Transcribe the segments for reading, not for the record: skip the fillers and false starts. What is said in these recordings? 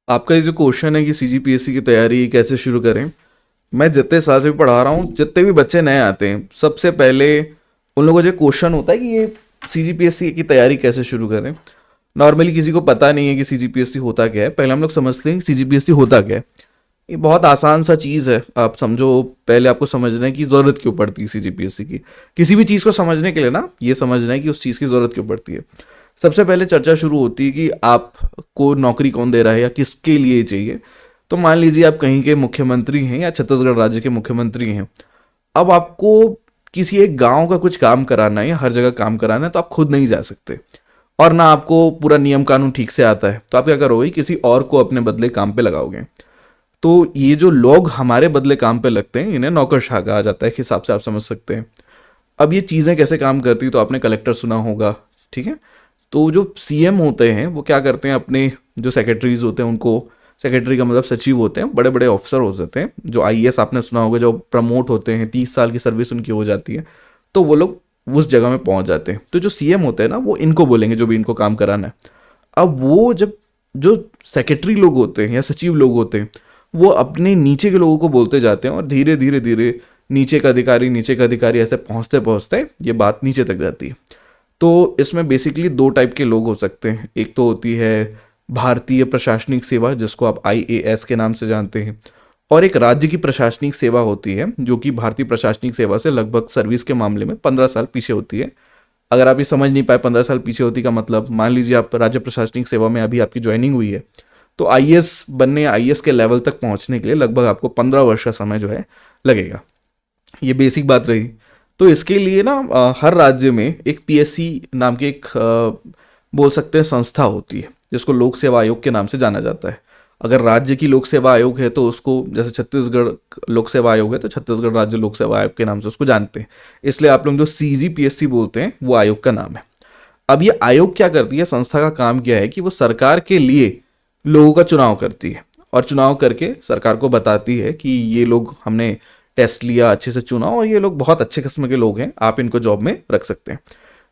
आपका ये जो क्वेश्चन है कि सीजीपीएससी की तैयारी कैसे शुरू करें, मैं जितने साल से भी पढ़ा रहा हूँ, जितने भी बच्चे नए आते हैं, सबसे पहले उन लोगों को जो क्वेश्चन होता है कि ये सीजीपीएससी की तैयारी कैसे शुरू करें। नॉर्मली किसी को पता नहीं है कि सीजीपीएससी होता क्या है। पहले हम लोग समझते हैं कि सीजीपीएससी होता क्या है। ये बहुत आसान सा चीज़ है, आप समझो। पहले आपको समझना है कि ज़रूरत क्यों पड़ती है सीजीपीएससी की। किसी भी चीज़ को समझने के लिए ना, ये समझना है कि उस चीज़ की ज़रूरत क्यों पड़ती है। सबसे पहले चर्चा शुरू होती है कि आपको नौकरी कौन दे रहा है या किसके लिए चाहिए। तो मान लीजिए आप कहीं के मुख्यमंत्री हैं या छत्तीसगढ़ राज्य के मुख्यमंत्री हैं। अब आपको किसी एक गांव का कुछ काम कराना है या हर जगह काम कराना है, तो आप खुद नहीं जा सकते और ना आपको पूरा नियम कानून ठीक से आता है। तो आप क्या करोगे, किसी और को अपने बदले काम पे लगाओगे। तो ये जो लोग हमारे बदले काम पे लगते हैं, इन्हें नौकरशाह कहा जाता है, के हिसाब से आप समझ सकते हैं। अब ये चीज़ें कैसे काम करती है, तो आपने कलेक्टर सुना होगा, ठीक है। तो जो सीएम होते हैं वो क्या करते हैं, अपने जो सेक्रेटरीज होते हैं उनको, सेक्रेटरी का मतलब सचिव होते हैं, बड़े बड़े ऑफिसर हो जाते हैं। जो आईएएस आपने सुना होगा, जो प्रमोट होते हैं, 30 साल की सर्विस उनकी हो जाती है, तो वो लोग उस जगह में पहुंच जाते हैं। तो जो सीएम होते हैं ना, वो इनको बोलेंगे जो भी इनको काम कराना है। अब वो जब जो सेक्रेटरी लोग होते हैं या सचिव लोग होते हैं, वो अपने नीचे के लोगों को बोलते जाते हैं और धीरे धीरे धीरे नीचे का अधिकारी ऐसे पहुंचते पहुंचते ये बात नीचे तक जाती है। तो इसमें बेसिकली दो टाइप के लोग हो सकते हैं। एक तो होती है भारतीय प्रशासनिक सेवा, जिसको आप आईएएस के नाम से जानते हैं, और एक राज्य की प्रशासनिक सेवा होती है, जो कि भारतीय प्रशासनिक सेवा से लगभग सर्विस के मामले में 15 साल पीछे होती है। अगर आप ये समझ नहीं पाए 15 साल पीछे होती का मतलब, मान लीजिए आप राज्य प्रशासनिक सेवा में अभी आपकी ज्वाइनिंग हुई है, तो आईएएस बनने या आईएएस के लेवल तक पहुंचने के लिए लगभग आपको 15 वर्ष का समय जो है लगेगा। ये बेसिक बात रही। तो इसके लिए ना हर राज्य में एक पीएससी नाम की एक बोल सकते हैं संस्था होती है, जिसको लोक सेवा आयोग के नाम से जाना जाता है। अगर राज्य की लोक सेवा आयोग है तो उसको, जैसे छत्तीसगढ़ लोक सेवा आयोग है तो छत्तीसगढ़ राज्य लोक सेवा आयोग के नाम से उसको जानते हैं। इसलिए आप लोग जो सीजीपीएससी बोलते हैं वो आयोग का नाम है। अब ये आयोग क्या करती है, संस्था का काम क्या है कि वो सरकार के लिए लोगों का चुनाव करती है और चुनाव करके सरकार को बताती है कि ये लोग हमने टेस्ट लिया, अच्छे से चुना और ये लोग बहुत अच्छे किस्म के लोग हैं, आप इनको जॉब में रख सकते हैं।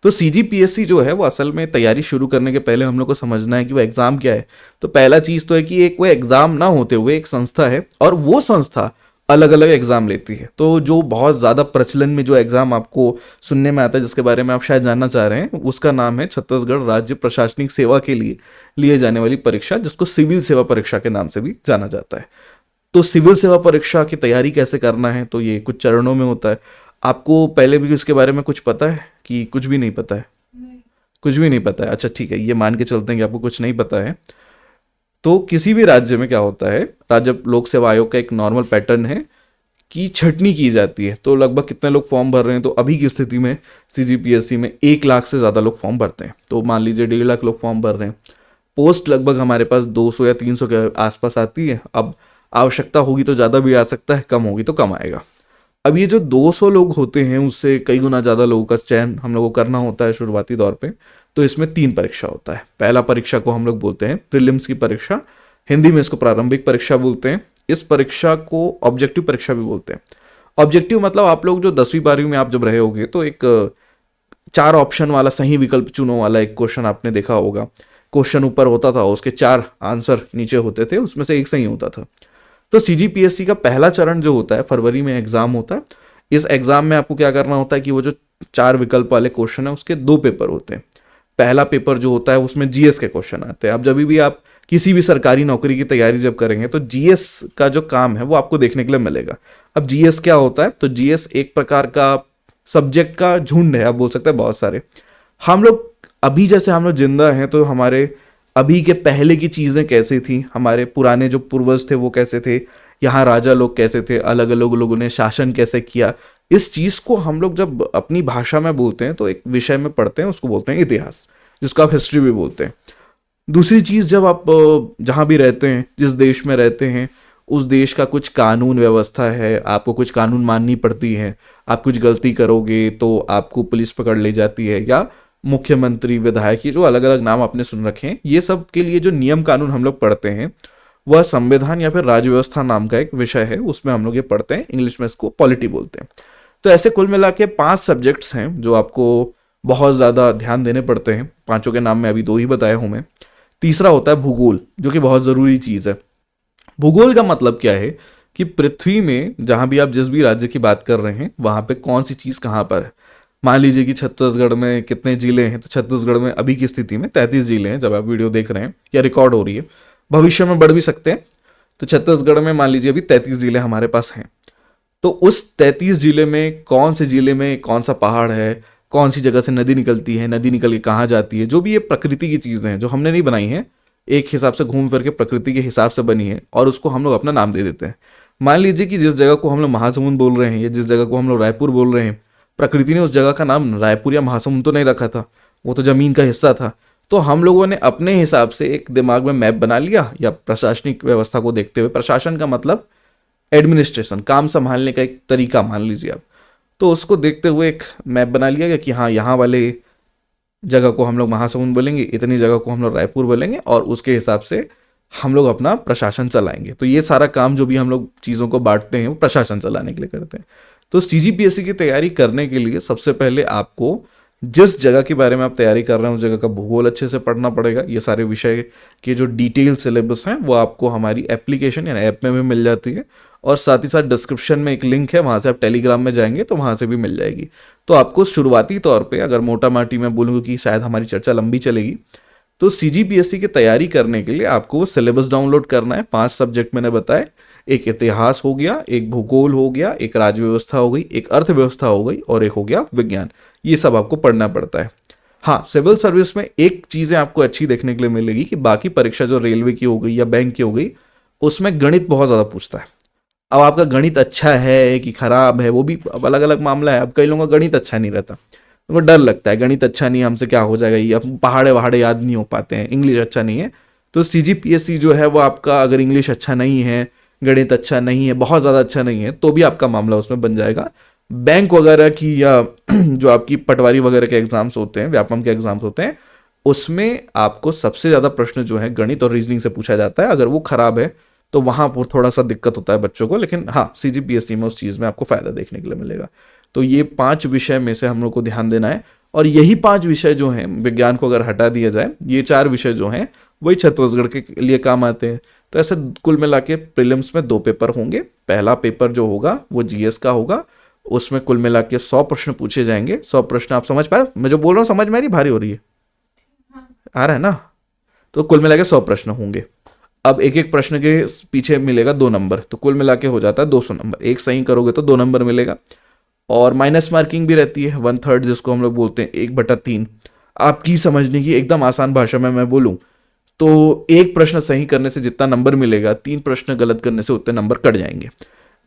तो सीजीपीएससी जो है वो असल में तैयारी शुरू करने के पहले हम लोग को समझना है कि वो एग्जाम क्या है। तो पहला चीज तो है कि एक वो एग्जाम ना होते हुए एक संस्था है और वो संस्था अलग अलग एग्जाम लेती है। तो जो बहुत ज्यादा प्रचलन में जो एग्जाम आपको सुनने में आता है, जिसके बारे में आप शायद जानना चाह रहे हैं, उसका नाम है छत्तीसगढ़ राज्य प्रशासनिक सेवा के लिए जाने वाली परीक्षा, जिसको सिविल सेवा परीक्षा के नाम से भी जाना जाता है। तो सिविल सेवा परीक्षा की तैयारी कैसे करना है, तो ये कुछ चरणों में होता है। आपको पहले भी उसके बारे में कुछ पता है कि कुछ भी नहीं पता है? कुछ भी नहीं पता है, अच्छा ठीक है, ये मान के चलते हैं कि आपको कुछ नहीं पता है। तो किसी भी राज्य में क्या होता है, राज्य लोक सेवा आयोग का एक नॉर्मल पैटर्न है कि छटनी की जाती है। तो लगभग कितने लोग फॉर्म भर रहे हैं, तो अभी की स्थिति में सीजीपीएससी में 1 लाख से ज़्यादा लोग फॉर्म भरते हैं। तो मान लीजिए 1.5 लाख लोग फॉर्म भर रहे हैं। पोस्ट लगभग हमारे पास 200 या 300 के आसपास आती है। अब आवश्यकता होगी तो ज़्यादा भी आ सकता है, कम होगी तो कम आएगा। अब ये जो 200 लोग होते हैं, उससे कई गुना ज़्यादा लोगों का चयन हम लोग को करना होता है शुरुआती दौर पे। तो इसमें 3 परीक्षा होता है। पहला परीक्षा को हम लोग बोलते हैं प्रीलिम्स की परीक्षा, हिंदी में इसको प्रारंभिक परीक्षा बोलते हैं। इस परीक्षा को ऑब्जेक्टिव परीक्षा भी बोलते हैं। ऑब्जेक्टिव मतलब आप लोग जो 10वीं 12वीं में आप जब रहे होगे, तो एक 4 ऑप्शन वाला सही विकल्प चुनो वाला एक क्वेश्चन आपने देखा होगा। क्वेश्चन ऊपर होता था, उसके 4 आंसर नीचे होते थे, उसमें से एक सही होता था। तो सीजीपीएससी का पहला चरण जो होता है, फरवरी में एग्जाम होता है। इस एग्जाम में आपको क्या करना होता है कि वो जो 4 विकल्प वाले क्वेश्चन है, उसके 2 पेपर होते हैं। पहला पेपर जो होता है उसमें जीएस के क्वेश्चन आते हैं। अब जब भी आप किसी भी सरकारी नौकरी की तैयारी जब करेंगे, तो जीएस का जो काम है वो आपको देखने के लिए मिलेगा। अब जीएस क्या होता है, तो जीएस एक प्रकार का सब्जेक्ट का झुंड है, आप बोल सकते हैं बहुत सारे। हम लोग अभी जैसे हम लोग जिंदा हैं, तो हमारे अभी के पहले की चीज़ें कैसी थी, हमारे पुराने जो पूर्वज थे वो कैसे थे, यहाँ राजा लोग कैसे थे, अलग अलग लोगों ने शासन कैसे किया, इस चीज़ को हम लोग जब अपनी भाषा में बोलते हैं तो एक विषय में पढ़ते हैं, उसको बोलते हैं इतिहास, जिसको आप हिस्ट्री भी बोलते हैं। दूसरी चीज़, जब आप जहाँ भी रहते हैं, जिस देश में रहते हैं, उस देश का कुछ कानून व्यवस्था है, आपको कुछ कानून माननी पड़ती है। आप कुछ गलती करोगे तो आपको पुलिस पकड़ ले जाती है, या मुख्यमंत्री, विधायक, ये जो अलग अलग नाम आपने सुन रखे हैं, ये सब के लिए जो नियम कानून हम लोग पढ़ते हैं, वह संविधान या फिर राज्य व्यवस्था नाम का एक विषय है, उसमें हम लोग ये पढ़ते हैं। इंग्लिश में इसको पॉलिटी बोलते हैं। तो ऐसे कुल मिला के 5 सब्जेक्ट्स हैं जो आपको बहुत ज़्यादा ध्यान देने पड़ते हैं। 5 के नाम में अभी 2 ही बताए हूँ मैं। तीसरा होता है भूगोल, जो कि बहुत ज़रूरी चीज़ है। भूगोल का मतलब क्या है कि पृथ्वी में जहाँ भी आप जिस भी राज्य की बात कर रहे हैं वहाँ पे कौन सी चीज़ कहाँ पर है। मान लीजिए कि छत्तीसगढ़ में कितने जिले हैं, तो छत्तीसगढ़ में अभी की स्थिति में 33 जिले हैं जब आप वीडियो देख रहे हैं या रिकॉर्ड हो रही है, भविष्य में बढ़ भी सकते हैं। तो छत्तीसगढ़ में मान लीजिए अभी 33 जिले हमारे पास हैं। तो उस 33 जिले में कौन से जिले में कौन सा पहाड़ है, कौन सी जगह से नदी निकलती है, नदी निकल के कहाँ जाती है, जो भी ये प्रकृति की चीज़ें हैं जो हमने नहीं बनाई हैं, एक हिसाब से घूम फिर के प्रकृति के हिसाब से बनी है और उसको हम लोग अपना नाम दे देते हैं। मान लीजिए कि जिस जगह को हम लोग महासमुंद बोल रहे हैं या जिस जगह को हम लोग रायपुर बोल रहे हैं, प्रकृति ने उस जगह का नाम रायपुर या महासमुंद तो नहीं रखा था, वो तो जमीन का हिस्सा था। तो हम लोगों ने अपने हिसाब से एक दिमाग में मैप बना लिया, या प्रशासनिक व्यवस्था को देखते हुए, प्रशासन का मतलब एडमिनिस्ट्रेशन, काम संभालने का एक तरीका मान लीजिए आप, तो उसको देखते हुए एक मैप बना लिया गया कि हाँ यहाँ वाले जगह को हम लोग महासमुंद बोलेंगे, इतनी जगह को हम लोग रायपुर बोलेंगे, और उसके हिसाब से हम लोग अपना प्रशासन चलाएंगे। तो ये सारा काम जो भी हम लोग चीज़ों को बांटते हैं वो प्रशासन चलाने के लिए करते हैं। तो सीजीपीएससी की तैयारी करने के लिए सबसे पहले आपको जिस जगह के बारे में आप तैयारी कर रहे हैं उस जगह का भूगोल अच्छे से पढ़ना पड़ेगा। ये सारे विषय के जो डिटेल सिलेबस हैं वो आपको हमारी एप्लीकेशन या ऐप में भी मिल जाती है, और साथ ही साथ डिस्क्रिप्शन में एक लिंक है, वहाँ से आप टेलीग्राम में जाएंगे तो वहाँ से भी मिल जाएगी। तो आपको शुरुआती तौर पे अगर मोटा माटी में बोलूँ कि शायद हमारी चर्चा लंबी चलेगी, तो सीजीपीएससी की तैयारी करने के लिए आपको सिलेबस डाउनलोड करना है। 5 सब्जेक्ट मैंने बताए, एक इतिहास हो गया, एक भूगोल हो गया, एक राज्य व्यवस्था हो गई, एक अर्थव्यवस्था हो गई, और एक हो गया विज्ञान। ये सब आपको पढ़ना पड़ता है। हाँ, सिविल सर्विस में एक चीज़ें आपको अच्छी देखने के लिए मिलेगी कि बाकी परीक्षा जो रेलवे की हो गई या बैंक की हो गई, उसमें गणित बहुत ज़्यादा पूछता है। अब आपका गणित अच्छा है कि खराब है वो भी अब अलग अलग मामला है। अब कई लोगों का गणित अच्छा नहीं रहता, उनको डर लगता है गणित अच्छा नहीं है, हमसे क्या हो जाएगा, ये अब पहाड़े वहाड़े याद नहीं हो पाते हैं, इंग्लिश अच्छा नहीं है। तो सीजीपीएससी जो है वो आपका अगर इंग्लिश अच्छा नहीं है, गणित अच्छा नहीं है, बहुत ज़्यादा अच्छा नहीं है, तो भी आपका मामला उसमें बन जाएगा। बैंक वगैरह की या जो आपकी पटवारी वगैरह के एग्जाम्स होते हैं, व्यापम के एग्जाम्स होते हैं, उसमें आपको सबसे ज़्यादा प्रश्न जो है गणित और रीजनिंग से पूछा जाता है। अगर वो खराब है तो वहाँ पर थोड़ा सा दिक्कत होता है बच्चों को, लेकिन हाँ सीजीपीएससी में उस चीज़ में आपको फ़ायदा देखने के लिए मिलेगा। तो ये 5 विषय में से हम लोग को ध्यान देना है, और यही 5 विषय जो हैं, विज्ञान को अगर हटा दिया जाए, ये 4 विषय जो हैं वही छत्तीसगढ़ के लिए काम आते हैं। तो ऐसे कुल मिला के प्रीलिम्स में 2 पेपर होंगे। पहला पेपर जो होगा वो जीएस का होगा, उसमें कुल मिला के 100 प्रश्न पूछे जाएंगे। 100 प्रश्न आप समझ पा रहे, मैं जो बोल रहा हूँ समझ में आ रही, भारी हो रही है, आ रहा है ना? तो कुल मिला के 100 प्रश्न होंगे। अब एक एक प्रश्न के पीछे मिलेगा 2 नंबर, तो कुल मिला के हो जाता है 200 नंबर। एक सही करोगे तो 2 नंबर मिलेगा, और माइनस मार्किंग भी रहती है 1/3, जिसको हम लोग बोलते हैं 1/3। आपकी समझने की एकदम आसान भाषा में मैं बोलूँ तो एक प्रश्न सही करने से जितना नंबर मिलेगा, 3 प्रश्न गलत करने से उतने नंबर कट जाएंगे,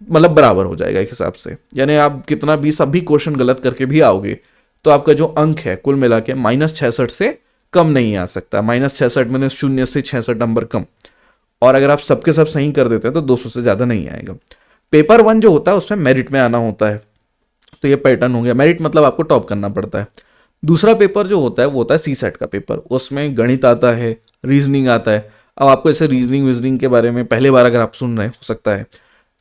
मतलब बराबर हो जाएगा एक हिसाब से। यानी आप कितना भी सभी क्वेश्चन गलत करके भी आओगे तो आपका जो अंक है कुल मिला के -66 से कम नहीं आ सकता। -66 मैंने 0 से 66 नंबर कम, और अगर आप सबके सब सही कर देते हैं तो 200 से ज़्यादा नहीं आएगा। पेपर 1 जो होता है उसमें मेरिट में आना होता है, तो ये पैटर्न हो गया। मेरिट मतलब आपको टॉप करना पड़ता है। दूसरा पेपर जो होता है वो होता है सीसेट का पेपर, उसमें गणित आता है, रीजनिंग आता है। अब आपको ऐसे रीजनिंग वीजनिंग के बारे में पहली बार अगर आप सुन रहे हैं, हो सकता है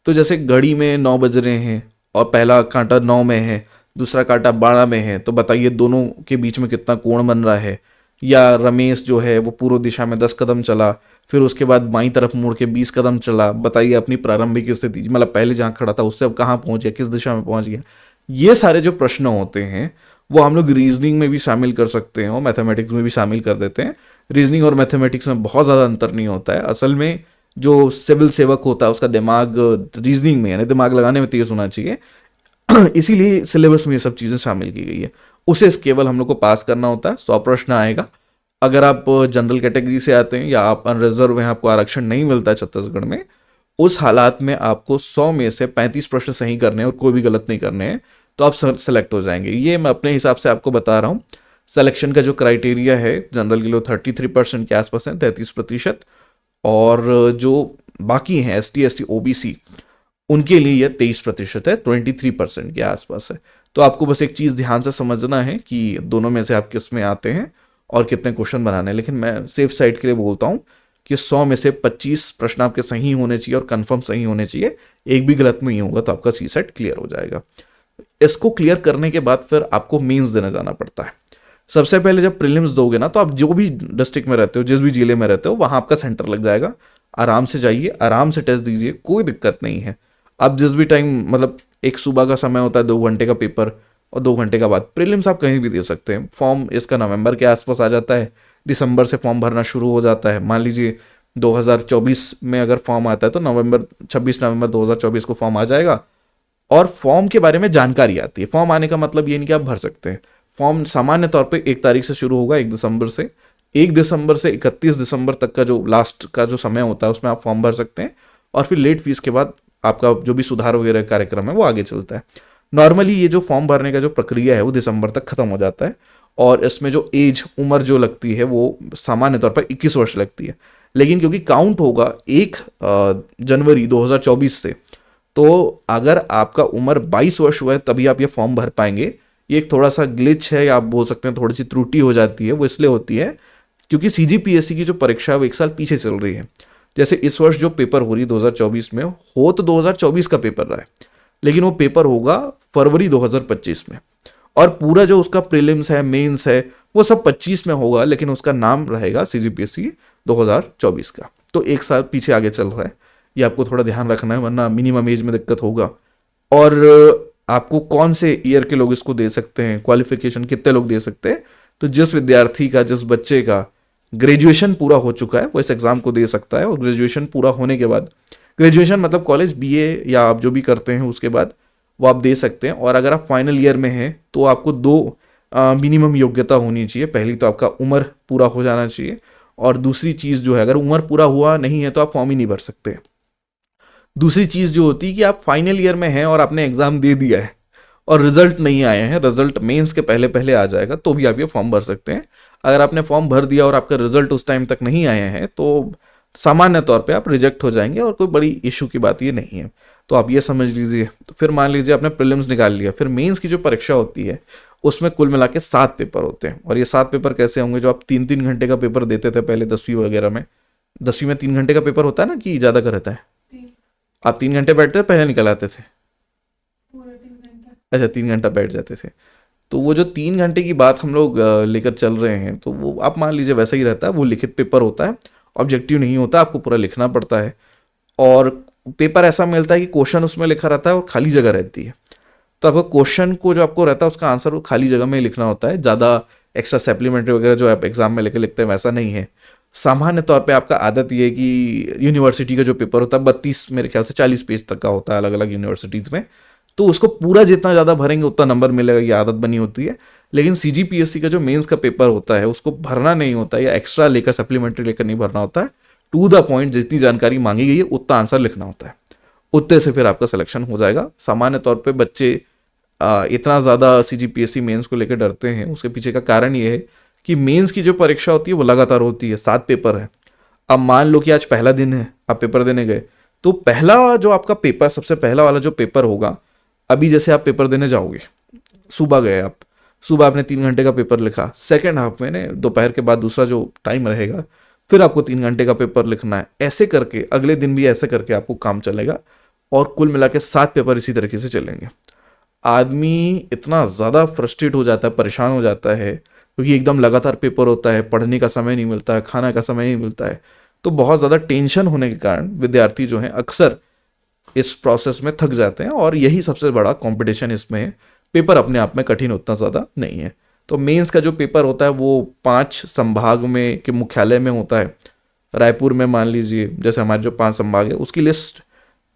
तो जैसे घड़ी में 9 बज रहे हैं और पहला कांटा 9 में है, दूसरा कांटा 12 में है, तो बताइए दोनों के बीच में कितना कोण बन रहा है। या रमेश जो है वो पूर्व दिशा में 10 कदम चला, फिर उसके बाद बाईं तरफ मुड़ के 20 कदम चला, बताइए अपनी प्रारंभिक स्थिति, मतलब पहले जहाँ खड़ा था उससे अब कहाँ पहुँच गया, किस दिशा में पहुँच गया। ये सारे जो प्रश्न होते हैं वो हम लोग रीजनिंग में भी शामिल कर सकते हैं और मैथमेटिक्स में भी शामिल कर देते हैं। रीजनिंग और मैथमेटिक्स में बहुत ज़्यादा अंतर नहीं होता है। असल में जो सिविल सेवक होता है उसका दिमाग रीजनिंग में, यानी दिमाग लगाने में तेज होना चाहिए, इसीलिए सिलेबस में ये सब चीज़ें शामिल की गई है। उसे केवल हम लोग को पास करना होता है। 100 प्रश्न आएगा। अगर आप जनरल कैटेगरी से आते हैं या आप अनरिजर्व हैं, आपको आरक्षण नहीं मिलता है छत्तीसगढ़ में, उस हालात में आपको 100 में से 35 प्रश्न सही करने हैं और कोई भी गलत नहीं करने हैं, तो आप सेलेक्ट हो जाएंगे। ये मैं अपने हिसाब से आपको बता रहा हूँ। सिलेक्शन का जो क्राइटेरिया है जनरल के लिए 33% के आसपास है, 33%, और जो बाकी हैं ST SC OBC उनके लिए यह 23% है, 23% के आसपास है। तो आपको बस एक चीज़ ध्यान से समझना है कि दोनों में से आप किस में आते हैं और कितने क्वेश्चन बनाने हैं। लेकिन मैं सेफ साइड के लिए बोलता हूँ कि 100 में से 25 प्रश्न आपके सही होने चाहिए और कंफर्म सही होने चाहिए। एक भी गलत नहीं होगा तो आपका CSET क्लियर हो जाएगा। इसको क्लियर करने के बाद फिर आपको मेंस देने जाना पड़ता है। सबसे पहले जब प्रीलिम्स दोगे ना, तो आप जो भी डिस्ट्रिक्ट में रहते हो, जिस भी जिले में रहते हो, वहाँ आपका सेंटर लग जाएगा। आराम से जाइए, आराम से टेस्ट दीजिए, कोई दिक्कत नहीं है। आप जिस भी टाइम, मतलब एक सुबह का समय होता है 2 घंटे का पेपर, और 2 घंटे का बाद प्रीलिम्स आप कहीं भी दे सकते हैं। फॉर्म इसका नवंबर के आसपास आ जाता है, दिसंबर से फॉर्म भरना शुरू हो जाता है। मान लीजिए 2024 में अगर फॉर्म आता है तो 26 नवंबर 2024 को फॉर्म आ जाएगा, और फॉर्म के बारे में जानकारी आती है। फॉर्म आने का मतलब ये नहीं कि आप भर सकते हैं। फॉर्म सामान्य तौर पे 1 तारीख से शुरू होगा, 1 दिसंबर से। 1 दिसंबर से 31 दिसंबर तक का जो लास्ट का जो समय होता है उसमें आप फॉर्म भर सकते हैं, और फिर लेट फीस के बाद आपका जो भी सुधार वगैरह कार्यक्रम है वो आगे चलता है। नॉर्मली ये जो फॉर्म भरने का जो प्रक्रिया है वो दिसंबर तक खत्म हो जाता है, और इसमें जो एज उम्र जो लगती है वो सामान्य तौर पर 21 वर्ष लगती है। लेकिन क्योंकि काउंट होगा 1 जनवरी 2024 से, तो अगर आपका उम्र 22 वर्ष हुआ है तभी आप ये फॉर्म भर पाएंगे। ये एक थोड़ा सा ग्लिच है, या आप बोल सकते हैं थोड़ी सी त्रुटि हो जाती है। वो इसलिए होती है क्योंकि सीजीपीएससी की जो परीक्षा है वो 1 साल पीछे चल रही है। जैसे इस वर्ष जो पेपर हो रही 2024 में, हो तो 2024 का पेपर रहा है, लेकिन वो पेपर होगा फरवरी 2025 में, और पूरा जो उसका प्रीलिम्स है, मेंस है, वो सब 25 में होगा, लेकिन उसका नाम रहेगा सीजीपीएससी 2024 का। तो 1 साल पीछे आगे चल रहा है, ये आपको थोड़ा ध्यान रखना है, वरना मिनिमम एज में दिक्कत होगा। और आपको कौन से ईयर के लोग इसको दे सकते हैं, क्वालिफिकेशन कितने लोग दे सकते हैं, तो जिस विद्यार्थी का, जिस बच्चे का ग्रेजुएशन पूरा हो चुका है वो इस एग्ज़ाम को दे सकता है। और ग्रेजुएशन पूरा होने के बाद, ग्रेजुएशन मतलब कॉलेज, बीए या आप जो भी करते हैं उसके बाद वो आप दे सकते हैं। और अगर आप फाइनल ईयर में हैं तो आपको 2 मिनिमम योग्यता होनी चाहिए। पहली तो आपका उम्र पूरा हो जाना चाहिए, और दूसरी चीज़ जो है, अगर उम्र पूरा हुआ नहीं है तो आप फॉर्म ही नहीं भर सकते। दूसरी चीज़ जो होती है कि आप फाइनल ईयर में हैं और आपने एग्ज़ाम दे दिया है और रिजल्ट नहीं आए हैं, रिजल्ट मेंस के पहले पहले आ जाएगा, तो भी आप ये फॉर्म भर सकते हैं। अगर आपने फॉर्म भर दिया और आपका रिजल्ट उस टाइम तक नहीं आए हैं तो सामान्य तौर पे आप रिजेक्ट हो जाएंगे, और कोई बड़ी इशू की बात ये नहीं है। तो आप ये समझ लीजिए। तो फिर मान लीजिए आपने प्रीलिम्स निकाल लिया, फिर मेंस की जो परीक्षा होती है उसमें कुल मिला के 7 पेपर होते हैं। और ये 7 पेपर कैसे होंगे, जो आप 3-3 घंटे का पेपर देते थे पहले 10वीं वगैरह में। 10वीं में 3 घंटे का पेपर होता है ना, कि ज़्यादा का रहता है? आप 3 घंटे बैठते थे, पहले निकल आते थे? अच्छा, 3 घंटा बैठ जाते थे। तो वो जो 3 घंटे की बात हम लोग लेकर चल रहे हैं, तो वो आप मान लीजिए वैसा ही रहता है। वो लिखित पेपर होता है, ऑब्जेक्टिव नहीं होता, आपको पूरा लिखना पड़ता है। और पेपर ऐसा मिलता है कि क्वेश्चन उसमें लिखा रहता है और खाली जगह रहती है। तो आपको क्वेश्चन को जो आपको रहता है उसका आंसर वो खाली जगह में ही लिखना होता है। ज़्यादा एक्स्ट्रा सप्लीमेंट्री वगैरह जो आप एग्जाम में लेके लिखते हैं वैसा नहीं है। सामान्य तौर पे आपका आदत ये है कि यूनिवर्सिटी का जो पेपर होता है 32, मेरे ख्याल से 40 पेज तक का होता है अलग अलग यूनिवर्सिटीज़ में। तो उसको पूरा जितना ज़्यादा भरेंगे उतना नंबर मिलेगा, ये आदत बनी होती है। लेकिन सीजीपीएससी का जो मेंस का पेपर होता है उसको भरना नहीं होता है, या एक्स्ट्रा लेकर सप्लीमेंट्री लेकर नहीं भरना होता है। टू द पॉइंट जितनी जानकारी मांगी गई है उतना आंसर लिखना होता है, उतने से फिर आपका सिलेक्शन हो जाएगा। सामान्य तौर पे बच्चे इतना ज़्यादा सीजीपीएससी मेंस को लेकर डरते हैं, उसके पीछे का कारण ये है कि मेंस की जो परीक्षा होती है वो लगातार होती है, 7 पेपर है। अब मान लो कि आज पहला दिन है, आप पेपर देने गए, तो पहला जो आपका पेपर, सबसे पहला वाला जो पेपर होगा, अभी जैसे आप पेपर देने जाओगे, सुबह गए आप, सुबह आपने 3 घंटे का पेपर लिखा, सेकेंड हाफ में दोपहर के बाद दूसरा जो टाइम रहेगा फिर आपको 3 घंटे का पेपर लिखना है। ऐसे करके अगले दिन भी ऐसे करके आपको काम चलेगा, और कुल मिला के 7 पेपर इसी तरीके से चलेंगे। आदमी इतना ज़्यादा फ्रस्ट्रेट हो जाता है, परेशान हो जाता है, क्योंकि एकदम लगातार पेपर होता है, पढ़ने का समय नहीं मिलता है, खाना का समय नहीं मिलता है। तो बहुत ज़्यादा टेंशन होने के कारण विद्यार्थी जो हैं अक्सर इस प्रोसेस में थक जाते हैं, और यही सबसे बड़ा कंपटीशन इसमें है। पेपर अपने आप में कठिन उतना ज़्यादा नहीं है। तो मेंस का जो पेपर होता है वो 5 संभाग में के मुख्यालय में होता है। रायपुर में मान लीजिए, जैसे हमारे जो 5 संभाग है उसकी लिस्ट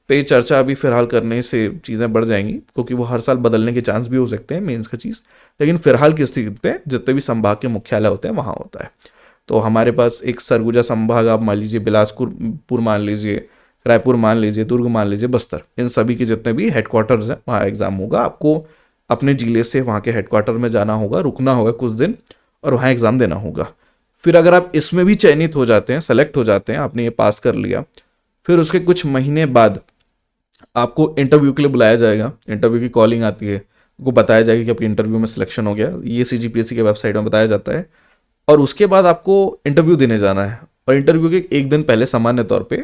पे चर्चा अभी फिलहाल करने से चीज़ें बढ़ जाएंगी, क्योंकि वो हर साल बदलने के चांस भी हो सकते हैं मेंस का चीज़। लेकिन फिलहाल की स्थिति पे जितने भी संभाग के मुख्यालय होते हैं वहाँ होता है। तो हमारे पास एक सरगुजा संभाग आप मान लीजिए, बिलासपुर मान लीजिए, रायपुर मान लीजिए, दुर्ग मान लीजिए, बस्तर, इन सभी के जितने भी हेडक्वार्टर्स हैं वहाँ एग्ज़ाम होगा। आपको अपने जिले से वहाँ के हेडक्वार्टर में जाना होगा, रुकना होगा कुछ दिन, और वहाँ एग्ज़ाम देना होगा। फिर अगर आप इसमें भी चयनित हो जाते हैं, सेलेक्ट हो जाते हैं, आपने ये पास कर लिया, फिर उसके कुछ महीने बाद आपको इंटरव्यू के लिए बुलाया जाएगा। इंटरव्यू की कॉलिंग आती है, आपको बताया जाएगा कि आपकी इंटरव्यू में सिलेक्शन हो गया। ये सीजीपीएससी के वेबसाइट में बताया जाता है। और उसके बाद आपको इंटरव्यू देने जाना है, और इंटरव्यू के एक दिन पहले सामान्य तौर पे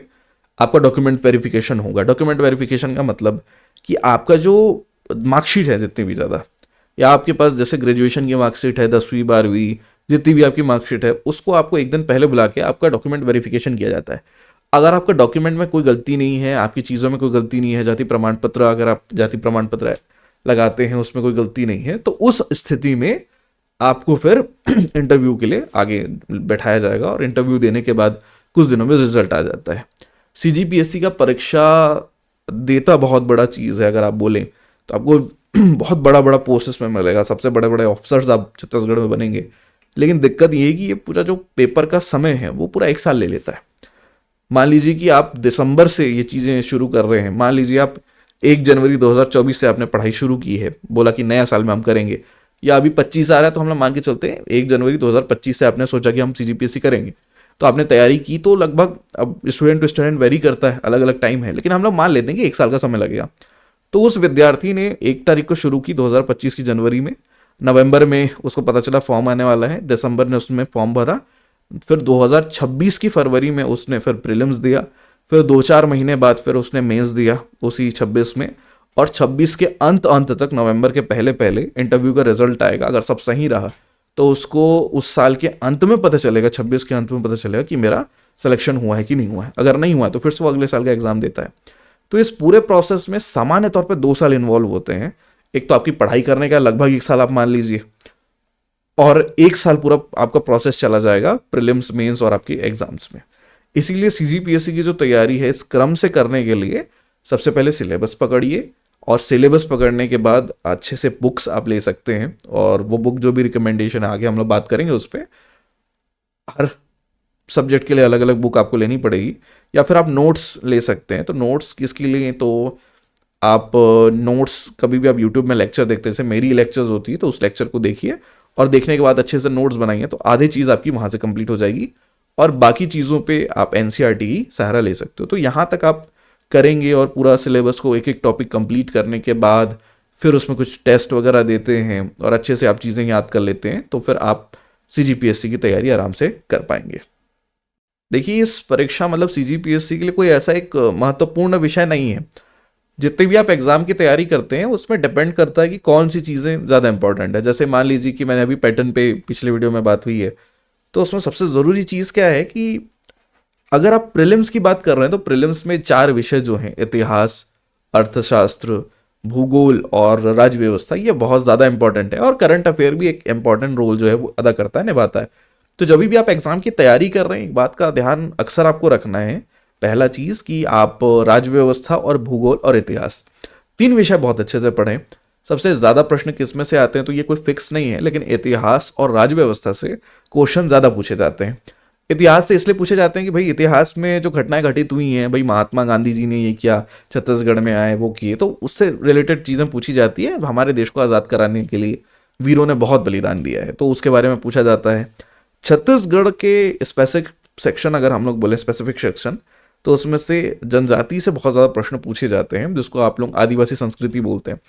आपका डॉक्यूमेंट वेरिफिकेशन होगा। डॉक्यूमेंट वेरिफिकेशन का मतलब कि आपका जो मार्कशीट है जितनी भी ज़्यादा, या आपके पास जैसे ग्रेजुएशन की मार्कशीट है, 10वीं 12वीं जितनी भी आपकी मार्कशीट है, उसको आपको एक दिन पहले बुला के आपका डॉक्यूमेंट वेरिफिकेशन किया जाता है। अगर आपका डॉक्यूमेंट में कोई गलती नहीं है, आपकी चीज़ों में कोई गलती नहीं है, जाति प्रमाण पत्र, अगर आप जाति प्रमाण पत्र लगाते हैं उसमें कोई गलती नहीं है, तो उस स्थिति में आपको फिर इंटरव्यू के लिए आगे बैठाया जाएगा और इंटरव्यू देने के बाद कुछ दिनों में रिजल्ट आ जाता है। सीजीपीएससी का परीक्षा देता बहुत बड़ा चीज़ है। अगर आप बोलें तो आपको बहुत बड़ा बड़ा पोस्ट इसमें मिलेगा, सबसे बड़े बड़े ऑफिसर्स आप छत्तीसगढ़ में बनेंगे। लेकिन दिक्कत ये है कि ये पूरा जो पेपर का समय है वो पूरा 1 साल ले लेता है। मान लीजिए कि आप दिसंबर से ये चीज़ें शुरू कर रहे हैं, मान लीजिए आप 1 जनवरी 2024 से आपने पढ़ाई शुरू की है, बोला कि नया साल में हम करेंगे, या अभी 25 आ रहा है तो हम लोग मान के चलते हैं 1 जनवरी 2025 से आपने सोचा कि हम सीजीपीएससी करेंगे, तो आपने तैयारी की तो लगभग, अब स्टूडेंट टू स्टूडेंट वेरी करता है, अलग अलग टाइम है, लेकिन हम लोग मान लेते हैं कि 1 साल का समय लगेगा। तो उस विद्यार्थी ने 1 तारीख को शुरू की 2025 की जनवरी में, नवंबर में उसको पता चला फॉर्म आने वाला है, दिसंबर ने उसमें फॉर्म भरा, फिर 2026 की फरवरी में उसने फिर प्रीलिम्स दिया, फिर 2-4 महीने बाद फिर उसने मेंस दिया उसी 26 में, और 26 के अंत तक, नवंबर के पहले पहले इंटरव्यू का रिजल्ट आएगा। अगर सब सही रहा तो उसको उस साल के अंत में पता चलेगा, 26 के अंत में पता चलेगा कि मेरा सिलेक्शन हुआ है कि नहीं हुआ है। अगर नहीं हुआ है तो फिर से वो अगले साल का एग्जाम देता है। तो इस पूरे प्रोसेस में सामान्य तौर पर 2 साल इन्वॉल्व होते हैं। एक तो आपकी पढ़ाई करने का लगभग 1 साल आप मान लीजिए, और 1 साल पूरा आपका प्रोसेस चला जाएगा प्रीलिम्स, मेंस और आपकी एग्जाम्स में। इसीलिए सीजीपीएससी की जो तैयारी है इस क्रम से करने के लिए सबसे पहले सिलेबस पकड़िए, और सिलेबस पकड़ने के बाद अच्छे से बुक्स आप ले सकते हैं, और वो बुक जो भी रिकमेंडेशन है आगे हम लोग बात करेंगे उस पर। हर सब्जेक्ट के लिए अलग अलग बुक आपको लेनी पड़ेगी, या फिर आप नोट्स ले सकते हैं। तो नोट्स किसके लिए, तो आप नोट्स कभी भी आप यूट्यूब में लेक्चर देखते हैं, जैसे मेरी लेक्चर्स होती है, तो उस लेक्चर को देखिए और देखने के बाद अच्छे से नोट्स बनाइए, तो आधी चीज़ आपकी वहाँ से कंप्लीट हो जाएगी, और बाकी चीज़ों पे आप एनसीईआरटी की सहारा ले सकते हो। तो यहाँ तक आप करेंगे और पूरा सिलेबस को एक एक टॉपिक कंप्लीट करने के बाद फिर उसमें कुछ टेस्ट वगैरह देते हैं और अच्छे से आप चीज़ें याद कर लेते हैं, तो फिर आप सीजीपीएससी की तैयारी आराम से कर पाएंगे। देखिए, इस परीक्षा मतलब सीजीपीएससी के लिए कोई ऐसा एक महत्वपूर्ण विषय नहीं है। जितने भी आप एग्जाम की तैयारी करते हैं उसमें डिपेंड करता है कि कौन सी चीज़ें ज़्यादा इंपॉर्टेंट है। जैसे मान लीजिए कि मैंने अभी पैटर्न पे पिछले वीडियो में बात हुई है, तो उसमें सबसे ज़रूरी चीज़ क्या है कि अगर आप प्रीलिम्स की बात कर रहे हैं तो प्रीलिम्स में 4 विषय जो हैं, इतिहास, अर्थशास्त्र, भूगोल और राज्य व्यवस्था, ये बहुत ज़्यादा इंपॉर्टेंट है, और करंट अफेयर भी एक इंपॉर्टेंट रोल जो है वो अदा करता है, निभाता है। तो जब भी आप एग्जाम की तैयारी कर रहे हैं, एक बात का ध्यान अक्सर आपको रखना है, पहला चीज़ कि आप राज्य व्यवस्था और भूगोल और इतिहास 3 विषय बहुत अच्छे से पढ़ें। सबसे ज़्यादा प्रश्न किसमें से आते हैं तो ये कोई फिक्स नहीं है, लेकिन इतिहास और राज्य व्यवस्था से क्वेश्चन ज़्यादा पूछे जाते हैं। इतिहास से इसलिए पूछे जाते हैं कि भाई इतिहास में जो घटनाएं घटित हुई हैं, भाई महात्मा गांधी जी ने ये किया, छत्तीसगढ़ में आए, वो किए, तो उससे रिलेटेड चीज़ें पूछी जाती है। हमारे देश को आज़ाद कराने के लिए वीरों ने बहुत बलिदान दिया है, तो उसके बारे में पूछा जाता है। छत्तीसगढ़ के स्पेसिफिक सेक्शन, अगर हम लोग बोले स्पेसिफिक सेक्शन, तो उसमें से जनजाति से बहुत ज़्यादा प्रश्न पूछे जाते हैं, जिसको आप लोग आदिवासी संस्कृति बोलते हैं।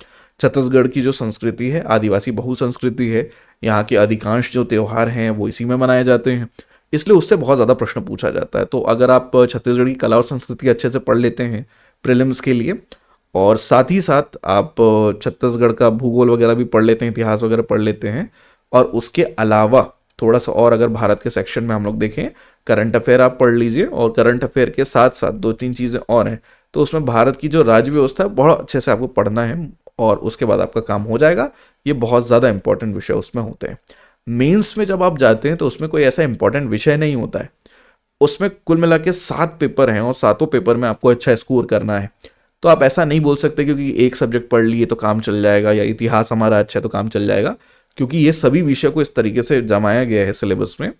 छत्तीसगढ़ की जो संस्कृति है आदिवासी बहुल संस्कृति है, यहाँ के अधिकांश जो त्यौहार हैं वो इसी में मनाए जाते हैं, इसलिए उससे बहुत ज़्यादा प्रश्न पूछा जाता है। तो अगर आप छत्तीसगढ़ की कला और संस्कृति अच्छे से पढ़ लेते हैं प्रीलिम्स के लिए, और साथ ही साथ आप छत्तीसगढ़ का भूगोल वगैरह भी पढ़ लेते हैं, इतिहास वगैरह पढ़ लेते हैं, और उसके अलावा थोड़ा सा और अगर भारत के सेक्शन में हम लोग देखें, करंट अफेयर आप पढ़ लीजिए, और करंट अफेयर के साथ साथ 2-3 चीज़ें और हैं, तो उसमें भारत की जो राज्य व्यवस्था है बहुत अच्छे से आपको पढ़ना है, और उसके बाद आपका काम हो जाएगा। ये बहुत ज़्यादा इंपॉर्टेंट विषय उसमें होते हैं। मेंस में जब आप जाते हैं तो उसमें कोई ऐसा इंपॉर्टेंट विषय नहीं होता है, उसमें कुल मिला के 7 पेपर हैं, और 7 पेपर में आपको अच्छा स्कोर करना है। तो आप ऐसा नहीं बोल सकते क्योंकि एक सब्जेक्ट पढ़ लिए तो काम चल जाएगा, या इतिहास हमारा अच्छा है तो काम चल जाएगा, क्योंकि ये सभी विषय को इस तरीके से जमाया गया है सिलेबस में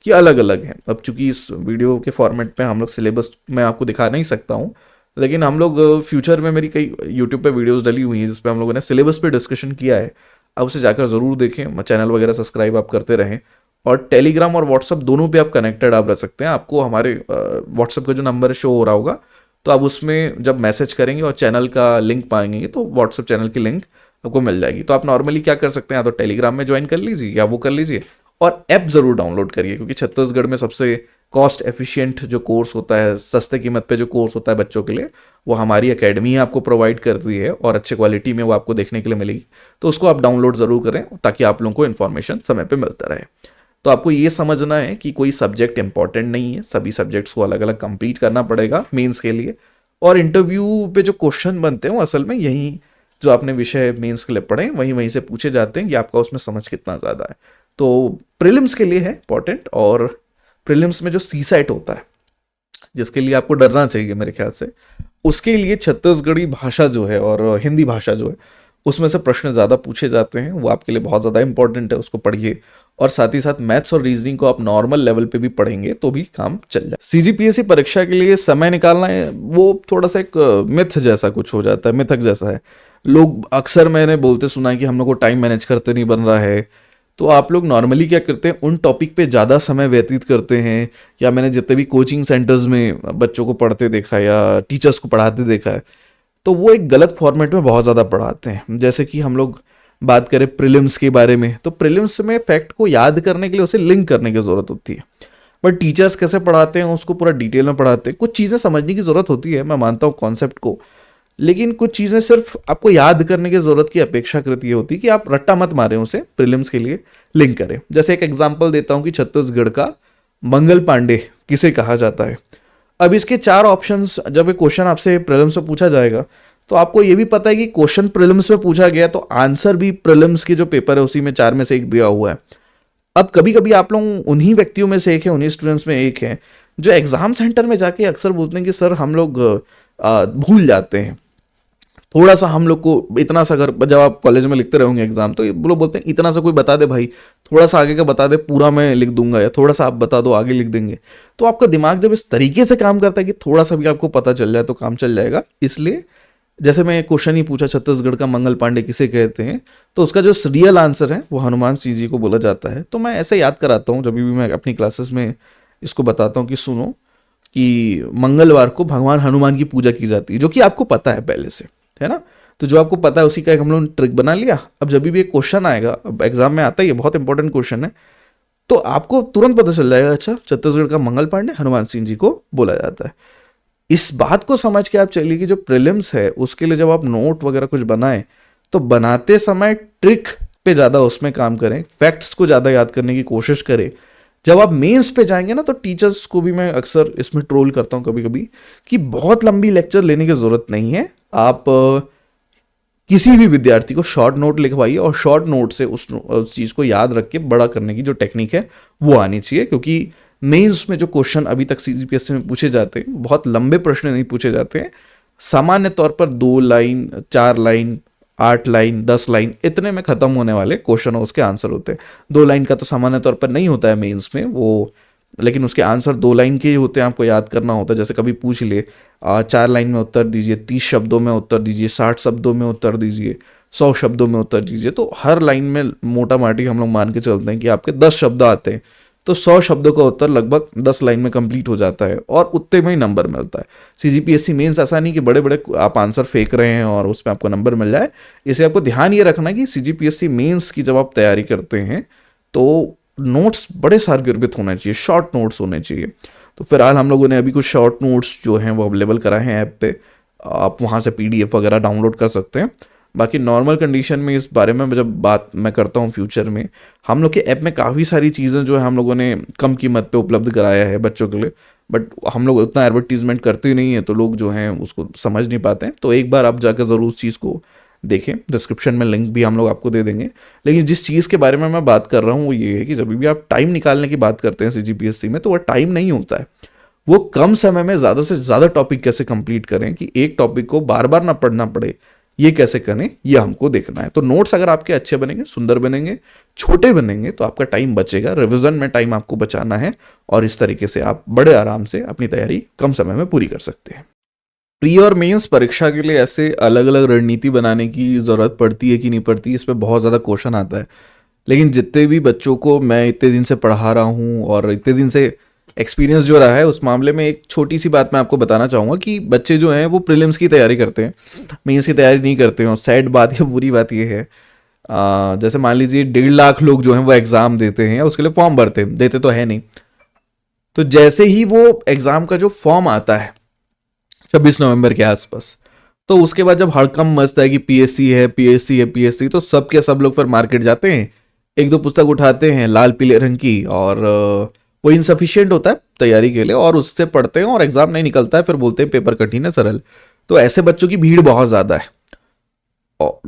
कि अलग अलग है। अब चूंकि इस वीडियो के फॉर्मेट में हम लोग सिलेबस में आपको दिखा नहीं सकता हूँ, लेकिन हम लोग फ्यूचर में, मेरी कई यूट्यूब पे वीडियोस डली हुई हैं जिस पे हम लोगों ने सिलेबस पे डिस्कशन किया है, आप उसे जाकर ज़रूर देखें। चैनल वगैरह सब्सक्राइब आप करते रहें, और टेलीग्राम और व्हाट्सअप दोनों पे आप कनेक्टेड आप रह सकते हैं। आपको हमारे व्हाट्सअप का जो नंबर शो हो रहा होगा, तो आप उसमें जब मैसेज करेंगे और चैनल का लिंक पाएंगे तो व्हाट्सअप चैनल की लिंक आपको मिल जाएगी। तो आप नॉर्मली क्या कर सकते हैं, या तो टेलीग्राम में ज्वाइन कर लीजिए या वो कर लीजिए, और ऐप ज़रूर डाउनलोड करिए, क्योंकि छत्तीसगढ़ में सबसे कॉस्ट एफिशिएंट जो कोर्स होता है, सस्ते कीमत पे जो कोर्स होता है बच्चों के लिए, वो हमारी एकेडमी आपको प्रोवाइड करती है और अच्छे क्वालिटी में वो आपको देखने के लिए मिलेगी। तो उसको आप डाउनलोड ज़रूर करें ताकि आप लोगों को इन्फॉर्मेशन समय पे मिलता रहे। तो आपको ये समझना है कि कोई सब्जेक्ट इंपॉर्टेंट नहीं है, सभी सब्जेक्ट्स को अलग अलग कंप्लीट करना पड़ेगा मेंस के लिए। और इंटरव्यू पे जो क्वेश्चन बनते हैं वो असल में यही जो आपने विषय मेंस के लिए पढ़े वहीं से पूछे जाते हैं कि आपका उसमें समझ कितना ज़्यादा है। तो प्रीलिम्स के लिए है इंपॉर्टेंट, और प्रीलिम्स में जो सीसैट होता है जिसके लिए आपको डरना चाहिए मेरे ख्याल से, उसके लिए छत्तीसगढ़ी भाषा जो है और हिंदी भाषा जो है उसमें से प्रश्न ज़्यादा पूछे जाते हैं, वो आपके लिए बहुत ज़्यादा इंपॉर्टेंट है, उसको पढ़िए। और साथ ही साथ मैथ्स और रीजनिंग को आप नॉर्मल लेवल पे भी पढ़ेंगे तो भी काम चल जाए। सीजीपीएससी परीक्षा के लिए समय निकालना है वो थोड़ा सा एक मिथ जैसा कुछ हो जाता है, मिथक जैसा है। लोग अक्सर मैंने बोलते सुना है कि हम लोग को टाइम मैनेज करते नहीं बन रहा है। तो आप लोग नॉर्मली क्या करते हैं, उन टॉपिक पे ज़्यादा समय व्यतीत करते हैं, या मैंने जितने भी कोचिंग सेंटर्स में बच्चों को पढ़ते देखा है या टीचर्स को पढ़ाते देखा है, तो वो एक गलत फॉर्मेट में बहुत ज़्यादा पढ़ाते हैं। जैसे कि हम लोग बात करें प्रीलिम्स के बारे में, तो प्रीलिम्स में फैक्ट को याद करने के लिए उसे लिंक करने की ज़रूरत होती है, बट टीचर्स कैसे पढ़ाते हैं उसको पूरा डिटेल में पढ़ाते हैं। कुछ चीज़ें समझने की ज़रूरत होती है, मैं मानता हूँ कॉन्सेप्ट को, लेकिन कुछ चीज़ें सिर्फ आपको याद करने की ज़रूरत की अपेक्षाकृत ये होती है कि आप रट्टा मत मारें, उसे प्रीलिम्स के लिए लिंक करें। जैसे एक एग्जांपल देता हूँ कि छत्तीसगढ़ का मंगल पांडे किसे कहा जाता है। अब इसके 4 ऑप्शंस, जब एक क्वेश्चन आपसे प्रीलिम्स में पूछा जाएगा तो आपको ये भी पता है कि क्वेश्चन प्रीलिम्स में पूछा गया तो आंसर भी प्रीलिम्स के जो पेपर है उसी में 4 में से एक दिया हुआ है। अब कभी कभी आप लोग उन्हीं व्यक्तियों में से एक है, उन्हीं स्टूडेंट्स में एक है जो एग्जाम सेंटर में जाके अक्सर बोलते हैं कि सर हम लोग भूल जाते हैं थोड़ा सा, हम लोग को इतना सा, अगर जब आप कॉलेज में लिखते रहोगे एग्जाम तो वो लोग बोलते हैं इतना सा कोई बता दे भाई, थोड़ा सा आगे का बता दे, पूरा मैं लिख दूंगा, या थोड़ा सा आप बता दो आगे लिख देंगे। तो आपका दिमाग जब इस तरीके से काम करता है कि थोड़ा सा भी आपको पता चल जाए तो काम चल जाएगा। इसलिए जैसे मैं क्वेश्चन ही पूछा छत्तीसगढ़ का मंगल पांडे किसे कहते हैं, तो उसका जो रियल आंसर है वो हनुमान सिंह जी को बोला जाता है। तो मैं ऐसे याद कराता हूँ जब भी मैं अपनी क्लासेस में इसको बताता हूँ कि सुनो कि मंगलवार को भगवान हनुमान की पूजा की जाती है, जो कि आपको पता है पहले से, है ना। तो जो आपको पता है उसी का एक हम लोग ने ट्रिक बना लिया। अब जब भी एक क्वेश्चन आएगा, अब एग्जाम में आता ही है, बहुत इंपॉर्टेंट क्वेश्चन है, तो आपको तुरंत पता चल जाएगा अच्छा छत्तीसगढ़ का मंगल पांडे हनुमान सिंह जी को बोला जाता है। इस बात को समझ के आप चलिए कि जो प्रीलिम्स है उसके लिए जब आप नोट वगैरह कुछ बनाएं तो बनाते समय ट्रिक पे ज़्यादा उसमें काम करें, फैक्ट्स को ज़्यादा याद करने की कोशिश करें। जब आप मेंस पे जाएंगे ना तो टीचर्स को भी मैं अक्सर इसमें ट्रोल करता हूँ कभी कभी कि बहुत लंबी लेक्चर लेने की ज़रूरत नहीं है। आप किसी भी विद्यार्थी को शॉर्ट नोट लिखवाइए और शॉर्ट नोट से उस चीज़ को याद रख के बड़ा करने की जो टेक्निक है वो आनी चाहिए। क्योंकि मेंस में जो क्वेश्चन अभी तक सीजीपीएससी में पूछे जाते हैं बहुत लंबे प्रश्न नहीं पूछे जाते हैं, सामान्य तौर पर 2 लाइन, 4 लाइन, 8 लाइन, 10 लाइन इतने में ख़त्म होने वाले क्वेश्चन और उसके आंसर होते हैं। 2 लाइन का तो सामान्य तौर पर नहीं होता है मेंस में वो, लेकिन उसके आंसर 2 लाइन के ही होते हैं, आपको याद करना होता है। जैसे कभी पूछ ले 4 लाइन में उत्तर दीजिए, 30 शब्दों में उत्तर दीजिए, 60 शब्दों में उत्तर दीजिए, 100 शब्दों में उत्तर दीजिए, तो हर लाइन में मोटा माटी हम लोग मान के चलते हैं कि आपके 10 शब्द आते हैं तो 100 शब्दों का उत्तर लगभग 10 लाइन में कंप्लीट हो जाता है और उतने में ही नंबर मिलता है। सीजीपीएससी मेंस ऐसा नहीं कि बड़े बड़े आप आंसर फेंक रहे हैं और उसमें आपको नंबर मिल जाए। इसे आपको ध्यान ये रखना है कि सीजीपीएससी मेंस की जब आप तैयारी करते हैं तो नोट्स बड़े सारगर्भित होने चाहिए, शॉर्ट नोट्स होने चाहिए। तो फिलहाल हम लोगों ने अभी कुछ शॉर्ट नोट्स जो हैं वो अवेलेबल कराए हैं ऐप पे, आप वहाँ से पीडीएफ वगैरह डाउनलोड कर सकते हैं। बाकी नॉर्मल कंडीशन में इस बारे में जब बात मैं करता हूँ फ्यूचर में, हम लोग के ऐप में काफ़ी सारी चीज़ें जो है हम लोगों ने कम कीमत पे उपलब्ध कराया है बच्चों के लिए, बट हम लोग उतना एडवर्टीजमेंट करते ही नहीं है तो लोग जो हैं उसको समझ नहीं पाते हैं। तो एक बार आप जाकर ज़रूर उस चीज़ को देखें, डिस्क्रिप्शन में लिंक भी हम लोग आपको दे देंगे। लेकिन जिस चीज़ के बारे में मैं बात कर रहा हूँ वो ये है कि जब भी आप टाइम निकालने की बात करते हैं सीजीपीएससी में तो वह टाइम नहीं होता है, वो कम समय में ज़्यादा से ज़्यादा टॉपिक कैसे कंप्लीट करें कि एक टॉपिक को बार बार ना पढ़ना पड़े, ये कैसे करें ये हमको देखना है। तो नोट्स अगर आपके अच्छे बनेंगे, सुंदर बनेंगे, छोटे बनेंगे तो आपका टाइम बचेगा, रिवीजन में टाइम आपको बचाना है और इस तरीके से आप बड़े आराम से अपनी तैयारी कम समय में पूरी कर सकते हैं। प्री और मेंस परीक्षा के लिए ऐसे अलग अलग रणनीति बनाने की ज़रूरत पड़ती है कि नहीं पड़ती, इस पर बहुत ज़्यादा क्वेश्चन आता है। लेकिन जितने भी बच्चों को मैं इतने दिन से पढ़ा रहा हूँ और इतने दिन से एक्सपीरियंस जो रहा है उस मामले में एक छोटी सी बात मैं आपको बताना चाहूँगा कि बच्चे जो हैं वो प्रीलिम्स की तैयारी करते हैं, मेंस की तैयारी नहीं करते हैं। और सैड बात या बुरी बात ये है, जैसे मान लीजिए 1.5 लाख लोग जो हैं वो एग्ज़ाम देते हैं या उसके लिए फॉर्म भरते हैं, देते तो है नहीं, तो जैसे ही वो एग्ज़ाम का जो फॉर्म आता है 26 नवंबर के आसपास, तो उसके बाद जब हड़कम मचता है कि पीएससी है, पीएससी है, पीएससी, तो सब के सब लोग फिर मार्केट जाते हैं, एक दो पुस्तक उठाते हैं लाल पीले रंग की, और वो इनसफिशियंट होता है तैयारी के लिए, और उससे पढ़ते हैं और एग्जाम नहीं निकलता है, फिर बोलते हैं पेपर कठिन है सरल। तो ऐसे बच्चों की भीड़ बहुत ज़्यादा है।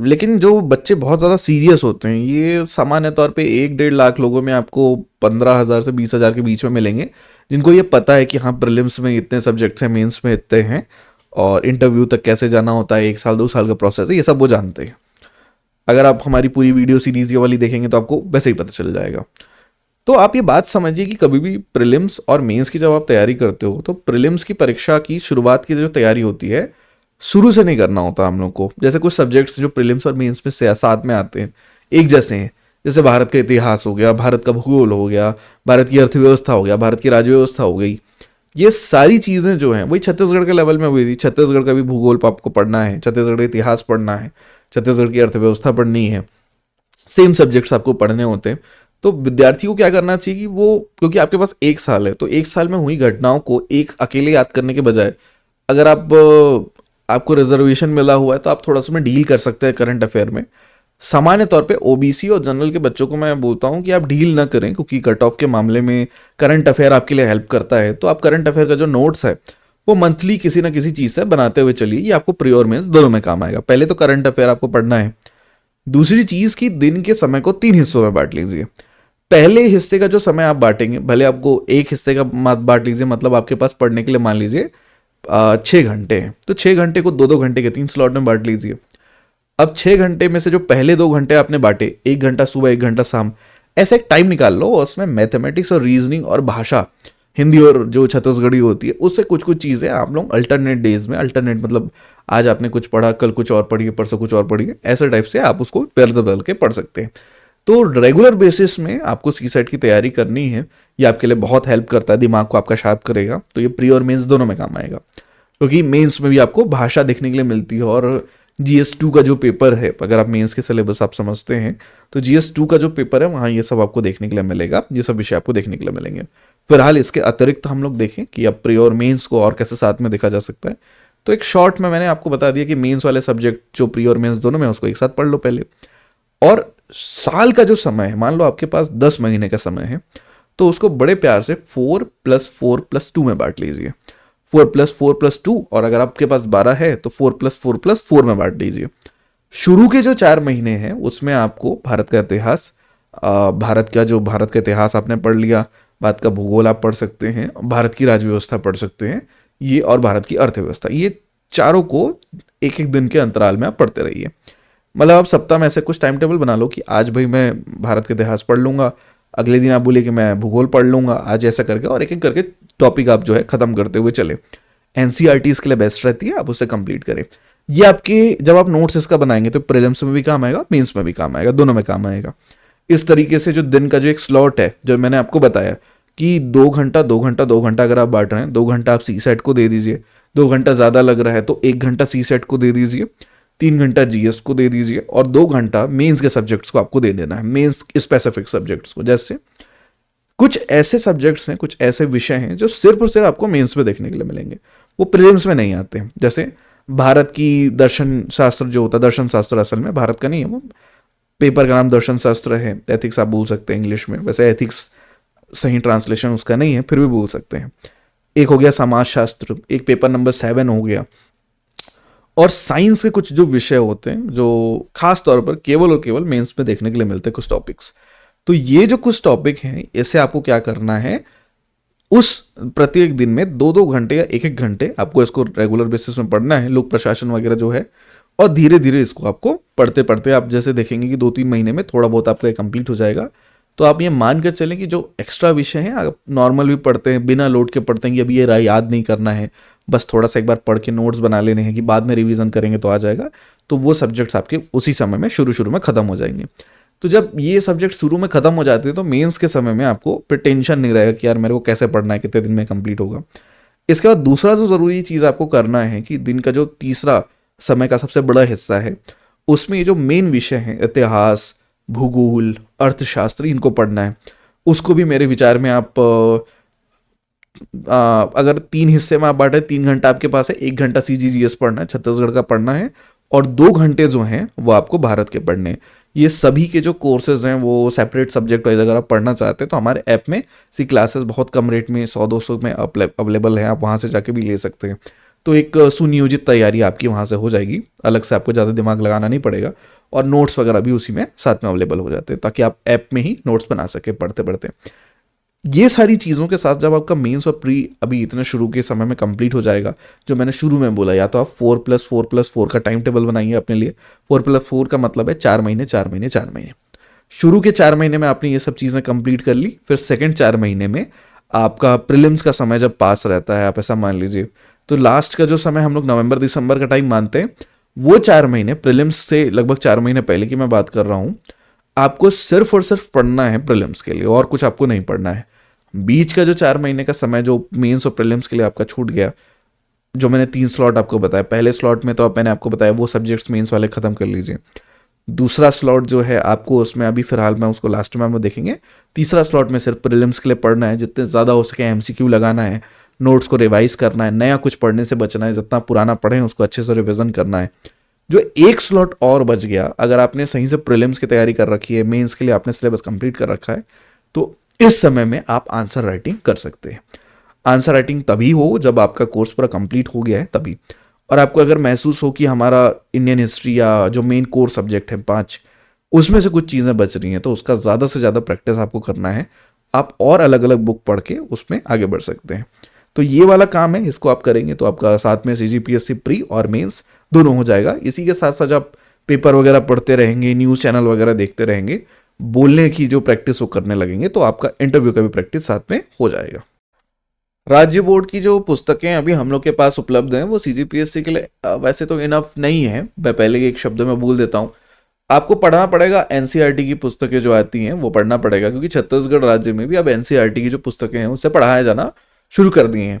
लेकिन जो बच्चे बहुत ज़्यादा सीरियस होते हैं, ये सामान्य तौर पे 1-1.5 लाख लोगों में आपको 15,000 से 20,000 के बीच में मिलेंगे, जिनको ये पता है कि हाँ प्रीलिम्स में इतने सब्जेक्ट्स हैं, मेंस में इतने हैं, और इंटरव्यू तक कैसे जाना होता है, 1 साल 2 साल का प्रोसेस है, ये सब वो जानते हैं। अगर आप हमारी पूरी वीडियो सीरीज ये वाली देखेंगे तो आपको वैसे ही पता चल जाएगा। तो आप ये बात समझिए कि कभी भी प्रीलिम्स और मेंस की जब आप तैयारी करते हो, तो प्रीलिम्स की परीक्षा की शुरुआत की जो तैयारी होती है, शुरू से नहीं करना होता हम लोग को। जैसे कुछ सब्जेक्ट्स जो प्रीलिम्स और मेंस में साथ में आते हैं, एक जैसे हैं, जैसे भारत का इतिहास हो गया, भारत का भूगोल हो गया, भारत की अर्थव्यवस्था हो गया, भारत की राज्य व्यवस्था हो गई, ये सारी चीज़ें जो हैं वही छत्तीसगढ़ के लेवल में हुई थी। छत्तीसगढ़ का भी भूगोल आपको पढ़ना है, छत्तीसगढ़ का इतिहास पढ़ना है, छत्तीसगढ़ की अर्थव्यवस्था पढ़नी है, सेम सब्जेक्ट्स आपको पढ़ने होते हैं। तो विद्यार्थी को क्या करना चाहिए कि वो, क्योंकि आपके पास 1 साल है, तो 1 साल में हुई घटनाओं को एक अकेले याद करने के बजाय, अगर आपको रिजर्वेशन मिला हुआ है तो आप थोड़ा सा में डील कर सकते हैं करंट अफेयर में। सामान्य तौर पे ओबीसी और जनरल के बच्चों को मैं बोलता हूँ कि आप डील ना करें, क्योंकि कट ऑफ के मामले में करंट अफेयर आपके लिए हेल्प करता है। तो आप करंट अफेयर का जो नोट्स है वो मंथली किसी ना किसी चीज़ से बनाते हुए चलिए, ये आपको प्री और मेंस दोनों में काम आएगा। पहले तो करंट अफेयर आपको पढ़ना है। दूसरी चीज़ कि दिन के समय को 3 हिस्सों में बांट लीजिए। पहले हिस्से का जो समय आप बांटेंगे, भले आपको एक हिस्से का बांट लीजिए, मतलब आपके पास पढ़ने के लिए मान लीजिए 6 घंटे हैं, तो 6 घंटे को 2-2 घंटे के 3 स्लॉट में बांट लीजिए। अब 6 घंटे में से जो पहले 2 घंटे आपने बांटे, 1 घंटा सुबह 1 घंटा शाम, ऐसा एक टाइम निकाल लो, और उसमें मैथमेटिक्स और रीजनिंग और भाषा, हिंदी और जो छत्तीसगढ़ी होती है, उससे कुछ कुछ चीज़ें आप लोग अल्टरनेट डेज में, अल्टरनेट मतलब आज आपने कुछ पढ़ा, कल कुछ और पढ़िए, परसों कुछ और पढ़िए, ऐसे टाइप से आप उसको बदल बदल के पढ़ सकते हैं। तो रेगुलर बेसिस में आपको सी सेट की तैयारी करनी है, ये आपके लिए बहुत हेल्प करता है, दिमाग को आपका शार्प करेगा। तो ये प्री और मेंस दोनों में काम आएगा, क्योंकि मेंस में भी आपको भाषा देखने के लिए मिलती है, और GS2 का जो पेपर है, अगर आप मेंस के सिलेबस आप समझते हैं, तो GS2 का जो पेपर है वहाँ ये सब आपको देखने के लिए मिलेगा, ये सब विषय आपको देखने के लिए मिलेंगे। फिलहाल इसके अतिरिक्त हम लोग देखें कि अब प्री और मेंस को और कैसे साथ में देखा जा सकता है। तो एक शॉर्ट में मैंने आपको बता दिया कि मेंस वाले सब्जेक्ट जो प्री और मेंस दोनों में, उसको एक साथ पढ़ लो पहले। और साल का जो समय है, मान लो आपके पास 10 महीने का समय है, तो उसको बड़े प्यार से 4+4+2 में बांट लीजिए। 4+4+2, और अगर आपके पास 12 है तो 4+4+4 में बांट दीजिए। शुरू के जो 4 महीने हैं उसमें आपको भारत का इतिहास, भारत का इतिहास आपने पढ़ लिया, भारत का भूगोल आप पढ़ सकते हैं, भारत की राज्य व्यवस्था पढ़ सकते हैं, ये और भारत की अर्थव्यवस्था, ये चारों को एक एक दिन के अंतराल में आप पढ़ते रहिए। मतलब आप सप्ताह में ऐसे कुछ टाइम टेबल बना लो कि आज भाई मैं भारत का इतिहास पढ़ लूंगा, अगले दिन आप बोले कि मैं भूगोल पढ़ लूंगा, आज ऐसा करके, और एक एक करके टॉपिक आप जो है खत्म करते हुए चले। एनसीईआरटी इसके लिए बेस्ट रहती है, आप उसे कंप्लीट करें। ये आपके, जब आप नोट्स इसका बनाएंगे तो प्रीलिम्स में भी काम आएगा, मेंस में भी काम आएगा, दोनों में काम आएगा। इस तरीके से जो दिन का जो एक स्लॉट है, जो मैंने आपको बताया कि 2 घंटा 2 घंटा 2 घंटा अगर आप बांट रहे हैं, 2 घंटा आप सी सेट को दे दीजिए, 2 घंटा ज़्यादा लग रहा है तो 1 घंटा सी सेट को दे दीजिए, 3 घंटा जीएस को दे दीजिए, और 2 घंटा मेंस के सब्जेक्ट्स को आपको दे देना है, मेंस स्पेसिफिक सब्जेक्ट्स को। जैसे कुछ ऐसे सब्जेक्ट्स हैं, कुछ ऐसे विषय हैं जो सिर्फ और सिर्फ आपको मेंस में देखने के लिए मिलेंगे, वो प्रीलिम्स में नहीं आते हैं। जैसे भारत की दर्शन शास्त्र जो होता है, दर्शन शास्त्र असल में भारत का नहीं है, वो पेपर का नाम दर्शन शास्त्र है, एथिक्स आप बोल सकते हैं इंग्लिश में, वैसे एथिक्स सही ट्रांसलेशन उसका नहीं है, फिर भी बोल सकते हैं। एक हो गया समाज शास्त्र, एक पेपर नंबर 7 हो गया। और साइंस के कुछ जो विषय होते हैं जो खास तौर पर केवल और केवल मेंस में देखने के लिए मिलते हैं, कुछ टॉपिक्स। तो ये जो कुछ टॉपिक हैं, इसे आपको क्या करना है, उस प्रत्येक दिन में 2-2 घंटे या 1-1 घंटे आपको इसको रेगुलर बेसिस में पढ़ना है, लोक प्रशासन वगैरह जो है। और धीरे धीरे इसको आपको पढ़ते पढ़ते आप जैसे देखेंगे कि 2-3 महीने में थोड़ा बहुत आपका कंप्लीट हो जाएगा। तो आप ये मान कर चलें कि जो एक्स्ट्रा विषय हैं, आप नॉर्मल भी पढ़ते हैं, बिना लोड के पढ़ते हैं कि अभी ये याद नहीं करना है, बस थोड़ा सा एक बार पढ़ के नोट्स बना लेने हैं कि बाद में रिवीजन करेंगे तो आ जाएगा, तो वो सब्जेक्ट्स आपके उसी समय में शुरू में ख़त्म हो जाएंगे। तो जब ये सब्जेक्ट शुरू में ख़त्म हो जाते हैं तो मेंस के समय में आपको फिर टेंशन नहीं रहेगा कि यार मेरे को कैसे पढ़ना है, कितने दिन में कंप्लीट होगा। इसके बाद दूसरा जो ज़रूरी चीज़ आपको करना है कि दिन का जो तीसरा समय का सबसे बड़ा हिस्सा है, उसमें ये जो मेन विषय हैं, इतिहास, भूगोल, अर्थशास्त्र, इनको पढ़ना है। उसको भी मेरे विचार में आप अगर 3 हिस्से में आप बांटे, 3 घंटा आपके पास है, 1 घंटा CGGS पढ़ना है, छत्तीसगढ़ का पढ़ना है, और 2 घंटे जो हैं वो आपको भारत के पढ़ने हैं। ये सभी के जो कोर्सेज हैं वो सेपरेट सब्जेक्ट वाइज अगर आप पढ़ना चाहते हैं तो हमारे ऐप में सी क्लासेस बहुत कम रेट में 100-200 में अवेलेबल है, आप वहाँ से जाके भी ले सकते हैं। तो एक सुनियोजित तैयारी आपकी वहाँ से हो जाएगी, अलग से आपको ज़्यादा दिमाग लगाना नहीं पड़ेगा, और नोट्स वगैरह भी उसी में साथ में अवेलेबल हो जाते हैं ताकि आप ऐप में ही नोट्स बना सके पढ़ते पढ़ते। ये सारी चीज़ों के साथ जब आपका मेंस और प्री अभी इतने शुरू के समय में कंप्लीट हो जाएगा, जो मैंने शुरू में बोला, या तो आप 4+4+4 का टाइम टेबल बनाइए अपने लिए। 4+4 का मतलब है 4 महीने 4 महीने 4 महीने। शुरू के 4 महीने में आपने ये सब चीज़ें कंप्लीट कर ली, फिर सेकंड 4 महीने में आपका प्रीलिम्स का समय जब पास रहता है, आप ऐसा मान लीजिए, तो लास्ट का जो समय हम लोग नवंबर दिसंबर का टाइम मानते हैं, वो 4 महीने प्रीलिम्स से लगभग 4 महीने पहले की मैं बात कर रहा हूँ, आपको सिर्फ और सिर्फ पढ़ना है प्रीलिम्स के लिए, और कुछ आपको नहीं पढ़ना है। बीच का जो 4 महीने का समय जो मेंस और प्रीलिम्स के लिए आपका छूट गया, जो मैंने 3 स्लॉट आपको बताया, पहले स्लॉट में तो मैंने आपको बताया वो सब्जेक्ट्स मेंस वाले खत्म कर लीजिए। दूसरा स्लॉट जो है आपको उसमें अभी फिलहाल में उसको लास्ट में हम देखेंगे। तीसरा स्लॉट में सिर्फ प्रीलिम्स के लिए पढ़ना है, जितने ज़्यादा हो सके MCQ लगाना है, नोट्स को रिवाइज करना है, नया कुछ पढ़ने से बचना है, जितना पुराना पढ़ें उसको अच्छे से रिविजन करना है। जो एक स्लॉट और बच गया, अगर आपने सही से प्रीलिम्स की तैयारी कर रखी है, मेंस के लिए आपने सिलेबस कंप्लीट कर रखा है, तो इस समय में आप आंसर राइटिंग कर सकते हैं। आंसर राइटिंग तभी हो जब आपका कोर्स पूरा कंप्लीट हो गया है तभी, और आपको अगर महसूस हो कि हमारा इंडियन हिस्ट्री या जो मेन कोर सब्जेक्ट है 5, उसमें से कुछ चीज़ें बच रही हैं, तो उसका ज़्यादा से ज़्यादा प्रैक्टिस आपको करना है। आप और अलग अलग बुक पढ़ के उसमें आगे बढ़ सकते हैं। तो ये वाला काम है, इसको आप करेंगे तो आपका साथ में CGPSC प्री और मेंस दोनों हो जाएगा। इसी के साथ साथ आप पेपर वगैरह पढ़ते रहेंगे, न्यूज़ चैनल वगैरह देखते रहेंगे, बोलने की जो प्रैक्टिस वो करने लगेंगे, तो आपका इंटरव्यू का भी प्रैक्टिस साथ में हो जाएगा। राज्य बोर्ड की जो पुस्तकें अभी हम लोग के पास उपलब्ध हैं वो CGPSC के लिए वैसे तो इनफ नहीं है। मैं पहले एक शब्द में बोल देता हूँ, आपको पढ़ना पड़ेगा NCERT की पुस्तकें जो आती हैं वो पढ़ना पड़ेगा, क्योंकि छत्तीसगढ़ राज्य में भी अब NCERT की जो पुस्तकें हैं उससे पढ़ाया जाना शुरू कर दिए हैं।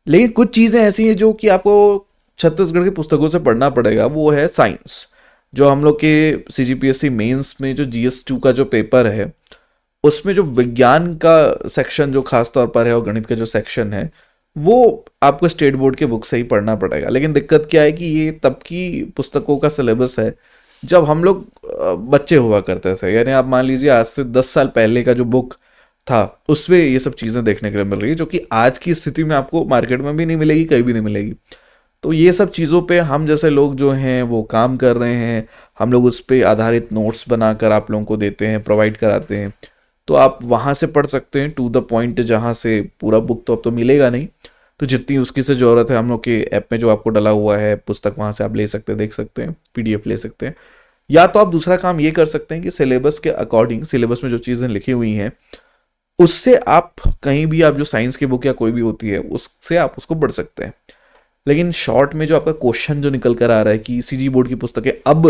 लेकिन कुछ चीज़ें ऐसी हैं जो कि आपको छत्तीसगढ़ की पुस्तकों से पढ़ना पड़ेगा, वो है साइंस। जो हम लोग के CGPSC मेंस में जो GS2 का जो पेपर है, उसमें जो विज्ञान का सेक्शन जो खास तौर पर है और गणित का जो सेक्शन है, वो आपको स्टेट बोर्ड के बुक से ही पढ़ना पड़ेगा। लेकिन दिक्कत क्या है कि ये तब की पुस्तकों का सिलेबस है जब हम लोग बच्चे हुआ करते थे, यानी आप मान लीजिए आज से 10 साल पहले का जो बुक था उसमें ये सब चीज़ें देखने के लिए मिल रही है, जो कि आज की स्थिति में आपको मार्केट में भी नहीं मिलेगी, कहीं भी नहीं मिलेगी। तो ये सब चीज़ों पे हम जैसे लोग जो हैं वो काम कर रहे हैं, हम लोग उस पर आधारित नोट्स बनाकर आप लोगों को देते हैं, प्रोवाइड कराते हैं। तो आप वहाँ से पढ़ सकते हैं टू द पॉइंट, जहाँ से पूरा बुक तो अब तो मिलेगा नहीं, तो जितनी उसकी से ज़रूरत है हम लोग के ऐप में जो आपको डला हुआ है पुस्तक, वहाँ से आप ले सकते हैं, देख सकते हैं, PDF ले सकते हैं। या तो आप दूसरा काम ये कर सकते हैं कि सिलेबस के अकॉर्डिंग, सिलेबस में जो चीज़ें लिखी हुई हैं उससे आप कहीं भी, आप जो साइंस की बुक या कोई भी होती है उससे आप उसको पढ़ सकते हैं। लेकिन शॉर्ट में जो आपका क्वेश्चन जो निकल कर आ रहा है कि CG बोर्ड की पुस्तकें अब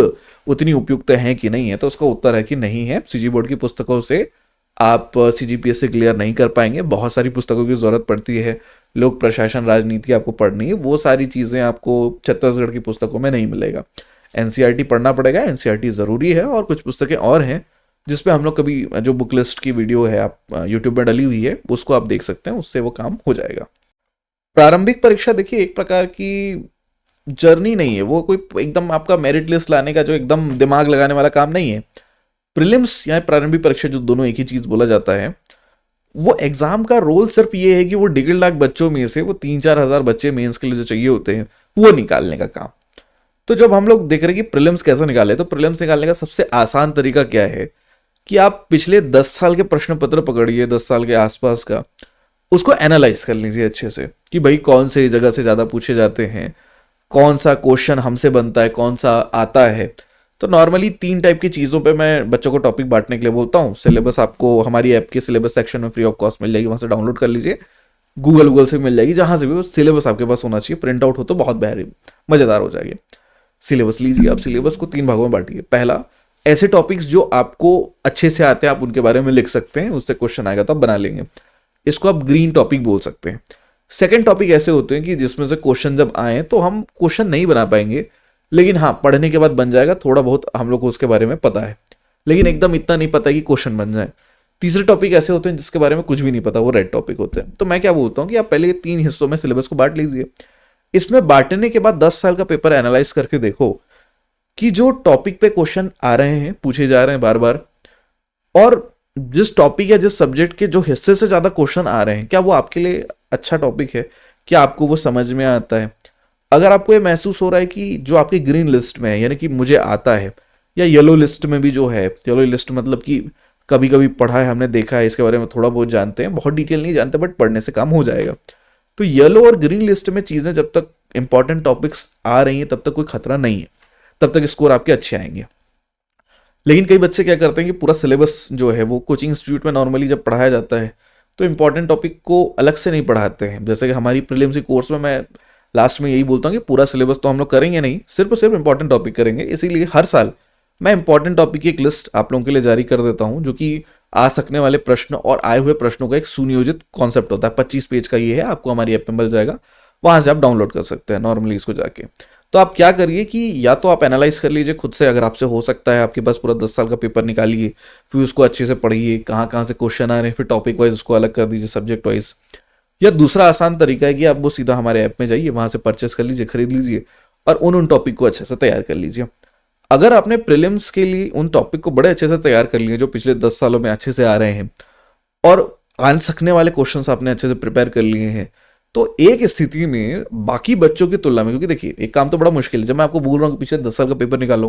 उतनी उपयुक्त हैं कि नहीं है, तो उसका उत्तर है कि नहीं है। CG बोर्ड की पुस्तकों से आप CGPSC क्लियर नहीं कर पाएंगे। बहुत सारी पुस्तकों की ज़रूरत पड़ती है, लोक प्रशासन, राजनीति आपको पढ़नी है, वो सारी चीज़ें आपको छत्तीसगढ़ की पुस्तकों में नहीं मिलेगा। NCERT पढ़ना पड़ेगा, NCERT ज़रूरी है, और कुछ पुस्तकें और हैं जिसपे हम लोग कभी, जो बुक लिस्ट की वीडियो है आप YouTube में डली हुई है उसको आप देख सकते हैं, उससे वो काम हो जाएगा। प्रारंभिक परीक्षा देखिए एक प्रकार की जर्नी नहीं है, वो कोई एकदम आपका मेरिट लिस्ट लाने का जो एकदम दिमाग लगाने वाला काम नहीं है। प्रीलिम्स या प्रारंभिक परीक्षा, जो दोनों एक ही चीज़ बोला जाता है, वो एग्जाम का रोल सिर्फ ये है कि वो 1.5 लाख बच्चों में से वो 3-4 हज़ार बच्चे मेंस के लिए जो चाहिए होते हैं वो निकालने का काम। तो जब हम लोग देख रहे हैं कि प्रीलिम्स कैसे निकाले, तो प्रीलिम्स निकालने का सबसे आसान तरीका क्या है कि आप पिछले 10 साल के प्रश्न पत्र पकड़िए, 10 साल के आसपास का, उसको एनालाइज कर लीजिए अच्छे से कि भाई कौन से जगह से ज़्यादा पूछे जाते हैं, कौन सा क्वेश्चन हमसे बनता है, कौन सा आता है। तो नॉर्मली 3 टाइप की चीज़ों पे मैं बच्चों को टॉपिक बांटने के लिए बोलता हूँ। सिलेबस आपको हमारी ऐप के सिलेबस सेक्शन में फ्री ऑफ कॉस्ट मिल जाएगी, वहाँ से डाउनलोड कर लीजिए, गूगल से मिल जाएगी, जहाँ से भी। वो सिलेबस आपके पास होना चाहिए, प्रिंट आउट हो तो बहुत बेहतरीन मज़ेदार हो जाएगी। सिलेबस लीजिए, आप सिलेबस को 3 भागों में बांटिए। पहला, ऐसे टॉपिक्स जो आपको अच्छे से आते हैं, आप उनके बारे में लिख सकते हैं, उससे क्वेश्चन आएगा तो आप बना लेंगे, इसको आप ग्रीन टॉपिक बोल सकते हैं। सेकंड टॉपिक ऐसे होते हैं कि जिसमें से क्वेश्चन जब आए तो हम क्वेश्चन नहीं बना पाएंगे, लेकिन हाँ पढ़ने के बाद बन जाएगा, थोड़ा बहुत हम लोग को उसके बारे में पता है, लेकिन एकदम इतना नहीं पता है कि क्वेश्चन बन जाए। तीसरे टॉपिक ऐसे होते हैं जिसके बारे में कुछ भी नहीं पता, वो रेड टॉपिक होते हैं। तो मैं क्या बोलता हूँ कि आप पहले 3 हिस्सों में सिलेबस को बांट लीजिए। इसमें बांटने के बाद 10 साल का पेपर एनालाइज करके देखो कि जो टॉपिक पे क्वेश्चन आ रहे हैं, पूछे जा रहे हैं बार बार, और जिस टॉपिक या जिस सब्जेक्ट के जो हिस्से से ज्यादा क्वेश्चन आ रहे हैं, क्या वो आपके लिए अच्छा टॉपिक है, क्या आपको वो समझ में आता है। अगर आपको ये महसूस हो रहा है कि जो आपकी ग्रीन लिस्ट में है, यानी कि मुझे आता है, या येलो लिस्ट में भी जो है, येलो लिस्ट मतलब कि कभी कभी पढ़ा है, हमने देखा है, इसके बारे में थोड़ा बहुत जानते हैं, बहुत डिटेल नहीं जानते, बट पढ़ने से काम हो जाएगा। तो येलो और ग्रीन लिस्ट में चीजें जब तक इंपॉर्टेंट टॉपिक्स आ रही हैं तब तक कोई खतरा नहीं है, तब तक स्कोर आपके अच्छे आएंगे। लेकिन कई बच्चे क्या करते हैं कि पूरा सिलेबस जो है वो कोचिंग इंस्टीट्यूट में नॉर्मली जब पढ़ाया जाता है तो इंपॉर्टेंट टॉपिक को अलग से नहीं पढ़ाते हैं। जैसे कि हमारी प्रीलिम्स कोर्स में मैं लास्ट में यही बोलता हूँ कि पूरा सिलेबस तो हम लोग करेंगे नहीं, सिर्फ और सिर्फ इंपॉर्टेंट टॉपिक करेंगे। इसीलिए हर साल मैं इंपॉर्टेंट टॉपिक की एक लिस्ट आप लोगों के लिए जारी कर देता हूँ, जो कि आ सकने वाले प्रश्न और आए हुए प्रश्नों का एक सुनियोजित कॉन्सेप्ट होता है। 25 पेज का ये है, आपको हमारी ऐप में मिल जाएगा, वहां से आप डाउनलोड कर सकते हैं नॉर्मली इसको जाके। तो आप क्या करिए कि या तो आप एनालाइज कर लीजिए खुद से, अगर आपसे हो सकता है, आपके पास पूरा 10 साल का पेपर निकालिए, फिर उसको अच्छे से पढ़िए, कहाँ कहाँ से क्वेश्चन आ रहे हैं, फिर टॉपिक वाइज उसको अलग कर दीजिए, सब्जेक्ट वाइज। या दूसरा आसान तरीका है कि आप वो सीधा हमारे ऐप में जाइए, वहां से परचेस कर लीजिए, खरीद लीजिए, और उन टॉपिक को अच्छे से तैयार कर लीजिए। अगर आपने प्रीलिम्स के लिए उन टॉपिक को बड़े अच्छे से तैयार कर लिए जो पिछले 10 सालों में अच्छे से आ रहे हैं, और आन सकने वाले क्वेश्चंस आपने अच्छे से प्रिपेयर कर लिए हैं, तो एक स्थिति में बाकी बच्चों की तुलना में, क्योंकि देखिए एक काम तो बड़ा मुश्किल है, जब मैं आपको बोल रहा हूँ कि पिछले 10 साल का पेपर निकालो,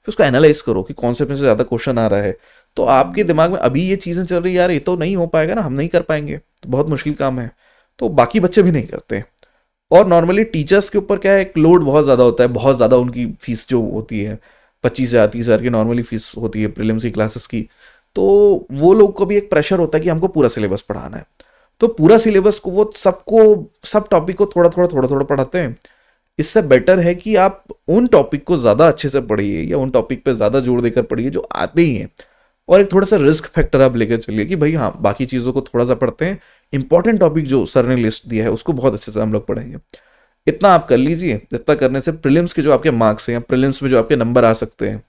फिर उसको एनालाइज करो कि कौन से में से ज्यादा क्वेश्चन आ रहा है, तो आपके दिमाग में अभी ये चीजें चल रही है, यार ये तो नहीं हो पाएगा ना, हम नहीं कर पाएंगे, तो बहुत मुश्किल काम है। तो बाकी बच्चे भी नहीं करते। और नॉर्मली टीचर्स के ऊपर क्या है, एक लोड बहुत ज़्यादा होता है, बहुत ज़्यादा उनकी फीस जो होती है 25,000 30,000 की नॉर्मली फीस होती है प्रीलिम्स की क्लासेस की। तो वो लोग को भी एक प्रेशर होता है कि हमको पूरा सिलेबस पढ़ाना है। तो पूरा सिलेबस को वो सबको, सब टॉपिक को थोड़ा थोड़ा पढ़ाते हैं। इससे बेटर है कि आप उन टॉपिक को ज़्यादा अच्छे से पढ़िए, या उन टॉपिक पे ज़्यादा जोर देकर पढ़िए जो आते ही हैं, और एक थोड़ा सा रिस्क फैक्टर आप लेकर चलिए कि भाई हाँ, बाकी चीज़ों को थोड़ा सा पढ़ते हैं, इंपॉर्टेंट टॉपिक जो सर ने लिस्ट दिया है उसको बहुत अच्छे से हम लोग पढ़ेंगे। इतना आप कर लीजिए। इतना करने से प्रीलिम्स के जो आपके मार्क्स हैं, या प्रीलिम्स में जो आपके नंबर आ सकते हैं,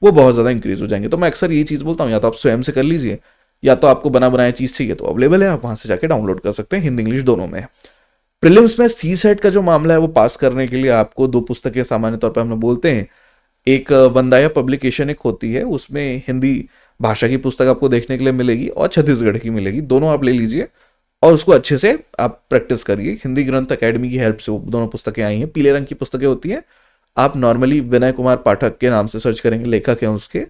वो बहुत ज़्यादा इंक्रीज हो जाएंगे। तो मैं अक्सर यही चीज़ बोलता हूँ, या तो आप स्वयं से कर लीजिए, या तो आपको बना बनाया चीज़ चाहिए तो अवेलेबल है, आप वहाँ से जाके डाउनलोड कर सकते हैं, हिंदी इंग्लिश दोनों में। प्रीलिम्स में सी सेट का जो मामला है, वो पास करने के लिए आपको 2 पुस्तकें सामान्य तौर पर हम लोग बोलते हैं। एक वंदाया पब्लिकेशन एक होती है, उसमें हिंदी भाषा की पुस्तक आपको देखने के लिए मिलेगी, और छत्तीसगढ़ की मिलेगी, दोनों आप ले लीजिए और उसको अच्छे से आप प्रैक्टिस करिए। हिंदी ग्रंथ अकेडमी की हेल्प से वो दोनों पुस्तकें आई हैं, पीले रंग की पुस्तकें होती हैं। आप नॉर्मली विनय कुमार पाठक के नाम से सर्च करेंगे, लेखक हैं उसके,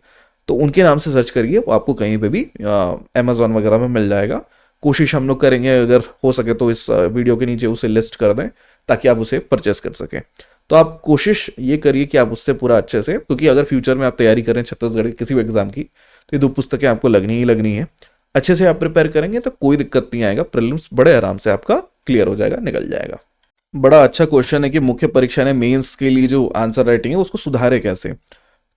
तो उनके नाम से सर्च करिए, वो आपको कहीं पे भी अमेजोन वगैरह में मिल जाएगा। कोशिश हम लोग करेंगे अगर हो सके तो इस वीडियो के नीचे उसे लिस्ट कर दें, ताकि आप उसे परचेस कर सकें। तो आप कोशिश ये करिए कि आप उससे पूरा अच्छे से, क्योंकि अगर फ्यूचर में आप तैयारी करें छत्तीसगढ़ की किसी भी एग्जाम की, तो ये 2 पुस्तकें आपको लगनी ही लगनी है। अच्छे से आप प्रिपेयर करेंगे तो कोई दिक्कत नहीं आएगा, प्रीलिम्स बड़े आराम से आपका क्लियर हो जाएगा, निकल जाएगा। बड़ा अच्छा क्वेश्चन है कि मुख्य परीक्षा ने मेंस के लिए जो आंसर राइटिंग है उसको सुधारे कैसे।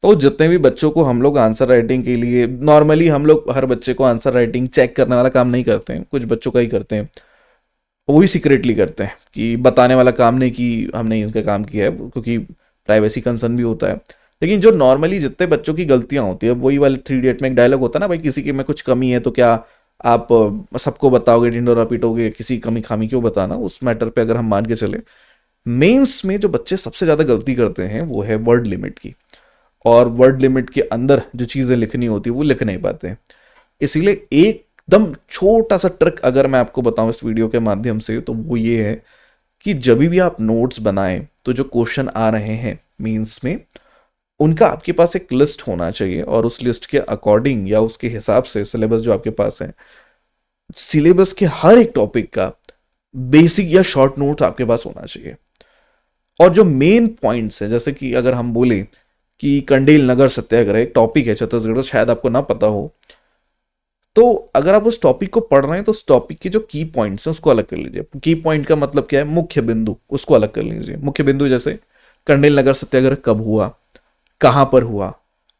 तो जितने भी बच्चों को हम लोग आंसर राइटिंग के लिए, नॉर्मली हम लोग हर बच्चे को आंसर राइटिंग चेक करने वाला काम नहीं करते हैं, कुछ बच्चों का ही करते हैं, वही सीक्रेटली करते हैं कि बताने वाला काम नहीं कि हमने इनका काम किया है, क्योंकि प्राइवेसी कंसर्न भी होता है। लेकिन जो नॉर्मली जितने बच्चों की गलतियां होती है, वही वाले 3 इडियट में एक डायलॉग होता है ना, भाई किसी के में कुछ कमी है तो क्या आप सबको बताओगे, ढिंडोरा पीटोगे, किसी कमी खामी क्यों बताना। उस मैटर पे अगर हम मान के चले, मेंस में जो बच्चे सबसे ज़्यादा गलती करते हैं वो है वर्ड लिमिट की, और वर्ड लिमिट के अंदर जो चीज़ें लिखनी होती है वो लिख नहीं पाते हैं। इसीलिए एकदम छोटा सा ट्रिक अगर मैं आपको बताऊं इस वीडियो के माध्यम से, तो वो ये है कि जब भी आप नोट्स बनाएं तो जो क्वेश्चन आ रहे हैं मेंस में, उनका आपके पास एक लिस्ट होना चाहिए, और उस लिस्ट के अकॉर्डिंग या उसके हिसाब से सिलेबस जो आपके पास है, सिलेबस के हर एक टॉपिक का बेसिक या शॉर्ट नोट्स आपके पास होना चाहिए। और जो मेन पॉइंट्स है, जैसे कि अगर हम बोले कि कंडेल नगर सत्याग्रह एक टॉपिक है छत्तीसगढ़ का, शायद आपको ना पता हो, तो अगर आप उस टॉपिक को पढ़ रहे हैं तो उस टॉपिक के जो की पॉइंट्स हैं उसको अलग कर लीजिए। की पॉइंट का मतलब क्या है, मुख्य बिंदु, उसको अलग कर लीजिए। मुख्य बिंदु जैसे कंडेल नगर सत्याग्रह कब हुआ, कहां पर हुआ,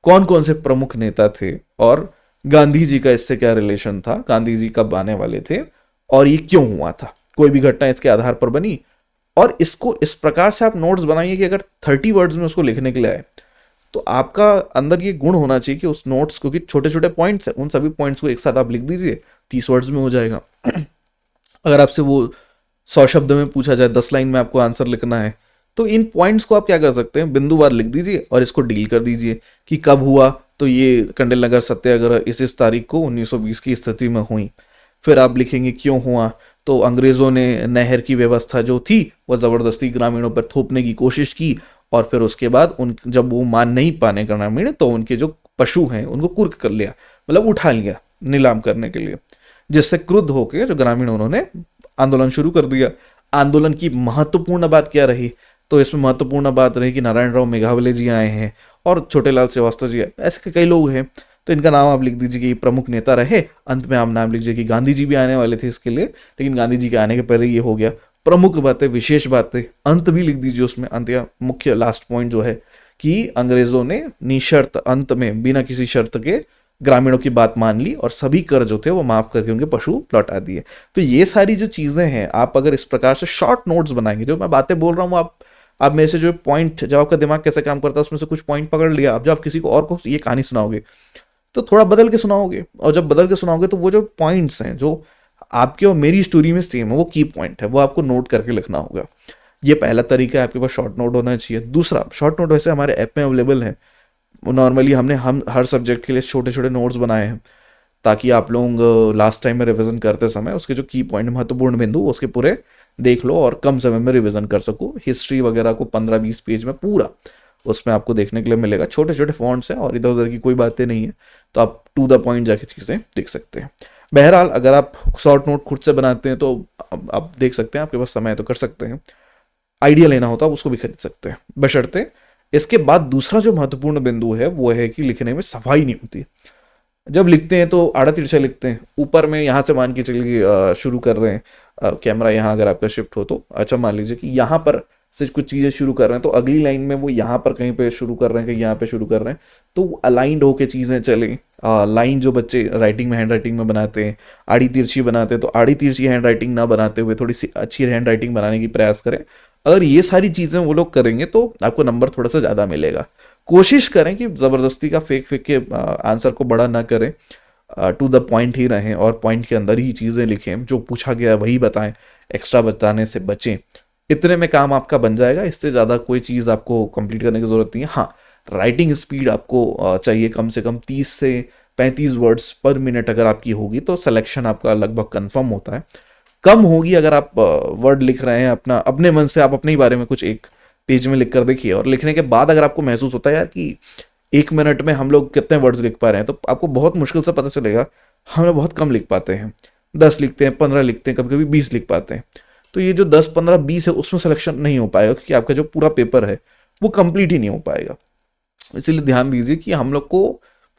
कौन कौन से प्रमुख नेता थे, और गांधी जी का इससे क्या रिलेशन था, गांधी जी कब आने वाले थे, और ये क्यों हुआ था, कोई भी घटना इसके आधार पर बनी। और इसको इस प्रकार से आप नोट्स बनाइए कि अगर 30 वर्ड्स में उसको लिखने के लिए आए तो आपका अंदर ये गुण होना चाहिए कि उस नोट्स, क्योंकि छोटे छोटे पॉइंट्स हैं, उन सभी पॉइंट्स को एक साथ आप लिख दीजिए, 30 वर्ड्स में हो जाएगा। अगर आपसे वो 100 शब्द में पूछा जाए, 10 लाइन में आपको आंसर लिखना है, तो इन पॉइंट्स को आप क्या कर सकते हैं, बिंदुवार लिख दीजिए और इसको डील कर दीजिए कि कब हुआ, तो ये कंडेल नगर सत्याग्रह इस तारीख को 1920 की स्थिति में हुई। फिर आप लिखेंगे क्यों हुआ, तो अंग्रेजों ने नहर की व्यवस्था जो थी वो ज़बरदस्ती ग्रामीणों पर थोपने की कोशिश की, और फिर उसके बाद उन जब वो मान नहीं पाने ग्रामीण, तो उनके जो पशु हैं उनको कुर्क कर लिया, मतलब उठा लिया नीलाम करने के लिए, जिससे क्रुद्ध होकर जो ग्रामीण उन्होंने आंदोलन शुरू कर दिया। आंदोलन की महत्वपूर्ण बात क्या रही, तो इसमें महत्वपूर्ण बात रही कि नारायण राव मेघावले जी आए हैं और छोटेलाल श्रीवास्तव जी आए, ऐसे कई लोग हैं, तो इनका नाम आप लिख दीजिए कि ये प्रमुख नेता रहे। अंत में आप नाम लिख दीजिए कि गांधी जी भी आने वाले थे इसके लिए, लेकिन गांधी जी के आने के पहले ये हो गया। प्रमुख बातें, विशेष बातें, अंत भी लिख दीजिए उसमें, अंत या मुख्य लास्ट पॉइंट जो है कि अंग्रेजों ने निशर्त अंत में बिना किसी शर्त के ग्रामीणों की बात मान ली और सभी कर जो थे वो माफ करके उनके पशु लौटा दिए। तो ये सारी जो चीजें हैं, आप अगर इस प्रकार से शॉर्ट नोट्स बनाएंगे, जो मैं बातें बोल रहा हूँ आप मेरे से जो पॉइंट, जब आपका दिमाग कैसे काम करता है उसमें से कुछ पॉइंट पकड़ लिया, अब जब आप किसी को और को ये कहानी सुनाओगे तो थोड़ा बदल के सुनाओगे, और जब बदल के सुनाओगे तो वो जो पॉइंट्स हैं जो आपके और मेरी स्टोरी में सेम है, वो की पॉइंट है, वो आपको नोट करके लिखना होगा। ये पहला तरीका है, आपके पास शॉर्ट नोट होना चाहिए। दूसरा, शॉर्ट नोट वैसे हमारे ऐप में अवेलेबल है, नॉर्मली हम हर सब्जेक्ट के लिए छोटे छोटे नोट्स बनाए हैं, ताकि आप लोग लास्ट टाइम में रिवीजन करते समय उसके जो की पॉइंट, महत्वपूर्ण बिंदु, उसके पूरे देख लो और कम समय में रिवीजन कर सको। हिस्ट्री वगैरह को 15-20 पेज में पूरा उसमें आपको देखने के लिए मिलेगा। छोटे छोटे फॉन्ट्स हैं और इधर उधर की कोई बातें नहीं है, तो आप टू द पॉइंट जाके चीज़ें देख सकते हैं। बहरहाल, अगर आप शॉर्ट नोट खुद से बनाते हैं तो आप देख सकते हैं, आपके पास समय है तो कर सकते हैं। आइडिया लेना होता है उसको भी खरीद सकते हैं, बशर्ते। इसके बाद दूसरा जो महत्वपूर्ण बिंदु है वो है कि लिखने में सफाई नहीं होती। जब लिखते हैं तो आड़ा तिरछा लिखते हैं, ऊपर में यहाँ से मान के चलिए शुरू कर रहे हैं, कैमरा यहाँ अगर आपका शिफ्ट हो तो, अच्छा मान लीजिए कि यहाँ पर से कुछ चीज़ें शुरू कर रहे हैं, तो अगली लाइन में वो यहाँ पर कहीं पे शुरू कर रहे हैं, कहीं यहाँ पे शुरू कर रहे हैं, तो अलाइंड होके चीज़ें चलें। लाइन जो बच्चे राइटिंग में, हैंड राइटिंग में बनाते हैं, आड़ी तिरछी बनाते हैं, तो आड़ी तिरछी हैंड राइटिंग ना बनाते हुए थोड़ी सी अच्छी हैंड राइटिंग बनाने की प्रयास करें। अगर ये सारी चीज़ें वो लोग करेंगे तो आपको नंबर थोड़ा सा ज़्यादा मिलेगा। कोशिश करें कि ज़बरदस्ती का फेंक फेंक के आंसर को बड़ा ना करें, टू द पॉइंट ही रहें और पॉइंट के अंदर ही चीज़ें लिखें, जो पूछा गया वही बताएं, एक्स्ट्रा बताने से बचें। इतने में काम आपका बन जाएगा, इससे ज़्यादा कोई चीज़ आपको कंप्लीट करने की ज़रूरत नहीं है। हाँ, राइटिंग स्पीड आपको चाहिए कम से कम 30 से 35 वर्ड्स पर मिनट अगर आपकी होगी तो सिलेक्शन आपका लगभग कंफर्म होता है। कम होगी अगर आप वर्ड लिख रहे हैं अपने मन से, आप अपने ही बारे में कुछ एक पेज में लिख कर देखिए, और लिखने के बाद अगर आपको महसूस होता है यार कि 1 मिनट में हम लोग कितने वर्ड्स लिख पा रहे हैं, तो आपको बहुत मुश्किल से पता चलेगा हम लोग बहुत कम लिख पाते हैं। 10 लिखते हैं, 15 लिखते हैं, कभी कभी 20 लिख पाते हैं। तो ये जो 10, 15, 20 है उसमें सिलेक्शन नहीं हो पाएगा, क्योंकि आपका जो पूरा पेपर है वो कंप्लीट ही नहीं हो पाएगा। इसीलिए ध्यान दीजिए कि हम लोग को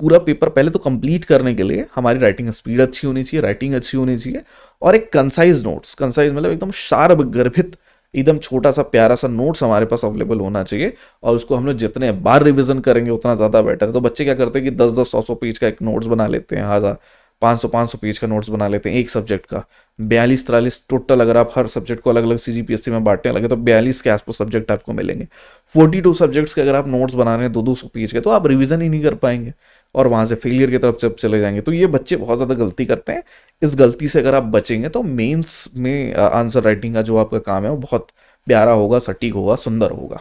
पूरा पेपर पहले तो कंप्लीट करने के लिए हमारी राइटिंग स्पीड अच्छी होनी चाहिए, राइटिंग अच्छी होनी चाहिए, और एक कंसाइज नोट्स, कंसाइज मतलब एकदम शार्प, गर्भित, एकदम छोटा सा प्यारा सा नोट्स हमारे पास अवेलेबल होना चाहिए। और उसको हम लोग जितने बार रिवीजन करेंगे उतना ज़्यादा बेटर है। तो बच्चे क्या करते हैं कि 10-10, 100-100 पेज का एक नोट्स बना लेते हैं, 500-500 पेज का नोट्स बना लेते हैं एक सब्जेक्ट का। 42-43 टोटल, अगर आप हर सब्जेक्ट को अलग अलग सीजीपीएससी में बांटने लगे तो 42 के आसपास सब्जेक्ट आपको मिलेंगे। 42 सब्जेक्ट्स के अगर आप नोट्स बना रहे हैं 200-200 पेज के, तो आप रिवीजन ही नहीं कर पाएंगे और वहाँ से फेलियर की तरफ जब चले जाएंगे। तो ये बच्चे बहुत ज़्यादा गलती करते हैं। इस गलती से अगर आप बचेंगे तो मेंस में आंसर राइटिंग का जो आपका काम है वो बहुत प्यारा होगा, सटीक होगा, सुंदर होगा।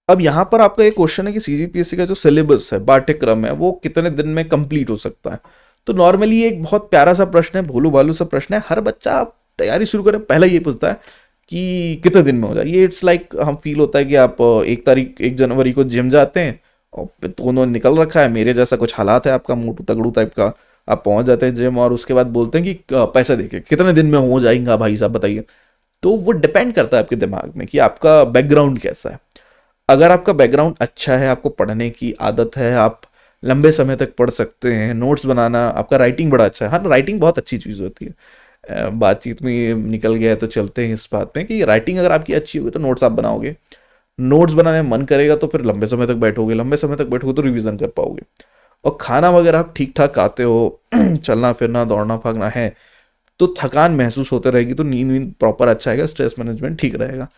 अब यहाँ पर आपका एक क्वेश्चन है कि सीजीपीएससी का जो सिलेबस है, पाठ्यक्रम है, वो कितने दिन में कंप्लीट हो सकता है। तो नॉर्मली एक बहुत प्यारा सा प्रश्न है, भोलू भालू सा प्रश्न है। हर बच्चा तैयारी शुरू करे पहले ये पूछता है कि कितने दिन में हो जाए। ये इट्स लाइक हम फील होता है कि आप 1 जनवरी को जिम जाते हैं और दोनों निकल रखा है, मेरे जैसा कुछ हालात है आपका, मोटू तगड़ू टाइप का, आप पहुंच जाते हैं जिम और उसके बाद बोलते हैं कि पैसे देके कितने दिन में हो जाएगा भाई साहब बताइए। तो वो डिपेंड करता है आपके दिमाग में कि आपका बैकग्राउंड कैसा है। अगर आपका बैकग्राउंड अच्छा है, आपको पढ़ने की आदत है, आप लंबे समय तक पढ़ सकते हैं, नोट्स बनाना, आपका राइटिंग बड़ा अच्छा है। हाँ, राइटिंग बहुत अच्छी चीज़ होती है। बातचीत में ये निकल गया है तो चलते हैं इस बात में कि राइटिंग अगर आपकी अच्छी होगी तो नोट्स आप बनाओगे, नोट्स बनाने में मन करेगा तो फिर लंबे समय तक बैठोगे, लंबे समय तक बैठोगे तो रिवीजन कर पाओगे। और खाना वगैरह आप ठीक ठाक खाते हो, चलना फिरना, दौड़ना भागना है, तो थकान महसूस होते रहेगी, तो नींद प्रॉपर अच्छा आएगा, स्ट्रेस मैनेजमेंट ठीक रहेगा।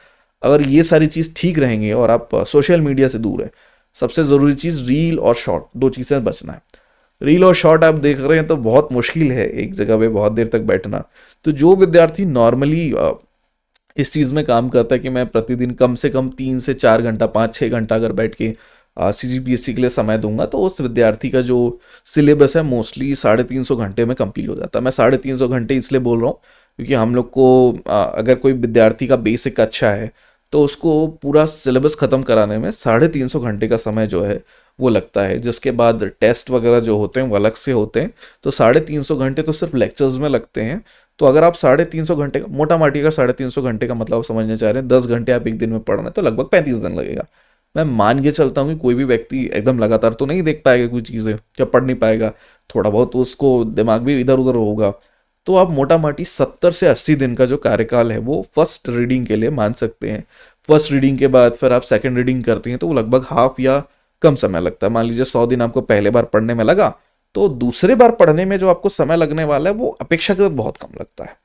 अगर ये सारी चीज़ ठीक रहेंगे और आप सोशल मीडिया से दूर है, सबसे ज़रूरी चीज़ रील और शॉर्ट, दो चीज़ें बचना है। रील और शॉर्ट आप देख रहे हैं तो बहुत मुश्किल है एक जगह पे बहुत देर तक बैठना। तो जो विद्यार्थी नॉर्मली इस चीज़ में काम करता है कि मैं प्रतिदिन कम से कम 3 से 4 घंटा 5-6 घंटा अगर बैठ के CGPSC के लिए समय दूंगा, तो उस विद्यार्थी का जो सिलेबस है मोस्टली 350 घंटे में कंप्लीट हो जाता है। मैं 350 घंटे इसलिए बोल रहा हूँ क्योंकि हम लोग को अगर कोई विद्यार्थी का बेसिक अच्छा है तो उसको पूरा सिलेबस ख़त्म कराने में 350 घंटे का समय जो है वो लगता है, जिसके बाद टेस्ट वगैरह जो होते हैं वो अलग से होते हैं। तो 350 घंटे तो सिर्फ लेक्चर्स में लगते हैं। तो अगर आप 350 घंटे का मोटा माटी का 350 घंटे का मतलब समझने चाह रहे हैं, 10 घंटे आप एक दिन में पढ़ रहे हैं तो लगभग 35 दिन लगेगा। मैं मान के चलता हूँ कि कोई भी व्यक्ति एकदम लगातार तो नहीं देख पाएगा कोई चीज़ें, क्या पढ़ नहीं पाएगा, थोड़ा बहुत तो उसको दिमाग भी इधर उधर होगा। तो आप मोटा माटी 70 से 80 दिन का जो कार्यकाल है वो फर्स्ट रीडिंग के लिए मान सकते हैं। फर्स्ट रीडिंग के बाद फिर आप सेकंड रीडिंग करते हैं तो वो लगभग हाफ या कम समय लगता है। मान लीजिए 100 दिन आपको पहले बार पढ़ने में लगा, तो दूसरे बार पढ़ने में जो आपको समय लगने वाला है वो अपेक्षाकृत बहुत कम लगता है।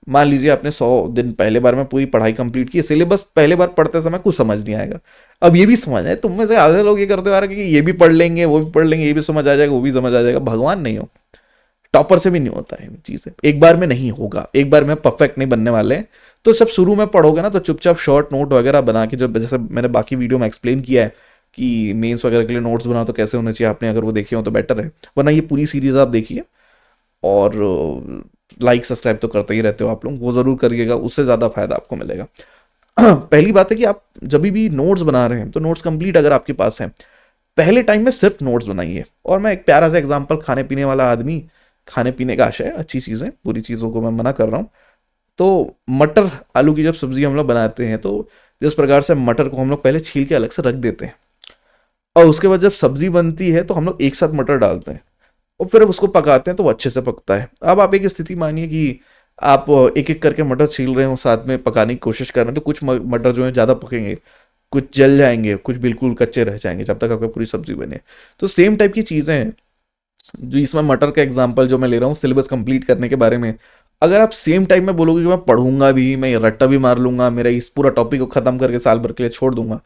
मान लीजिए आपने 100 दिन पहले बार में पूरी पढ़ाई कंप्लीट की, सिलेबस पहले बार पढ़ते समय कुछ समझ नहीं आएगा। अब ये भी समझ आए, तुम में से आधे लोग ये करते आ रहे हैं कि ये भी पढ़ लेंगे वो भी पढ़ लेंगे, ये भी समझ आ जाएगा वो भी समझ आ जाएगा। भगवान नहीं हो, टॉपर से भी नहीं होता है चीज़ें, एक बार में नहीं होगा, एक बार में परफेक्ट नहीं बनने वाले हैं। तो सब शुरू में पढ़ोगे ना तो चुपचाप शॉर्ट नोट वगैरह बना के, जो जैसे मैंने बाकी वीडियो में एक्सप्लेन किया है कि मेंस वगैरह के लिए नोट्स बनाओ तो कैसे होने चाहिए, आपने अगर वो देखे हो तो बेटर है, वरना ये पूरी सीरीज आप देखिए। और लाइक सब्सक्राइब तो करते ही रहते हो आप लोग, वो ज़रूर करिएगा, उससे ज़्यादा फायदा आपको मिलेगा। पहली बात है कि आप जब भी नोट्स बना रहे हैं तो नोट्स कंप्लीट अगर आपके पास है, पहले टाइम में सिर्फ नोट्स बनाइए। और मैं एक प्यारा सा एग्जांपल, खाने पीने वाला आदमी, खाने पीने का आशय अच्छी चीज़ें, बुरी चीज़ों को मैं मना कर रहा हूँ। तो मटर आलू की जब सब्जी हम लोग बनाते हैं तो जिस प्रकार से मटर को हम लोग पहले छील के अलग से रख देते हैं और उसके बाद जब सब्जी बनती है तो हम लोग एक साथ मटर डालते हैं और फिर उसको पकाते हैं तो वो अच्छे से पकता है। अब आप एक स्थिति मानिए कि आप एक एक करके मटर छील रहे हो, साथ में पकाने की कोशिश कर रहे हैं, तो कुछ मटर जो है ज़्यादा पकेंगे, कुछ जल जाएंगे, कुछ बिल्कुल कच्चे रह जाएंगे जब तक आपकी पूरी सब्जी बने। तो सेम टाइप की चीज़ें हैं जो इसमें मटर का एग्जांपल जो मैं ले रहा हूँ सिलेबस कंप्लीट करने के बारे में। अगर आप सेम टाइम में बोलोगे कि मैं पढ़ूंगा भी, मैं रट्टा भी मार लूंगा, मेरा इस पूरा टॉपिक को खत्म करके साल भर के लिए छोड़ दूंगा,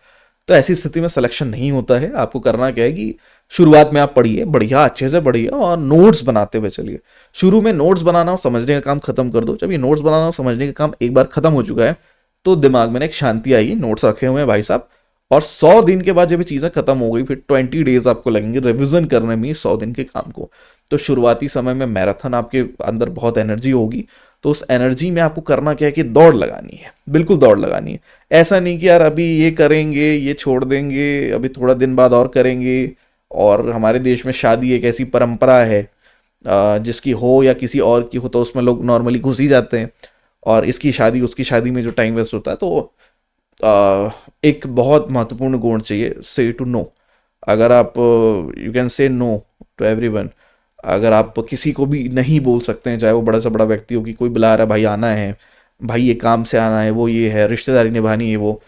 तो ऐसी स्थिति में सिलेक्शन नहीं होता है। आपको करना क्या है कि शुरुआत में आप पढ़िए बढ़िया, अच्छे से पढ़िए और नोट्स बनाते हुए चलिए। शुरू में नोट्स बनाना और समझने का काम खत्म कर दो। जब ये नोट्स बनाना और समझने का काम एक बार खत्म हो चुका है तो दिमाग में एक शांति आएगी, नोट्स रखे हुए हैं भाई साहब। और 100 दिन के बाद जब ये चीज़ें खत्म हो गई, फिर 20 डेज आपको लगेंगे रिविजन करने में 100 दिन के काम को। तो शुरुआती समय में मैराथन आपके अंदर बहुत एनर्जी होगी, तो उस एनर्जी में आपको करना क्या है कि दौड़ लगानी है, बिल्कुल दौड़ लगानी है। ऐसा नहीं कि यार अभी ये करेंगे ये छोड़ देंगे, अभी थोड़ा दिन बाद और करेंगे। और हमारे देश में शादी एक ऐसी परंपरा है जिसकी हो या किसी और की हो तो उसमें लोग नॉर्मली घुस ही जाते हैं, और इसकी शादी उसकी शादी में जो टाइम वेस्ट होता है। तो एक बहुत महत्वपूर्ण गुण चाहिए, से टू नो। अगर आप you can say no to everyone, अगर आप किसी को भी नहीं बोल सकते हैं, चाहे वो बड़ा से बड़ा व्यक्ति हो, कि कोई बुला रहा है भाई आना है, भाई ये काम से आना है, वो ये है, रिश्तेदारी निभानी है, वो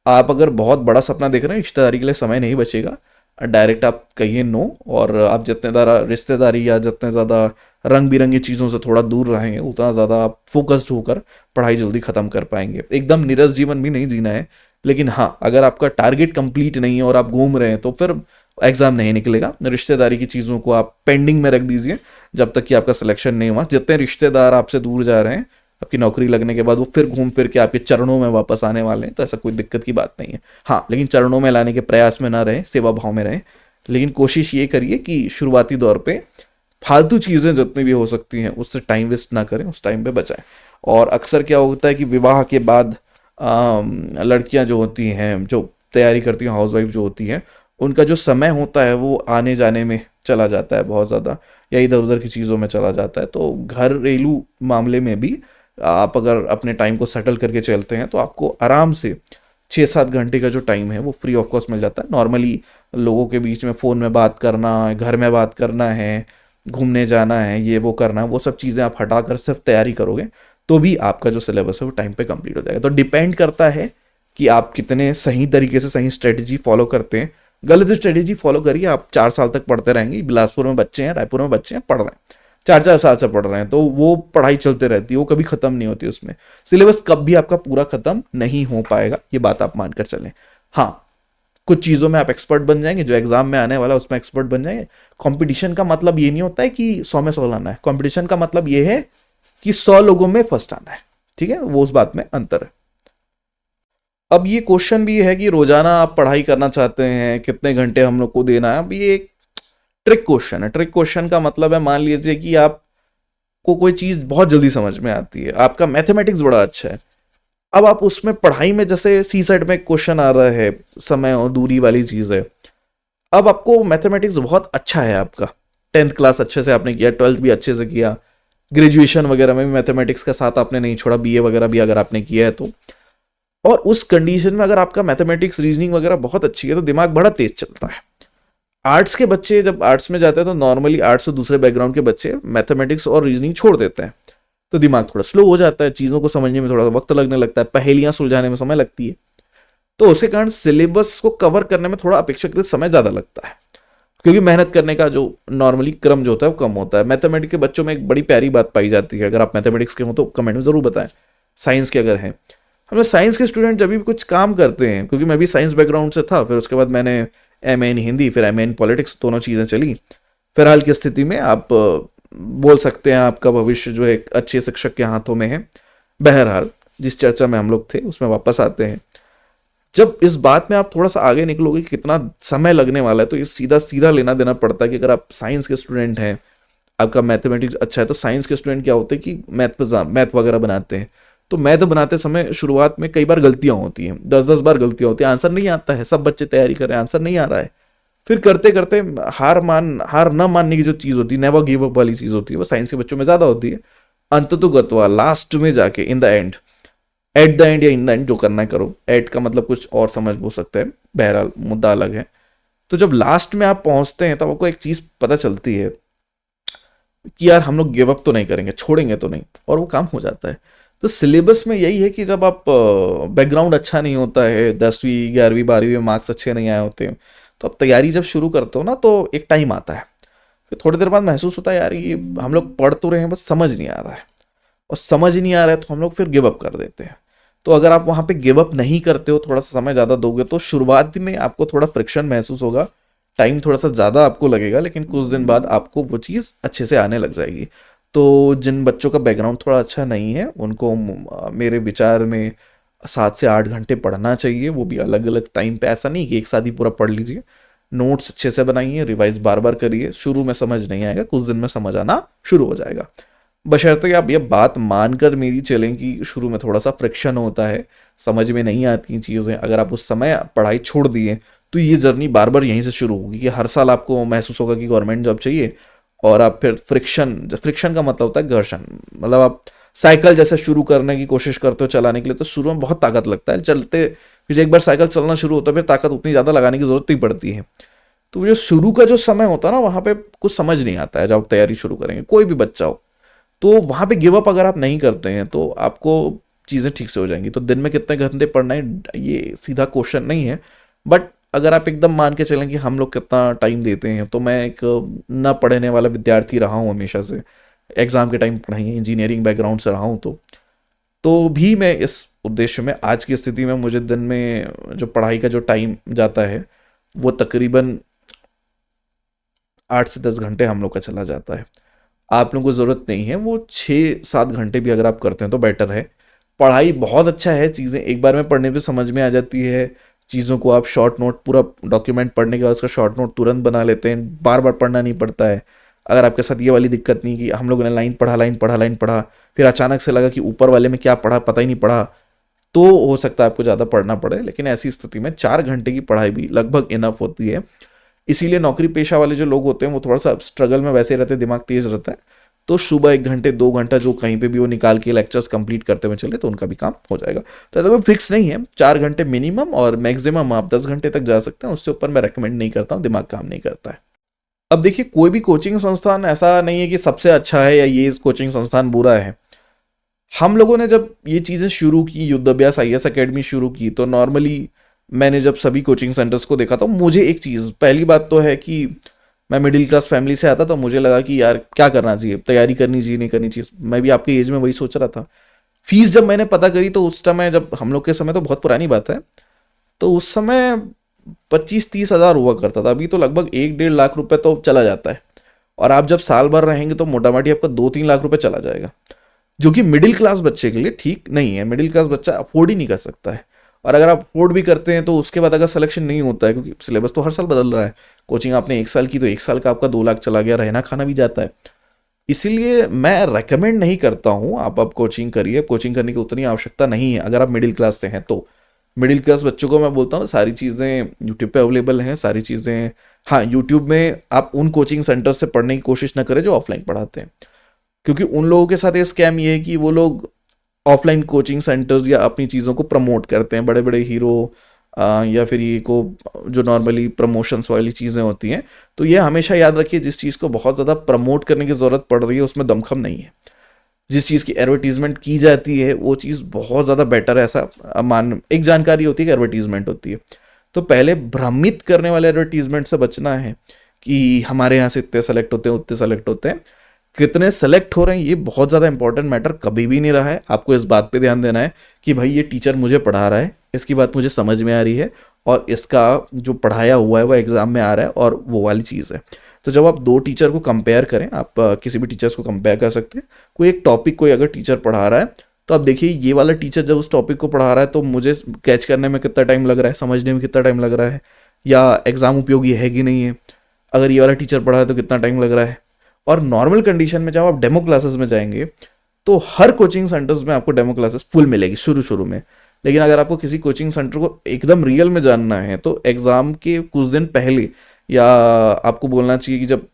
आप अगर बहुत बड़ा सपना देख रहे हैं, रिश्तेदारी के लिए समय नहीं बचेगा। डायरेक्ट आप कहिए नो, और आप जितने ज़्यादा रिश्तेदारी या जितने ज़्यादा रंग बिरंगी चीज़ों से थोड़ा दूर रहेंगे उतना ज़्यादा आप फोकस्ड होकर पढ़ाई जल्दी ख़त्म कर पाएंगे। एकदम नीरस जीवन भी नहीं जीना है, लेकिन हाँ अगर आपका टारगेट कंप्लीट नहीं है और आप घूम रहे हैं तो फिर एग्ज़ाम नहीं निकलेगा। रिश्तेदारी की चीज़ों को आप पेंडिंग में रख दीजिए जब तक कि आपका सिलेक्शन नहीं हुआ। जितने रिश्तेदार आपसे दूर जा रहे हैं आपकी नौकरी लगने के बाद, वो फिर घूम फिर के आपके चरणों में वापस आने वाले हैं, तो ऐसा कोई दिक्कत की बात नहीं है। हाँ लेकिन चरणों में लाने के प्रयास में ना रहें, सेवा भाव में रहें। लेकिन कोशिश ये करिए कि शुरुआती दौर पे फालतू चीज़ें जितनी भी हो सकती हैं उससे टाइम वेस्ट ना करें, उस टाइम पे बचाएं। और अक्सर क्या होता है कि विवाह के बाद लड़कियां जो होती हैं, जो तैयारी करती हैं, हाउसवाइफ जो होती हैं, उनका जो समय होता है वो आने जाने में चला जाता है बहुत ज़्यादा, या इधर उधर की चीज़ों में चला जाता है। तो घरेलू मामले में भी आप अगर अपने टाइम को सेटल करके चलते हैं तो आपको आराम से 6-7 घंटे का जो टाइम है वो फ्री ऑफ कॉस्ट मिल जाता है। नॉर्मली लोगों के बीच में फ़ोन में बात करना, घर में बात करना है, घूमने जाना है, ये वो करना है, वो सब चीज़ें आप हटाकर सिर्फ तैयारी करोगे तो भी आपका जो सिलेबस है वो टाइम पे कंप्लीट हो जाएगा। तो डिपेंड करता है कि आप कितने सही तरीके से सही स्ट्रेटजी फॉलो करते हैं। गलत स्ट्रेटजी फॉलो करिए, आप 4 साल तक पढ़ते रहेंगे। बिलासपुर में बच्चे हैं, रायपुर में बच्चे हैं, पढ़ रहे हैं, 4-4 साल से पढ़ रहे हैं, तो वो पढ़ाई चलते रहती है, वो कभी ख़त्म नहीं होती। उसमें सिलेबस कभी आपका पूरा ख़त्म नहीं हो पाएगा, ये बात आप मानकर चलें। हाँ कुछ चीज़ों में आप एक्सपर्ट बन जाएंगे, जो एग्जाम में आने वाला है उसमें एक्सपर्ट बन जाएंगे। कंपटीशन का मतलब ये नहीं होता है कि 100 में 100 लाना है, कंपटीशन का मतलब ये है कि 100 लोगों में फर्स्ट आना है। ठीक है, वो उस बात में अंतर है। अब ये क्वेश्चन भी है कि रोजाना आप पढ़ाई करना चाहते हैं, कितने घंटे हम लोग को देना है। अब ये एक ट्रिक क्वेश्चन है। ट्रिक क्वेश्चन का मतलब है, मान लीजिए कि आपको कोई चीज़ बहुत जल्दी समझ में आती है, आपका मैथमेटिक्स बड़ा अच्छा है, अब आप उसमें पढ़ाई में, जैसे सी सेट में क्वेश्चन आ रहा है, समय और दूरी वाली चीज़ है, अब आपको मैथमेटिक्स बहुत अच्छा है आपका, 10th क्लास अच्छे से आपने किया, 12th भी अच्छे से किया, ग्रेजुएशन वगैरह में भी मैथमेटिक्स का साथ आपने नहीं छोड़ा, बीए वगैरह भी अगर आपने किया है तो, और उस कंडीशन में अगर आपका मैथमेटिक्स रीजनिंग वगैरह बहुत अच्छी है तो दिमाग बड़ा तेज चलता है। आर्ट्स के बच्चे जब आर्ट्स में जाते हैं तो नॉर्मली आर्ट्स और दूसरे बैकग्राउंड के बच्चे मैथमेटिक्स और रीजनिंग छोड़ देते हैं, तो दिमाग थोड़ा स्लो हो जाता है, चीज़ों को समझने में थोड़ा वक्त लगने लगता है, पहेलियां सुलझाने में समय लगती है, तो उसके कारण सिलेबस को कवर करने में थोड़ा अपेक्षाकृत समय ज़्यादा लगता है, क्योंकि मेहनत करने का जो नॉर्मली क्रम जो होता है वो कम होता है। मैथमेटिक्स के बच्चों में एक बड़ी प्यारी बात पाई जाती है, अगर आप मैथमेटिक्स के हो तो कमेंट में ज़रूर बताएं, साइंस के अगर हैं, हम लोग साइंस के स्टूडेंट जब भी कुछ काम करते हैं, क्योंकि मैं भी साइंस बैकग्राउंड से था, फिर उसके बाद मैंने एमए इन हिंदी, फिर एमए इन पॉलिटिक्स, दोनों चीज़ें चली। फिलहाल की स्थिति में आप बोल सकते हैं आपका भविष्य जो है एक अच्छे शिक्षक के हाथों में है। बहरहाल, जिस चर्चा में हम लोग थे उसमें वापस आते हैं। जब इस बात में आप थोड़ा सा आगे निकलोगे कि कितना समय लगने वाला है, तो ये सीधा सीधा लेना देना पड़ता है कि अगर आप साइंस के स्टूडेंट हैं, आपका मैथमेटिक्स अच्छा है, तो साइंस के स्टूडेंट क्या होते हैं कि मैथ वगैरह बनाते हैं, तो मैथ बनाते समय शुरुआत में कई बार गलतियां होती हैं, 10-10 बार गलतियां होती हैं, आंसर नहीं आता है, सब बच्चे तैयारी कर रहे हैं, आंसर नहीं आ रहा है, फिर करते करते हार न मानने की जो चीज़ होती है, नेवर गिव अप वाली चीज़ होती है, वो साइंस के बच्चों में ज़्यादा होती है। अंततोगत्वा लास्ट में जाके, in the end, at the end या इन द एंड, जो करना है करो, एट का मतलब कुछ और समझ हो सकता है, बहरहाल मुद्दा अलग है। तो जब लास्ट में आप पहुंचते हैं तब आपको एक चीज़ पता चलती है कि यार हम लोग गिव अप तो नहीं करेंगे, छोड़ेंगे तो नहीं, और वो काम हो जाता है। तो सिलेबस में यही है कि जब आप बैकग्राउंड अच्छा नहीं होता है, 10वीं 11वीं 12वीं में मार्क्स अच्छे नहीं आए होते हैं, तो आप तैयारी जब शुरू करते हो ना, तो एक टाइम आता है, फिर थोड़ी देर बाद महसूस होता है यार ये हम लोग पढ़ तो रहे हैं, बस समझ नहीं आ रहा है, और समझ नहीं आ रहा है तो हम लोग फिर गिव अप कर देते हैं। तो अगर आप वहाँ पे गिव अप नहीं करते हो, थोड़ा सा समय ज़्यादा दोगे, तो शुरुआत में आपको थोड़ा फ्रिक्शन महसूस होगा, टाइम थोड़ा सा ज़्यादा आपको लगेगा, लेकिन कुछ दिन बाद आपको वो चीज़ अच्छे से आने लग जाएगी। तो जिन बच्चों का बैकग्राउंड थोड़ा अच्छा नहीं है, उनको मेरे विचार में 7 से 8 घंटे पढ़ना चाहिए, वो भी अलग अलग टाइम पे, ऐसा नहीं कि एक साथ ही पूरा पढ़ लीजिए। नोट्स अच्छे से बनाइए, रिवाइज बार बार करिए, शुरू में समझ नहीं आएगा, कुछ दिन में समझ आना शुरू हो जाएगा, बशर्ते आप ये बात मानकर मेरी चलें कि शुरू में थोड़ा सा फ्रिक्शन होता है, समझ में नहीं आती चीज़ें, अगर आप उस समय पढ़ाई छोड़ दिए तो ये जर्नी बार बार यहीं से शुरू होगी कि हर साल आपको महसूस होगा कि गवर्नमेंट जॉब चाहिए, और आप फिर फ्रिक्शन का मतलब होता है घर्षण, मतलब आप साइकिल जैसे शुरू करने की कोशिश करते हो चलाने के लिए, तो शुरू में बहुत ताकत लगता है चलते, फिर एक बार साइकिल चलना शुरू होता है फिर ताकत उतनी ज़्यादा लगाने की जरूरत नहीं पड़ती है। तो जो शुरू का जो समय होता है ना, वहाँ पे कुछ समझ नहीं आता है, जब आप तैयारी शुरू करेंगे, कोई भी बच्चा हो, तो वहाँ पे गिव अप अगर आप नहीं करते हैं तो आपको चीज़ें ठीक से हो जाएंगी। तो दिन में कितने घंटे पढ़ना है ये सीधा क्वेश्चन नहीं है, बट अगर आप एकदम मान के चलें कि हम लोग कितना टाइम देते हैं, तो मैं एक न पढ़ने वाला विद्यार्थी रहा हूँ हमेशा से, एग्ज़ाम के टाइम पढ़ाई इंजीनियरिंग बैकग्राउंड से रहा हूँ, तो भी मैं इस उद्देश्य में आज की स्थिति में मुझे दिन में जो पढ़ाई का जो टाइम जाता है वो तकरीबन 8 से 10 घंटे हम लोग का चला जाता है। आप लोगों को ज़रूरत नहीं है, वो 6-7 घंटे भी अगर आप करते हैं तो बेटर है। पढ़ाई बहुत अच्छा है, चीज़ें एक बार में पढ़ने पे समझ में आ जाती है, चीज़ों को आप शॉर्ट नोट, पूरा डॉक्यूमेंट पढ़ने के बाद उसका शॉर्ट नोट तुरंत बना लेते हैं, बार बार पढ़ना नहीं पड़ता है। अगर आपके साथ ये वाली दिक्कत नहीं कि हम लोगों ने लाइन पढ़ा, फिर अचानक से लगा कि ऊपर वाले में क्या पढ़ा पता ही नहीं पढ़ा, तो हो सकता है आपको ज़्यादा पढ़ना पड़े, लेकिन ऐसी स्थिति में 4 घंटे की पढ़ाई भी लगभग इनफ होती है। इसीलिए नौकरी पेशा वाले जो लोग होते हैं वो थोड़ा सा स्ट्रगल में वैसे रहते हैं, दिमाग तेज रहता है, तो सुबह 1 घंटे 2 घंटा जो कहीं पे भी वो निकाल के लेक्चर्स कंप्लीट करते हुए चले तो उनका भी काम हो जाएगा। तो ऐसा कोई फिक्स नहीं है, 4 घंटे मिनिमम, और मैक्सिमम आप 10 घंटे तक जा सकते हैं, उससे ऊपर मैं रेकमेंड नहीं करता हूँ, दिमाग काम नहीं करता है। अब देखिए, कोई भी कोचिंग संस्थान ऐसा नहीं है कि सबसे अच्छा है या ये कोचिंग संस्थान बुरा है। हम लोगों ने जब ये चीज़ें शुरू की, युद्धाभ्यास IAS अकेडमी शुरू की, तो नॉर्मली मैंने जब सभी कोचिंग सेंटर्स को देखा तो मुझे एक चीज़, पहली बात तो है कि मैं मिडिल क्लास फैमिली से आता, तो मुझे लगा कि यार क्या करना चाहिए, तैयारी करनी चाहिए नहीं करनी चाहिए, मैं भी आपकी एज में वही सोच रहा था। फीस जब मैंने पता करी तो उस समय, जब हम लोग के समय, तो बहुत पुरानी बात है, तो उस समय 25-30 हज़ार हुआ करता था, अभी तो लगभग 1-1.5 लाख रुपए तो चला जाता है। और आप जब साल भर रहेंगे तो मोटा मोटी आपका 2-3 लाख रुपए चला जाएगा, जो कि मिडिल क्लास बच्चे के लिए ठीक नहीं है। मिडिल क्लास बच्चा अफोर्ड ही नहीं कर सकता है। और अगर आप अफोर्ड भी करते हैं तो उसके बाद अगर सिलेक्शन नहीं होता है, क्योंकि सिलेबस तो हर साल बदल रहा है, कोचिंग आपने 1 साल की तो 1 साल का आपका 2 लाख चला गया, रहना खाना भी जाता है। इसीलिए मैं रेकमेंड नहीं करता हूँ आप अब कोचिंग करिए, कोचिंग करने की उतनी आवश्यकता नहीं है अगर आप मिडिल क्लास से हैं तो। मिडिल क्लास बच्चों को मैं बोलता हूँ सारी चीज़ें यूट्यूब पे अवेलेबल हैं, सारी चीज़ें। हाँ, यूट्यूब में आप उन कोचिंग सेंटर से पढ़ने की कोशिश ना करें जो ऑफलाइन पढ़ाते हैं, क्योंकि उन लोगों के साथ ये स्कैम ये है कि वो लोग ऑफलाइन कोचिंग सेंटर्स या अपनी चीज़ों को प्रमोट करते हैं, बड़े बड़े हीरो या फिर ये को जो नॉर्मली प्रमोशंस वाली चीज़ें होती हैं। तो ये हमेशा याद रखिए, जिस चीज़ को बहुत ज़्यादा प्रमोट करने की ज़रूरत पड़ रही है उसमें दमखम नहीं है। जिस चीज़ की एडवर्टीजमेंट की जाती है वो चीज़ बहुत ज़्यादा बेटर है, ऐसा मान एक जानकारी होती है कि एडवर्टीजमेंट होती है। तो पहले भ्रमित करने वाले एडवर्टीजमेंट से बचना है कि हमारे यहाँ से इतने सेलेक्ट होते हैं, उतने सेलेक्ट होते हैं। कितने सेलेक्ट हो रहे हैं ये बहुत ज़्यादा इंपॉर्टेंट मैटर कभी भी नहीं रहा है। आपको इस बात पे ध्यान देना है कि भाई ये टीचर मुझे पढ़ा रहा है, इसकी बात मुझे समझ में आ रही है और इसका जो पढ़ाया हुआ है वो एग्ज़ाम में आ रहा है, और वो वाली चीज़ है। तो जब आप दो टीचर को कंपेयर करें, आप किसी भी टीचर्स को कंपेयर कर सकते हैं। कोई एक टॉपिक कोई अगर टीचर पढ़ा रहा है तो आप देखिए ये वाला टीचर जब उस टॉपिक को पढ़ा रहा है तो मुझे कैच करने में कितना टाइम लग रहा है, समझने में कितना टाइम लग रहा है, या एग्ज़ाम उपयोगी है कि नहीं है। अगर ये वाला टीचर पढ़ा है तो कितना टाइम लग रहा है। और नॉर्मल कंडीशन में जब आप डेमो क्लासेस में जाएंगे तो हर कोचिंग सेंटर्स में आपको डेमो क्लासेस फुल मिलेगी शुरू शुरू में। लेकिन अगर आपको किसी कोचिंग सेंटर को एकदम रियल में जानना है तो एग्ज़ाम के कुछ दिन पहले, या आपको बोलना चाहिए कि जब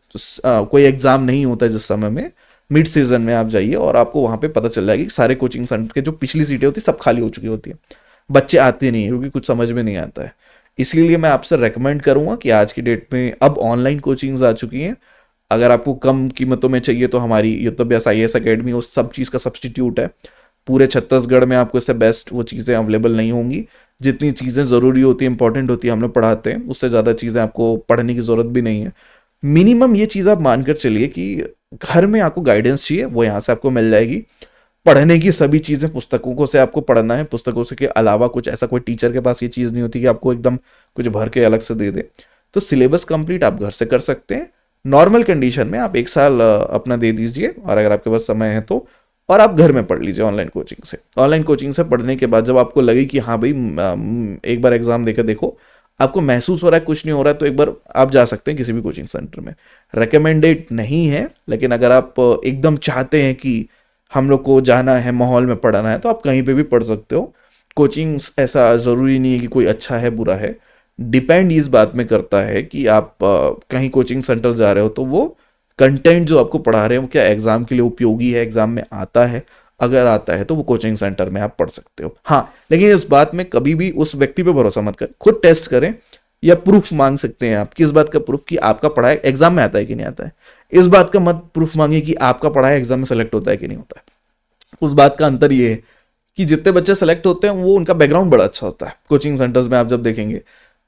कोई एग्ज़ाम नहीं होता है जिस समय में, मिड सीजन में आप जाइए और आपको वहाँ पे पता चल जाएगा कि सारे कोचिंग सेंटर के जो पिछली सीटें होती सब खाली हो चुकी होती है, बच्चे आते नहीं हैं क्योंकि कुछ समझ में नहीं आता है। इसीलिए मैं आपसे रेकमेंड करूँगा कि आज की डेट में अब ऑनलाइन कोचिंग्स आ चुकी हैं। अगर आपको कम कीमतों में चाहिए तो हमारी युद्धअभ्यास IAS अकेडमी उस सब चीज़ का सब्सटीट्यूट है। पूरे छत्तीसगढ़ में आपको इससे बेस्ट वो चीज़ें अवेलेबल नहीं होंगी। जितनी चीज़ें ज़रूरी होती है, इंपॉर्टेंट होती है, हम लोग पढ़ाते हैं, उससे ज़्यादा चीज़ें आपको पढ़ने की ज़रूरत भी नहीं है। मिनिमम ये चीज़ आप मानकर चलिए कि घर में आपको गाइडेंस चाहिए, वो यहाँ से आपको मिल जाएगी। पढ़ने की सभी चीज़ें पुस्तकों को से आपको पढ़ना है, पुस्तकों से के अलावा कुछ ऐसा कोई टीचर के पास ये चीज़ नहीं होती कि आपको एकदम कुछ भर के अलग से दे दे। तो सिलेबस कंप्लीट आप घर से कर सकते हैं। नॉर्मल कंडीशन में आप 1 साल अपना दे दीजिए, और अगर आपके पास समय है तो, और आप घर में पढ़ लीजिए ऑनलाइन कोचिंग से। ऑनलाइन कोचिंग से पढ़ने के बाद जब आपको लगे कि हाँ भाई एक बार एग्जाम देकर देखो, आपको महसूस हो रहा है कुछ नहीं हो रहा है, तो एक बार आप जा सकते हैं किसी भी कोचिंग सेंटर में। रिकमेंडेड नहीं है, लेकिन अगर आप एकदम चाहते हैं कि हम लोग को जाना है, माहौल में पढ़ना है, तो आप कहीं पे भी पढ़ सकते हो। कोचिंग ऐसा ज़रूरी नहीं है कि कोई अच्छा है बुरा है, डिपेंड इस बात में करता है कि आप कहीं कोचिंग सेंटर जा रहे हो तो वो कंटेंट जो आपको पढ़ा रहे हैं वो क्या एग्ज़ाम के लिए उपयोगी है, एग्ज़ाम में आता है। अगर आता है तो वो कोचिंग सेंटर में आप पढ़ सकते हो। हाँ, लेकिन इस बात में कभी भी उस व्यक्ति पे भरोसा मत करें, खुद टेस्ट करें, या प्रूफ मांग सकते हैं आप। किस बात का प्रूफ? कि आपका पढ़ाया एग्जाम में आता है कि नहीं आता है। इस बात का मत प्रूफ मांगिए कि आपका पढ़ाया एग्जाम में सेलेक्ट होता है कि नहीं होता है। उस बात का अंतर ये है कि जितने बच्चे सेलेक्ट होते हैं वो उनका बैकग्राउंड बड़ा अच्छा होता है। कोचिंग सेंटर्स में आप जब देखेंगे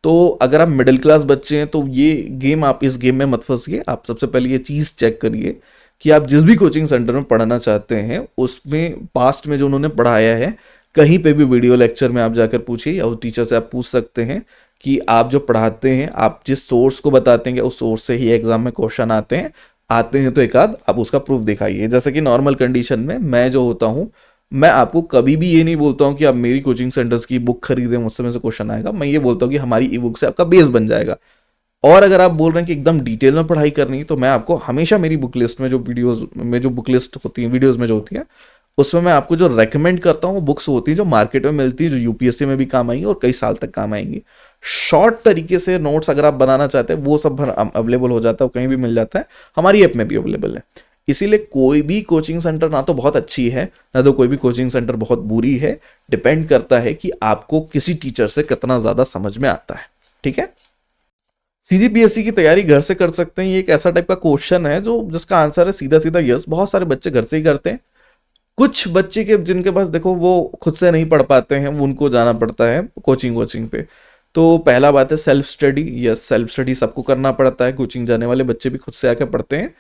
तो अगर आप मिडिल क्लास बच्चे हैं तो ये गेम, आप इस गेम में मत फंसिए। आप सबसे पहले ये चीज़ चेक करिए कि आप जिस भी कोचिंग सेंटर में पढ़ना चाहते हैं उसमें पास्ट में जो उन्होंने पढ़ाया है, कहीं पे भी वीडियो लेक्चर में आप जाकर पूछिए, या उस टीचर से आप पूछ सकते हैं कि आप जो पढ़ाते हैं, आप जिस सोर्स को बताते हैं उस सोर्स से ही एग्जाम में क्वेश्चन आते हैं तो एक आध आप उसका प्रूफ दिखाइए। जैसे कि नॉर्मल कंडीशन में मैं जो होता हूँ, मैं आपको कभी भी ये नहीं बोलता हूँ कि आप मेरी कोचिंग सेंटर्स की बुक खरीदें, मुझसे में से क्वेश्चन आएगा। मैं ये बोलता हूँ कि हमारी ई बुक से आपका बेस बन जाएगा। और अगर आप बोल रहे हैं कि एकदम डिटेल में पढ़ाई करनी है, तो मैं आपको हमेशा मेरी बुक लिस्ट में जो वीडियोस में जो बुक लिस्ट होती है, वीडियोस में जो होती है, उसमें मैं आपको जो रेकमेंड करता हूँ वो बुक्स होती हैं जो मार्केट में मिलती है, जो यूपीएससी में भी काम आएंगी और कई साल तक काम आएंगी। शॉर्ट तरीके से नोट्स अगर आप बनाना चाहते हैं वो सब अवेलेबल हो जाता है, वो कहीं भी मिल जाता है, हमारी ऐप में भी अवेलेबल है। इसीलिए कोई भी कोचिंग सेंटर ना तो बहुत अच्छी है, ना तो कोई भी कोचिंग सेंटर बहुत बुरी है। डिपेंड करता है कि आपको किसी टीचर से कितना ज़्यादा समझ में आता है। ठीक है। सीजीपीएससी की तैयारी घर से कर सकते हैं, ये एक ऐसा टाइप का क्वेश्चन है जो जिसका आंसर है सीधा सीधा यस। बहुत सारे बच्चे घर से ही करते हैं। कुछ बच्चे के जिनके पास देखो वो खुद से नहीं पढ़ पाते हैं, वो उनको जाना पड़ता है कोचिंग पे। तो पहला बात है self study. Yes, self study सबको करना पड़ता है, कोचिंग जाने वाले बच्चे भी खुद से आकर पढ़ते हैं।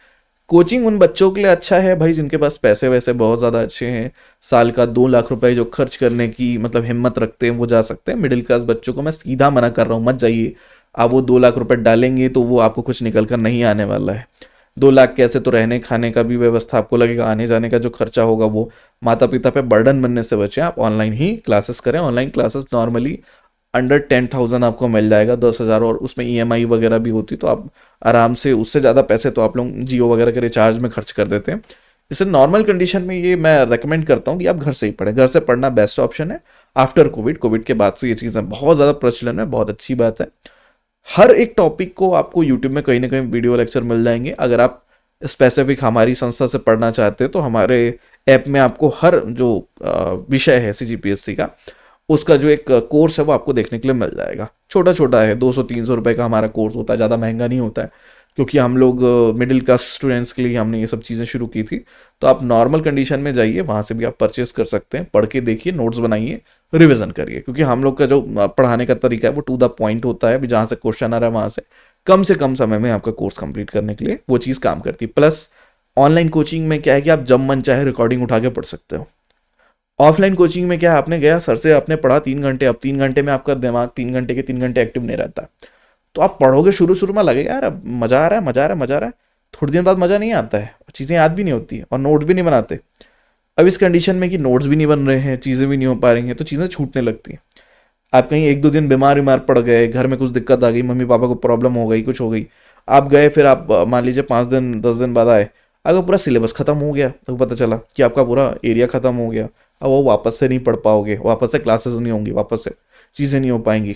कोचिंग उन बच्चों के लिए अच्छा है भाई जिनके पास पैसे वैसे बहुत ज़्यादा अच्छे हैं, साल का 2 लाख रुपए जो खर्च करने की मतलब हिम्मत रखते हैं वो जा सकते हैं। मिडिल क्लास बच्चों को मैं सीधा मना कर रहा हूँ, मत जाइए। आप वो 2 लाख रुपए डालेंगे तो वो आपको कुछ निकल कर नहीं आने वाला है। 2 लाख कैसे, तो रहने खाने का भी व्यवस्था आपको लगेगा, आने जाने का जो खर्चा होगा वो माता पिता पे बर्डन बनने से बचे। आप ऑनलाइन ही क्लासेस करें। ऑनलाइन क्लासेस नॉर्मली अंडर 10,000 आपको मिल जाएगा, 10,000, और उसमें ईएमआई वगैरह भी होती, तो आप आराम से उससे ज़्यादा पैसे तो आप लोग जियो वगैरह के रिचार्ज में खर्च कर देते हैं। इससे नॉर्मल कंडीशन में ये मैं रेकमेंड करता हूँ कि आप घर से ही पढ़ें। घर से पढ़ना बेस्ट ऑप्शन है। आफ्टर कोविड के बाद से ये चीज़ें बहुत ज़्यादा प्रचलन में, बहुत अच्छी बात है। हर एक टॉपिक को आपको यूट्यूब में कहीं ना कहीं वीडियो लेक्चर मिल जाएंगे। अगर आप स्पेसिफिक हमारी संस्था से पढ़ना चाहते हैं तो हमारे ऐप में आपको हर जो विषय है सीजीपीएससी का, उसका जो एक कोर्स है वो आपको देखने के लिए मिल जाएगा। छोटा छोटा है, 200-300 रुपए का हमारा कोर्स होता है, ज़्यादा महंगा नहीं होता है, क्योंकि हम लोग मिडिल क्लास स्टूडेंट्स के लिए हमने ये सब चीज़ें शुरू की थी। तो आप नॉर्मल कंडीशन में जाइए, वहाँ से भी आप परचेस कर सकते हैं। पढ़ के देखिए, नोट्स बनाइए, रिविजन करिए, क्योंकि हम लोग का जो पढ़ाने का तरीका है वो टू द पॉइंट होता है। अभी जहाँ से क्वेश्चन आ रहा है वहाँ से कम समय में आपका कोर्स कंप्लीट करने के लिए वो चीज़ काम करती है। प्लस ऑनलाइन कोचिंग में क्या है कि आप जब मन चाहे रिकॉर्डिंग उठा के पढ़ सकते हो। ऑफलाइन कोचिंग में क्या है, आपने गया सर से, आपने पढ़ा 3 घंटे, अब 3 घंटे में आपका दिमाग 3 घंटे के 3 घंटे एक्टिव नहीं रहता। तो आप पढ़ोगे, शुरू शुरू में लगेगा यार अब मजा आ रहा है, मजा आ रहा है, मजा आ रहा है, थोड़ी देर बाद मजा नहीं आता है, चीज़ें याद भी नहीं होती है और नोट भी नहीं बनाते। अब इस कंडीशन में कि नोट्स भी नहीं बन रहे हैं, चीज़ें भी नहीं हो पा रही हैं, तो चीज़ें छूटने लगती हैं। आप कहीं 1-2 दिन बीमार पड़ गए, घर में कुछ दिक्कत आ गई, मम्मी पापा को प्रॉब्लम हो गई, कुछ हो गई, आप गए, फिर आप मान लीजिए 5 दिन 10 दिन बाद आए, अगर पूरा सिलेबस खत्म हो गया तो पता चला कि आपका पूरा एरिया खत्म हो गया। अब वो वापस से नहीं पढ़ पाओगे, वापस से क्लासेस नहीं होंगी, वापस से चीज़ें नहीं हो पाएंगी।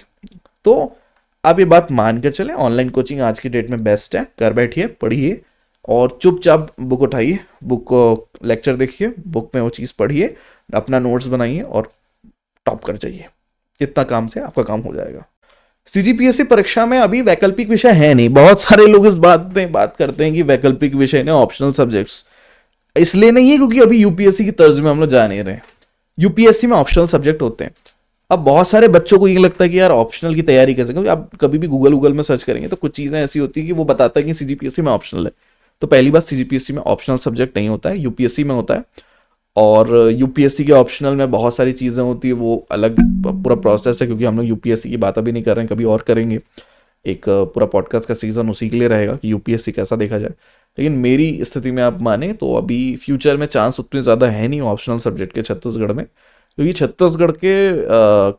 तो आप ये बात मान कर चलें, ऑनलाइन कोचिंग आज की डेट में बेस्ट है। घर बैठिए, पढ़िए और चुपचाप बुक उठाइए, बुक को लेक्चर देखिए, बुक में वो चीज़ पढ़िए, अपना नोट्स बनाइए और टॉप कर जाइए। इतना काम से आपका काम हो जाएगा। सीजीपीएससी परीक्षा में अभी वैकल्पिक विषय है नहीं। बहुत सारे लोग इस बात पे बात करते हैं कि वैकल्पिक विषय ने ऑप्शनल सब्जेक्ट्स, इसलिए नहीं है क्योंकि अभी यूपीएससी की तर्ज में हम लोग जा नहीं रहे। यूपीएससी में ऑप्शनल सब्जेक्ट होते हैं। अब बहुत सारे बच्चों को ये लगता है कि यार ऑप्शनल की तैयारी कैसे, क्योंकि आप कभी भी गूगल में सर्च करेंगे तो कुछ चीज़ें ऐसी होती है कि वो बताता है कि सीजीपीएससी में ऑप्शनल है। तो पहली बात, सीजीपीएससी में ऑप्शनल सब्जेक्ट नहीं होता है, यूपीएससी में होता है। और यूपीएससी के ऑप्शनल में बहुत सारी चीज़ें होती है, वो अलग पूरा प्रोसेस है, क्योंकि हम लोग यूपीएससी की बात अभी नहीं कर रहे हैं, कभी और करेंगे। एक पूरा पॉडकास्ट का सीजन उसी के लिए रहेगा कि यूपीएससी कैसा देखा जाए। लेकिन मेरी स्थिति में आप माने तो अभी फ्यूचर में चांस उतने ज़्यादा है नहीं ऑप्शनल सब्जेक्ट के छत्तीसगढ़ में, क्योंकि छत्तीसगढ़ के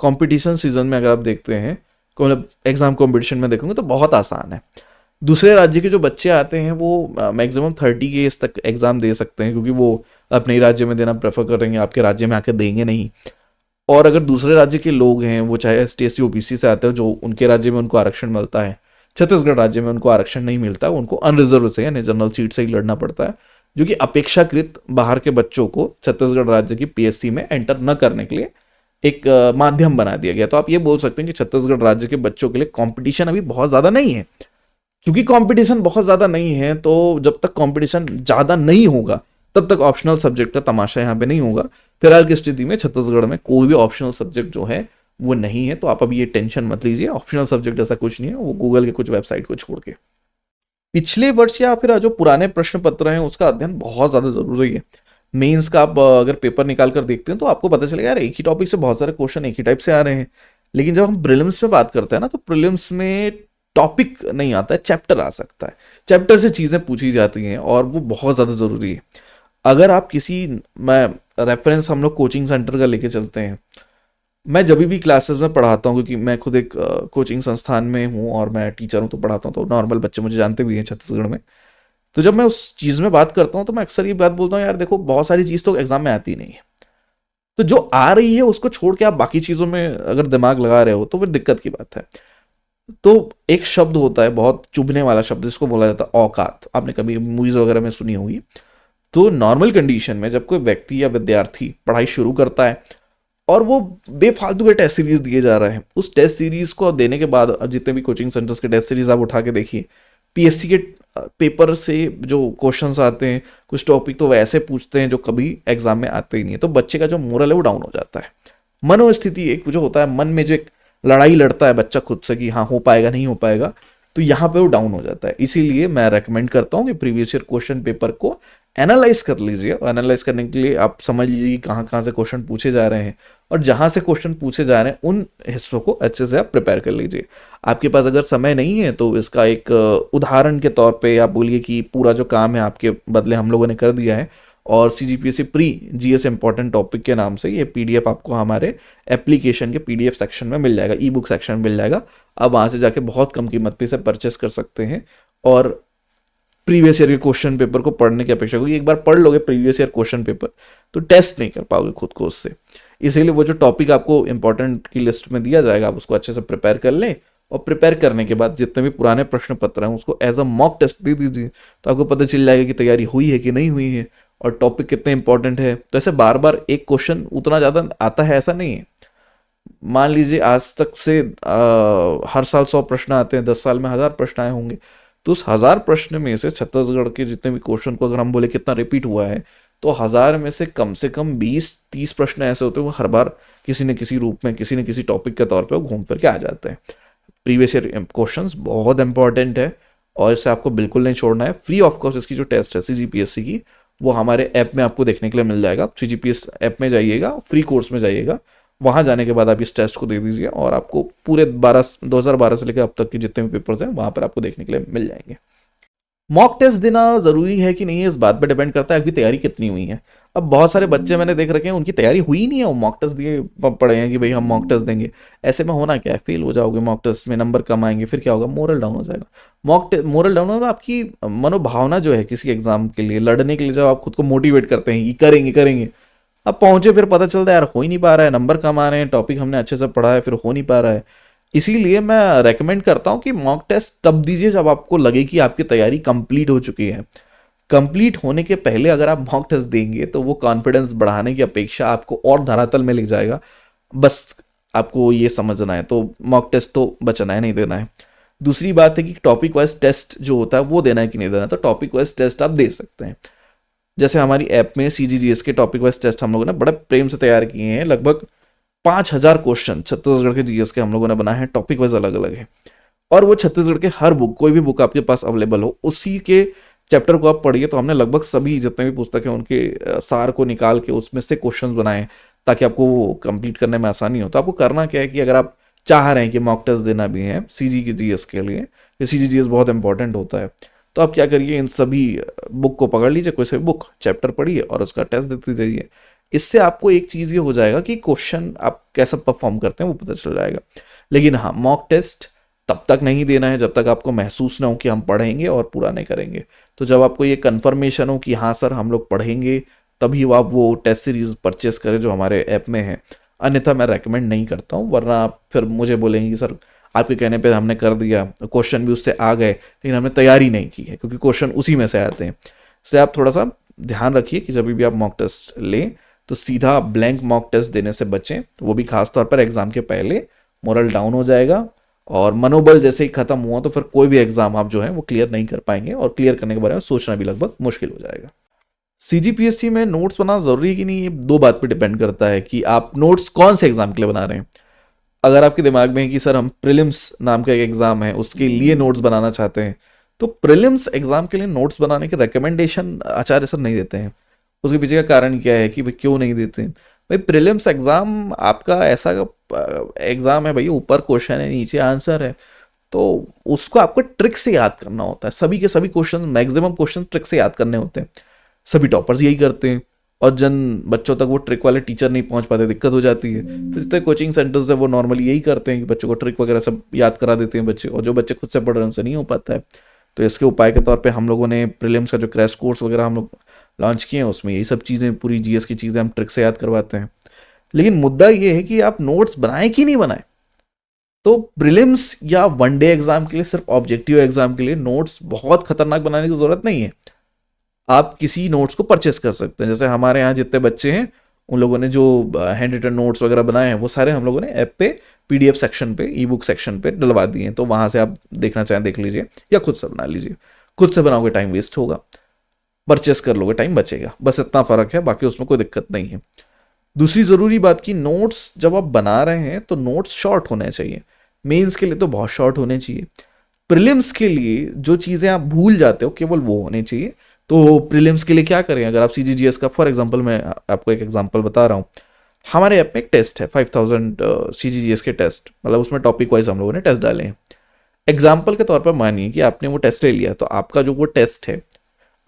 कंपटीशन सीजन में अगर आप देखते हैं, मतलब एग्जाम कंपटीशन में देखोगे तो बहुत आसान है। दूसरे राज्य के जो बच्चे आते हैं वो मैक्सिमम 30 केस तक एग्जाम दे सकते हैं, क्योंकि वो अपने ही राज्य में देना प्रेफर करेंगे, आपके राज्य में आकर देंगे नहीं। और अगर दूसरे राज्य के लोग हैं, वो चाहे एसटी ओबीसी से आते हैं, जो उनके राज्य में उनको आरक्षण मिलता है, छत्तीसगढ़ राज्य में उनको आरक्षण नहीं मिलता, उनको अनरिजर्व से यानी जनरल सीट से ही लड़ना पड़ता है, जो कि अपेक्षाकृत बाहर के बच्चों को छत्तीसगढ़ राज्य की पीएससी में एंटर न करने के लिए एक माध्यम बना दिया गया। तो आप ये बोल सकते हैं कि छत्तीसगढ़ राज्य के बच्चों के लिए कंपटीशन अभी बहुत ज़्यादा नहीं है। क्योंकि कंपटीशन बहुत ज़्यादा नहीं है, तो जब तक कंपटीशन ज़्यादा नहीं होगा तब तक ऑप्शनल सब्जेक्ट का तमाशा यहाँ पे नहीं होगा। फिलहाल की स्थिति में छत्तीसगढ़ में कोई भी ऑप्शनल सब्जेक्ट जो है वो नहीं है, तो आप अभी ये टेंशन मत लीजिए। ऑप्शनल सब्जेक्ट ऐसा कुछ नहीं है, वो गूगल के कुछ वेबसाइट को छोड़ के। पिछले वर्ष या फिर जो पुराने प्रश्न पत्र हैं उसका अध्ययन बहुत ज़्यादा जरूरी है। मेंस का आप अगर पेपर निकाल कर देखते हैं तो आपको पता चलेगा यार एक ही टॉपिक से बहुत सारे क्वेश्चन एक ही टाइप से आ रहे हैं। लेकिन जब हम प्रीलिम्स में बात करते हैं ना, तो प्रीलिम्स में टॉपिक नहीं आता है, चैप्टर आ सकता है। चैप्टर से चीज़ें पूछी जाती हैं और वो बहुत ज़्यादा ज़रूरी है। अगर आप मैं रेफरेंस हम लोग कोचिंग सेंटर का लेके चलते हैं। मैं जब भी क्लासेस में पढ़ाता हूँ, क्योंकि मैं खुद एक कोचिंग संस्थान में हूँ और मैं टीचर हूँ, तो पढ़ाता हूँ, तो नॉर्मल बच्चे मुझे जानते भी हैं छत्तीसगढ़ में। तो जब मैं उस चीज़ में बात करता हूँ तो मैं अक्सर ये बात बोलता हूँ, यार देखो बहुत सारी चीज़ तो एग्जाम में आती नहीं है, तो जो आ रही है उसको छोड़ के आप बाकी चीज़ों में अगर दिमाग लगा रहे हो तो फिर दिक्कत की बात है। तो एक शब्द होता है बहुत चुभने वाला शब्द, जिसको बोला जाता है औकात। आपने कभी मूवीज़ वगैरह में सुनी होगी। तो नॉर्मल कंडीशन में जब कोई व्यक्ति या विद्यार्थी पढ़ाई शुरू करता है और वो बेफालतू के टेस्ट सीरीज दिए जा रहे हैं, उस टेस्ट सीरीज को देने के बाद जितने भी कोचिंग सेंटर्स के टेस्ट सीरीज आप उठा के देखिए, पीएससी के पेपर से जो क्वेश्चंस आते हैं, कुछ टॉपिक तो वैसे पूछते हैं जो कभी एग्जाम में आते ही नहीं है। तो बच्चे का जो मोरल है वो डाउन हो जाता है। मनोस्थिति एक जो होता है, मन में जो एक लड़ाई लड़ता है बच्चा खुद से कि हाँ हो पाएगा नहीं हो पाएगा, तो यहाँ पे वो डाउन हो जाता है। इसीलिए मैं रेकमेंड करता हूँ कि प्रीवियस ईयर क्वेश्चन पेपर को एनालाइज कर लीजिए, और एनालाइज करने के लिए आप समझ लीजिए कहाँ कहाँ से क्वेश्चन पूछे जा रहे हैं, और जहाँ से क्वेश्चन पूछे जा रहे हैं उन हिस्सों को अच्छे से आप प्रिपेयर कर लीजिए। आपके पास अगर समय नहीं है तो इसका एक उदाहरण के तौर पे आप बोलिए कि पूरा जो काम है आपके बदले हम लोगों ने कर दिया है, और CGPSC pre GS important topic के नाम से ये पीडीएफ आपको हमारे एप्लीकेशन के पीडीएफ सेक्शन में मिल जाएगा, ई बुक सेक्शन में मिल जाएगा। आप वहाँ से जाके बहुत कम कीमत पे इसे परचेस कर सकते हैं, और प्रीवियस ईयर के क्वेश्चन पेपर को पढ़ने की अपेक्षा, क्योंकि एक बार पढ़ लोगे प्रीवियस ईयर क्वेश्चन पेपर तो टेस्ट नहीं कर पाओगे खुद को उससे। इसीलिए वो जो टॉपिक आपको इंपॉर्टेंट की लिस्ट में दिया जाएगा आप उसको अच्छे से प्रिपेयर कर लें, और प्रिपेयर करने के बाद जितने भी पुराने प्रश्न पत्र हैं उसको एज अ मॉक टेस्ट दे दीजिए, तो आपको पता चल जाएगा कि तैयारी हुई है कि नहीं हुई है और टॉपिक कितने इंपॉर्टेंट है। तो ऐसे बार बार एक क्वेश्चन उतना ज़्यादा आता है ऐसा नहीं है। मान लीजिए आज तक से हर साल 100 प्रश्न आते हैं, 10 साल में 1000 प्रश्न आए होंगे, तो उस 1000 प्रश्न में से छत्तीसगढ़ के जितने भी क्वेश्चन को अगर हम बोले कितना रिपीट हुआ है, तो 1000 में से कम 20-30 प्रश्न ऐसे होते हैं वो हर बार किसी न किसी रूप में किसी न किसी टॉपिक के तौर पे वो घूम फिर के आ जाते हैं। प्रीवियस ईयर क्वेश्चंस बहुत इंपॉर्टेंट है और इसे आपको बिल्कुल नहीं छोड़ना है। फ्री ऑफ कॉस्ट इसकी जो टेस्ट है सीजीपीएससी की वो हमारे ऐप में आपको देखने के लिए मिल जाएगा। सीजीपीएस ऐप में जाइएगा, फ्री कोर्स में जाइएगा, वहाँ जाने के बाद आप इस टेस्ट को दे दीजिए और आपको पूरे 2012 से लेकर अब तक के जितने भी पेपर्स हैं वहाँ पर आपको देखने के लिए मिल जाएंगे। मॉक टेस्ट देना ज़रूरी है कि नहीं है इस बात पर डिपेंड करता है आपकी तैयारी कितनी हुई है। अब बहुत सारे बच्चे मैंने देख रखे हैं उनकी तैयारी हुई नहीं है, वो मॉक टेस्ट दिए पड़े हैं कि भाई हम मॉक टेस्ट देंगे। ऐसे में होना क्या है, फेल हो जाओगे, मॉक टेस्ट में नंबर कम आएंगे, फिर क्या होगा, मोरल डाउन हो जाएगा। मोरल डाउन होगा, आपकी मनोभावना जो है किसी एग्जाम के लिए लड़ने के लिए जब आप खुद को मोटिवेट करते हैं कि करेंगे करेंगे, अब पहुंचे फिर पता चलता है यार हो ही नहीं पा रहा है, नंबर कम आ रहे हैं, टॉपिक हमने अच्छे से पढ़ा है फिर हो नहीं पा रहा है। इसीलिए मैं रेकमेंड करता हूँ कि मॉक टेस्ट तब दीजिए जब आपको लगे कि आपकी तैयारी कंप्लीट हो चुकी है। कंप्लीट होने के पहले अगर आप मॉक टेस्ट देंगे तो वो कॉन्फिडेंस बढ़ाने की अपेक्षा आपको और धरातल में ले जाएगा। बस आपको ये समझना है, तो मॉक टेस्ट तो बचना है, नहीं देना है। दूसरी बात है कि टॉपिक वाइज टेस्ट जो होता है वो देना है कि नहीं देना है, तो टॉपिक वाइज टेस्ट आप दे सकते हैं। जैसे हमारी ऐप में सीजीजीएस के टॉपिक वाइज टेस्ट हम लोगों ने बड़े प्रेम से तैयार किए हैं। लगभग 5000 क्वेश्चन छत्तीसगढ़ के जीएस के हम लोगों ने बनाए हैं, टॉपिक वाइज अलग अलग है। और वो छत्तीसगढ़ के हर बुक, कोई भी बुक आपके पास अवेलेबल हो उसी के चैप्टर को आप पढ़िए। तो हमने लगभग सभी जितने भी पुस्तक हैं उनके सार को निकाल के उसमें से क्वेश्चंस बनाए ताकि आपको वो कंप्लीट करने में आसानी हो। तो आपको करना क्या है कि अगर आप चाह रहे हैं कि मॉक टेस्ट देना भी है सीजी की जीएस के लिए, ये सीजी जीएस बहुत इंपॉर्टेंट होता है, तो आप क्या करिए, इन सभी बुक को पकड़ लीजिए, कोई सा बुक चैप्टर पढ़िए और उसका टेस्ट देते जाइए। इससे आपको एक चीज़ ये हो जाएगा कि क्वेश्चन आप कैसा परफॉर्म करते हैं वो पता चल जाएगा। लेकिन हाँ, मॉक टेस्ट तब तक नहीं देना है जब तक आपको महसूस ना हो कि हम पढ़ेंगे और पूरा नहीं करेंगे। तो जब आपको ये कन्फर्मेशन हो कि हाँ सर हम लोग पढ़ेंगे, तभी आप वो टेस्ट सीरीज परचेस करें जो हमारे ऐप में है। अन्यथा मैं रेकमेंड नहीं करता हूँ, वरना आप फिर मुझे बोलेंगे कि सर आपके कहने पे हमने कर दिया, क्वेश्चन भी उससे आ गए लेकिन हमने तैयारी नहीं की है, क्योंकि क्वेश्चन उसी में से आते हैं। इसलिए आप थोड़ा सा ध्यान रखिए कि जब भी आप मॉक टेस्ट लें तो सीधा ब्लैंक मॉक टेस्ट देने से बचें, वो भी खास तौर पर एग्जाम के पहले। मोरल डाउन हो जाएगा और मनोबल जैसे ही खत्म हुआ तो फिर कोई भी एग्जाम आप जो है वो क्लियर नहीं कर पाएंगे, और क्लियर करने के बारे में सोचना भी लगभग मुश्किल हो जाएगा। सीजीपीएससी में नोट्स बनाना जरूरी है कि नहीं, ये दो बात पे डिपेंड करता है कि आप नोट्स कौन से एग्जाम के लिए बना रहे हैं। अगर आपके दिमाग में है कि सर हम प्रीलिम्स नाम का एक एग्जाम है उसके लिए नोट्स बनाना चाहते हैं, तो प्रीलिम्स एग्जाम के लिए नोट्स बनाने के रिकमेंडेशन आचार्य सर नहीं देते हैं। उसके पीछे का कारण क्या है कि भाई क्यों नहीं देते हैं? भाई प्रीलिम्स एग्जाम आपका ऐसा एग्जाम है भाई, ऊपर क्वेश्चन है नीचे आंसर है, तो उसको आपको ट्रिक से याद करना होता है। सभी के सभी क्वेश्चन, मैक्सिमम क्वेश्चन ट्रिक से याद करने होते हैं। सभी टॉपर्स यही करते हैं और जिन बच्चों तक वो ट्रिक वाले टीचर नहीं पहुंच पाते, दिक्कत हो जाती है। तो जितने कोचिंग सेंटर्स है वो नॉर्मली यही करते हैं कि बच्चों को ट्रिक वगैरह सब याद करा देते हैं बच्चे, और जो बच्चे खुद से पढ़ रहे हैं उनसे नहीं हो पाता है। तो इसके उपाय के तौर पे हम लोगों ने प्रीलिम्स का जो क्रैश कोर्स वगैरह हम लोग लॉन्च किए हैं उसमें यही सब चीज़ें, पूरी जीएस की चीज़ें हम ट्रिक से याद करवाते हैं। लेकिन मुद्दा ये है कि आप नोट्स बनाए कि नहीं बनाए। तो प्रीलिम्स या वनडे एग्जाम के लिए, सिर्फ ऑब्जेक्टिव एग्जाम के लिए नोट्स बहुत खतरनाक बनाने की जरूरत नहीं है। आप किसी नोट्स को परचेस कर सकते हैं। जैसे हमारे यहाँ जितने बच्चे हैं उन लोगों ने जो हैंड रिटन नोट्स वगैरह बनाए हैं वो सारे हम लोगों ने ऐप पे पीडीएफ सेक्शन पे, ई बुक सेक्शन पे डलवा दिए हैं। तो वहाँ से आप देखना चाहें देख लीजिए या खुद से बना लीजिए। खुद से बनाओगे टाइम वेस्ट होगा, परचेस कर लोगे टाइम बचेगा, बस इतना फ़र्क है, बाकी उसमें कोई दिक्कत नहीं है। दूसरी ज़रूरी बात कि नोट्स जब आप बना रहे हैं तो नोट्स शॉर्ट होने चाहिए। मेंस के लिए तो बहुत शॉर्ट होने चाहिए। प्रीलिम्स के लिए जो चीज़ें आप भूल जाते हो केवल वो होने चाहिए। तो प्रीलिम्स के लिए क्या करें, अगर आप सीजीजीएस का, फॉर एग्जांपल मैं आपको एक एग्जांपल बता रहा हूँ, हमारे ऐप में एक टेस्ट है 5000 सीजीजीएस के टेस्ट, मतलब उसमें टॉपिक वाइज हम लोगों ने टेस्ट डाले हैं। एग्जाम्पल के तौर पर मानिए कि आपने वो टेस्ट ले लिया, तो आपका जो वो टेस्ट है,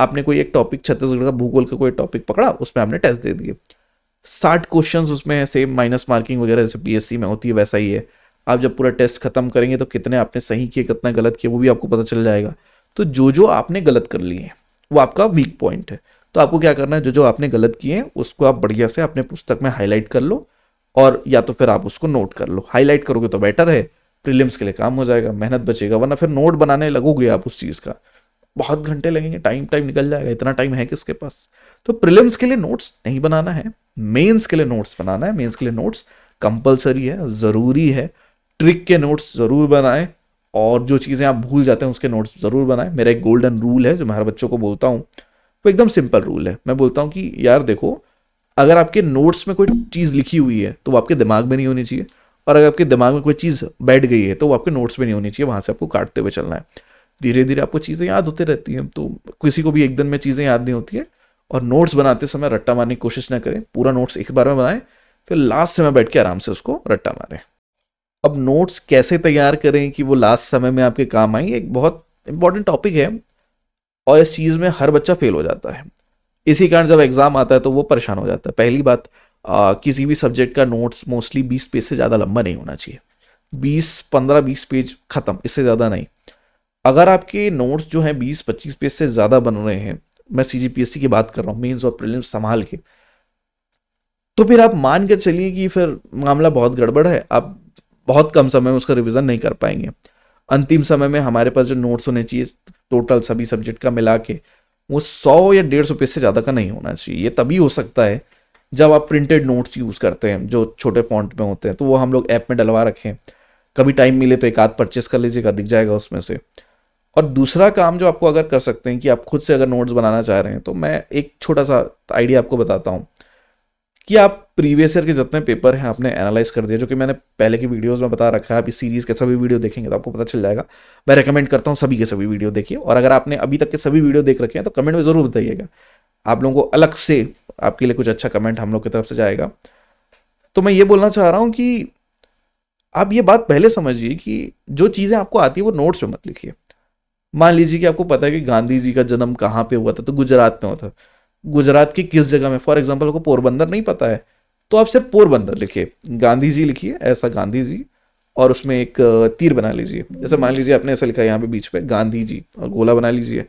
आपने कोई एक टॉपिक, छत्तीसगढ़ का भूगोल का कोई टॉपिक पकड़ा, उसमें आपने टेस्ट दे दिए, 60 क्वेश्चंस उसमें है, सेम माइनस मार्किंग वगैरह जैसे पीएससी में होती है वैसा ही है। आप जब पूरा टेस्ट खत्म करेंगे तो कितने आपने सही किए, कितना गलत किए, वो भी आपको पता चल जाएगा। तो जो जो आपने गलत कर लिए हैं वो आपका वीक पॉइंट है। तो आपको क्या करना है, जो जो आपने गलत किए हैं उसको आप बढ़िया से अपने पुस्तक में हाईलाइट कर लो, और या तो फिर आप उसको नोट कर लो। हाईलाइट करोगे तो बेटर है, प्रीलिम्स के लिए काम हो जाएगा, मेहनत बचेगा, वरना फिर नोट बनाने लगोगे आप उस चीज़ का, बहुत घंटे लगेंगे, टाइम निकल जाएगा, इतना टाइम है किसके पास। तो प्रीलिम्स के लिए नोट्स नहीं बनाना है, मेंस के लिए नोट्स बनाना है। मेंस के लिए नोट्स कंपलसरी है, ज़रूरी है। ट्रिक के नोट्स ज़रूर बनाएं, और जो चीज़ें आप भूल जाते हैं उसके नोट्स ज़रूर बनाएं। मेरा एक गोल्डन रूल है जो मैं हर बच्चों को बोलता हूँ, वो एकदम सिंपल रूल है। मैं बोलता हूँ कि यार देखो, अगर आपके नोट्स में कोई चीज़ लिखी हुई है तो वो आपके दिमाग में नहीं होनी चाहिए, और अगर आपके दिमाग में कोई चीज़ बैठ गई है तो वो आपके नोट्स में नहीं होनी चाहिए, वहाँ से आपको काटते हुए चलना है। धीरे धीरे आपको चीज़ें याद होती रहती हैं, तो किसी को भी एक दिन में चीज़ें याद नहीं होती है। और नोट्स बनाते समय रट्टा मारने की कोशिश ना करें, पूरा नोट्स एक बार में बनाएं, फिर लास्ट समय बैठ के आराम से उसको रट्टा मारें। अब नोट्स कैसे तैयार करें कि वो लास्ट समय में आपके काम आए, एक बहुत इंपॉर्टेंट टॉपिक है, और इस चीज़ में हर बच्चा फेल हो जाता है। इसी कारण जब एग्जाम आता है तो वो परेशान हो जाता है। पहली बात, किसी भी सब्जेक्ट का नोट्स मोस्टली 20 पेज से ज़्यादा लंबा नहीं होना चाहिए। 20 15 20 पेज खत्म, इससे ज़्यादा नहीं। अगर आपके नोट्स जो हैं 20 25 पेज से ज़्यादा बन रहे हैं, मैं सीजीपीएससी की बात कर रहा हूँ, मेंस और प्रीलिम्स संभाल के, तो फिर आप मान कर चलिए कि फिर मामला बहुत गड़बड़ है। आप बहुत कम समय में उसका रिवीजन नहीं कर पाएंगे। अंतिम समय में हमारे पास जो नोट्स होने चाहिए टोटल सभी सब्जेक्ट का मिला के, वो 100 या 150 पेज से ज़्यादा का नहीं होना चाहिए। ये तभी हो सकता है जब आप प्रिंटेड नोट्स यूज़ करते हैं जो छोटे फॉन्ट में होते हैं, तो वो हम लोग ऐप में डलवा रखें। कभी टाइम मिले तो एक आध परचेस कर लीजिएगा, दिख जाएगा उसमें से। और दूसरा काम जो आपको अगर कर सकते हैं कि आप खुद से अगर नोट्स बनाना चाह रहे हैं, तो मैं एक छोटा सा आइडिया आपको बताता हूँ कि आप प्रीवियस ईयर के जितने पेपर हैं आपने एनालाइज कर दिया, जो कि मैंने पहले की वीडियोस में बता रखा है। आप इस सीरीज़ के सभी वीडियो देखेंगे तो आपको पता चल जाएगा। मैं रेकमेंड करता हूँ सभी के सभी वीडियो देखिए, और अगर आपने अभी तक के सभी वीडियो देख रखे हैं तो कमेंट में ज़रूर बताइएगा। आप लोगों को अलग से आपके लिए कुछ अच्छा कमेंट हम लोग की तरफ से जाएगा। तो मैं ये बोलना चाह रहा हूँ कि आप ये बात पहले समझिए कि जो चीज़ें आपको आती है वो नोट्स में मत लिखिए। मान लीजिए कि आपको पता है कि गांधी जी का जन्म कहाँ पे हुआ था, तो गुजरात में हुआ था। गुजरात की किस जगह में, फॉर एग्जाम्पल आपको पोरबंदर नहीं पता है, तो आप सिर्फ पोरबंदर लिखिए, गांधी जी लिखिए ऐसा गांधी जी, और उसमें एक तीर बना लीजिए। जैसे मान लीजिए आपने ऐसा लिखा है यहाँ पे बीच पे गांधी जी, और गोला बना लीजिए,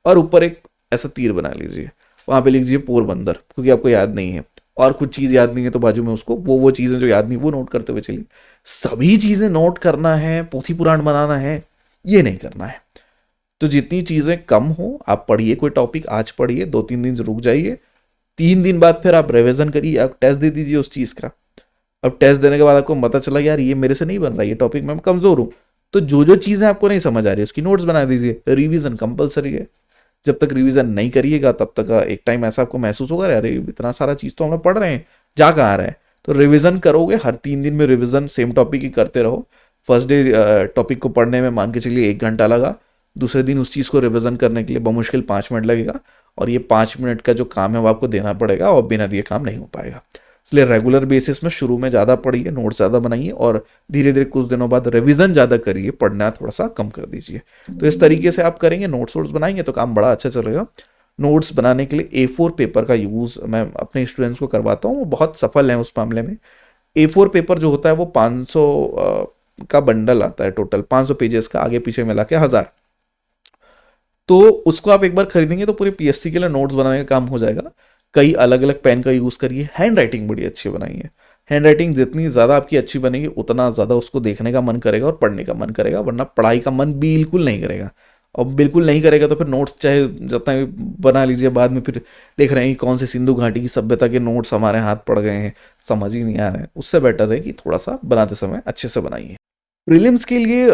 और ऊपर एक ऐसा तीर बना लीजिए, वहाँ पे लिख दीजिए पोरबंदर, क्योंकि आपको याद नहीं है। और कुछ चीज़ याद नहीं है तो बाजू में उसको वो चीज़ें जो याद नहीं वो नोट करते हुए चलिए। सभी चीज़ें नोट करना है, पोथी पुराण बनाना है, ये नहीं करना है। तो जितनी चीज़ें कम हो आप पढ़िए, कोई टॉपिक आज पढ़िए, 2 3 दिन रुक जाइए, 3 दिन बाद फिर आप रिवीजन करिए, आप टेस्ट दे दीजिए उस चीज़ का। अब टेस्ट देने के बाद आपको पता चला यार ये मेरे से नहीं बन रहा, ये टॉपिक में मैं कमज़ोर हूँ, तो जो जो चीज़ें आपको नहीं समझ आ रही है उसकी नोट्स बना दीजिए। रिवीजन कंपलसरी है, जब तक रिवीजन नहीं करिएगा तब तक एक टाइम ऐसा आपको महसूस होगा अरे इतना सारा चीज़ तो हम लोग पढ़ रहे हैं, जा कहाँ रहा है। तो रिवीजन करोगे, हर 3 दिन में रिवीजन सेम टॉपिक ही करते रहो। फर्स्ट डे टॉपिक को पढ़ने में मान के चलिए 1 घंटा लगा, दूसरे दिन उस चीज़ को रिवीजन करने के लिए बमुश्किल 5 मिनट लगेगा, और ये 5 मिनट का जो काम है वो आपको देना पड़ेगा, और बिना दिए काम नहीं हो पाएगा। इसलिए रेगुलर बेसिस में शुरू में ज़्यादा पढ़िए, नोट्स ज़्यादा बनाइए, और धीरे धीरे कुछ दिनों बाद रिवीजन ज़्यादा करिए, पढ़ना थोड़ा सा कम कर दीजिए। तो इस तरीके से आप करेंगे, नोट्स वोट्स बनाएंगे तो काम बड़ा अच्छा चलेगा। नोट्स बनाने के लिए A4 पेपर का यूज़ मैं अपने स्टूडेंट्स को करवाता हूँ, वो बहुत सफल हैं उस मामले में। A4 पेपर जो होता है वो 500 का बंडल आता है, टोटल 500 पेजेस का, आगे पीछे मिला के 1000। तो उसको आप एक बार खरीदेंगे तो पूरे पीएससी के लिए नोट्स बनाने का काम हो जाएगा। कई अलग अलग पेन का यूज़ करिए, हैंड राइटिंग बड़ी अच्छी बनाइए। हैंड राइटिंग जितनी ज़्यादा आपकी अच्छी बनेगी उतना ज़्यादा उसको देखने का मन करेगा और पढ़ने का मन करेगा, वरना पढ़ाई का मन बिल्कुल नहीं करेगा। और बिल्कुल नहीं करेगा तो फिर नोट्स चाहे जितना भी बना लीजिए, बाद में फिर देख रहे हैं कि कौन से सिंधु घाटी की सभ्यता के नोट्स हमारे हाथ पड़ गए हैं, समझ ही नहीं आ रहे हैं। उससे बेटर है कि थोड़ा सा बनाते समय अच्छे से बनाइए। प्रीलिम्स के लिए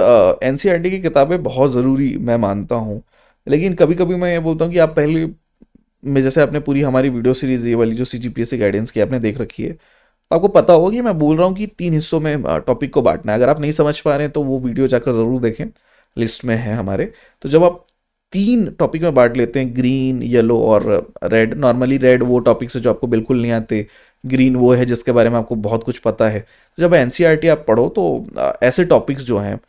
एनसीईआरटी की किताबें बहुत ज़रूरी मैं मानता हूँ, लेकिन कभी कभी मैं ये बोलता हूँ कि आप पहले में, जैसे आपने पूरी हमारी वीडियो सीरीज ये वाली जो सीजीपीएससी गाइडेंस की आपने देख रखी है, तो आपको पता होगा कि मैं बोल रहा हूँ कि 3 हिस्सों में टॉपिक को बांटना है। अगर आप नहीं समझ पा रहे हैं तो वो वीडियो जाकर ज़रूर देखें। लिस्ट में है हमारे। तो जब आप 3 टॉपिक में बांट लेते हैं, ग्रीन, येलो और रेड, नॉर्मली रेड वो टॉपिक्स है जो आपको बिल्कुल नहीं आते, ग्रीन वो है जिसके बारे में आपको बहुत कुछ पता है। तो जब एनसीईआरटी आप पढ़ो तो ऐसे टॉपिक्स जो हैं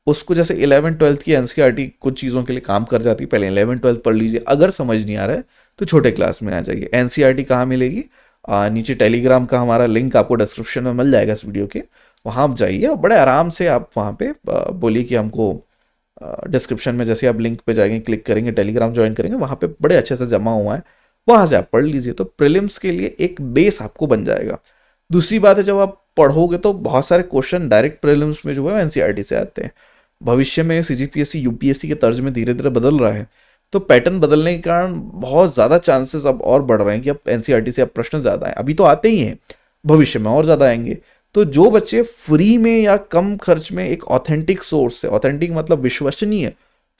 उसको, जैसे 11th-12th की एनसीईआरटी कुछ चीज़ों के लिए काम कर जाती है, पहले 11th-12th पढ़ लीजिए, अगर समझ नहीं आ रहा है तो छोटे क्लास में आ जाइए। एनसीईआरटी कहाँ मिलेगी? नीचे टेलीग्राम का हमारा लिंक आपको डिस्क्रिप्शन में मिल जाएगा इस वीडियो के, वहाँ आप जाइए और बड़े आराम से आप वहाँ पे बोलिए कि हमको डिस्क्रिप्शन में जैसे आप लिंक पे जाएंगे, क्लिक करेंगे, टेलीग्राम ज्वाइन करेंगे, वहाँ पे बड़े अच्छे से जमा हुआ है, वहाँ से आप पढ़ लीजिए। तो प्रीलिम्स के लिए एक बेस आपको बन जाएगा। दूसरी बात है, जब आप पढ़ोगे तो बहुत सारे क्वेश्चन डायरेक्ट प्रीलिम्स में जो है एनसीईआरटी से आते हैं। भविष्य में सीजीपीएससी यूपीएससी के तर्ज में धीरे धीरे बदल रहा है, तो पैटर्न बदलने के कारण बहुत ज़्यादा चांसेस अब और बढ़ रहे हैं कि अब एनसीईआरटी से अब प्रश्न ज़्यादा हैं। अभी तो आते ही हैं, भविष्य में और ज़्यादा आएंगे। तो जो बच्चे फ्री में या कम खर्च में एक ऑथेंटिक सोर्स से, ऑथेंटिक मतलब विश्वसनीय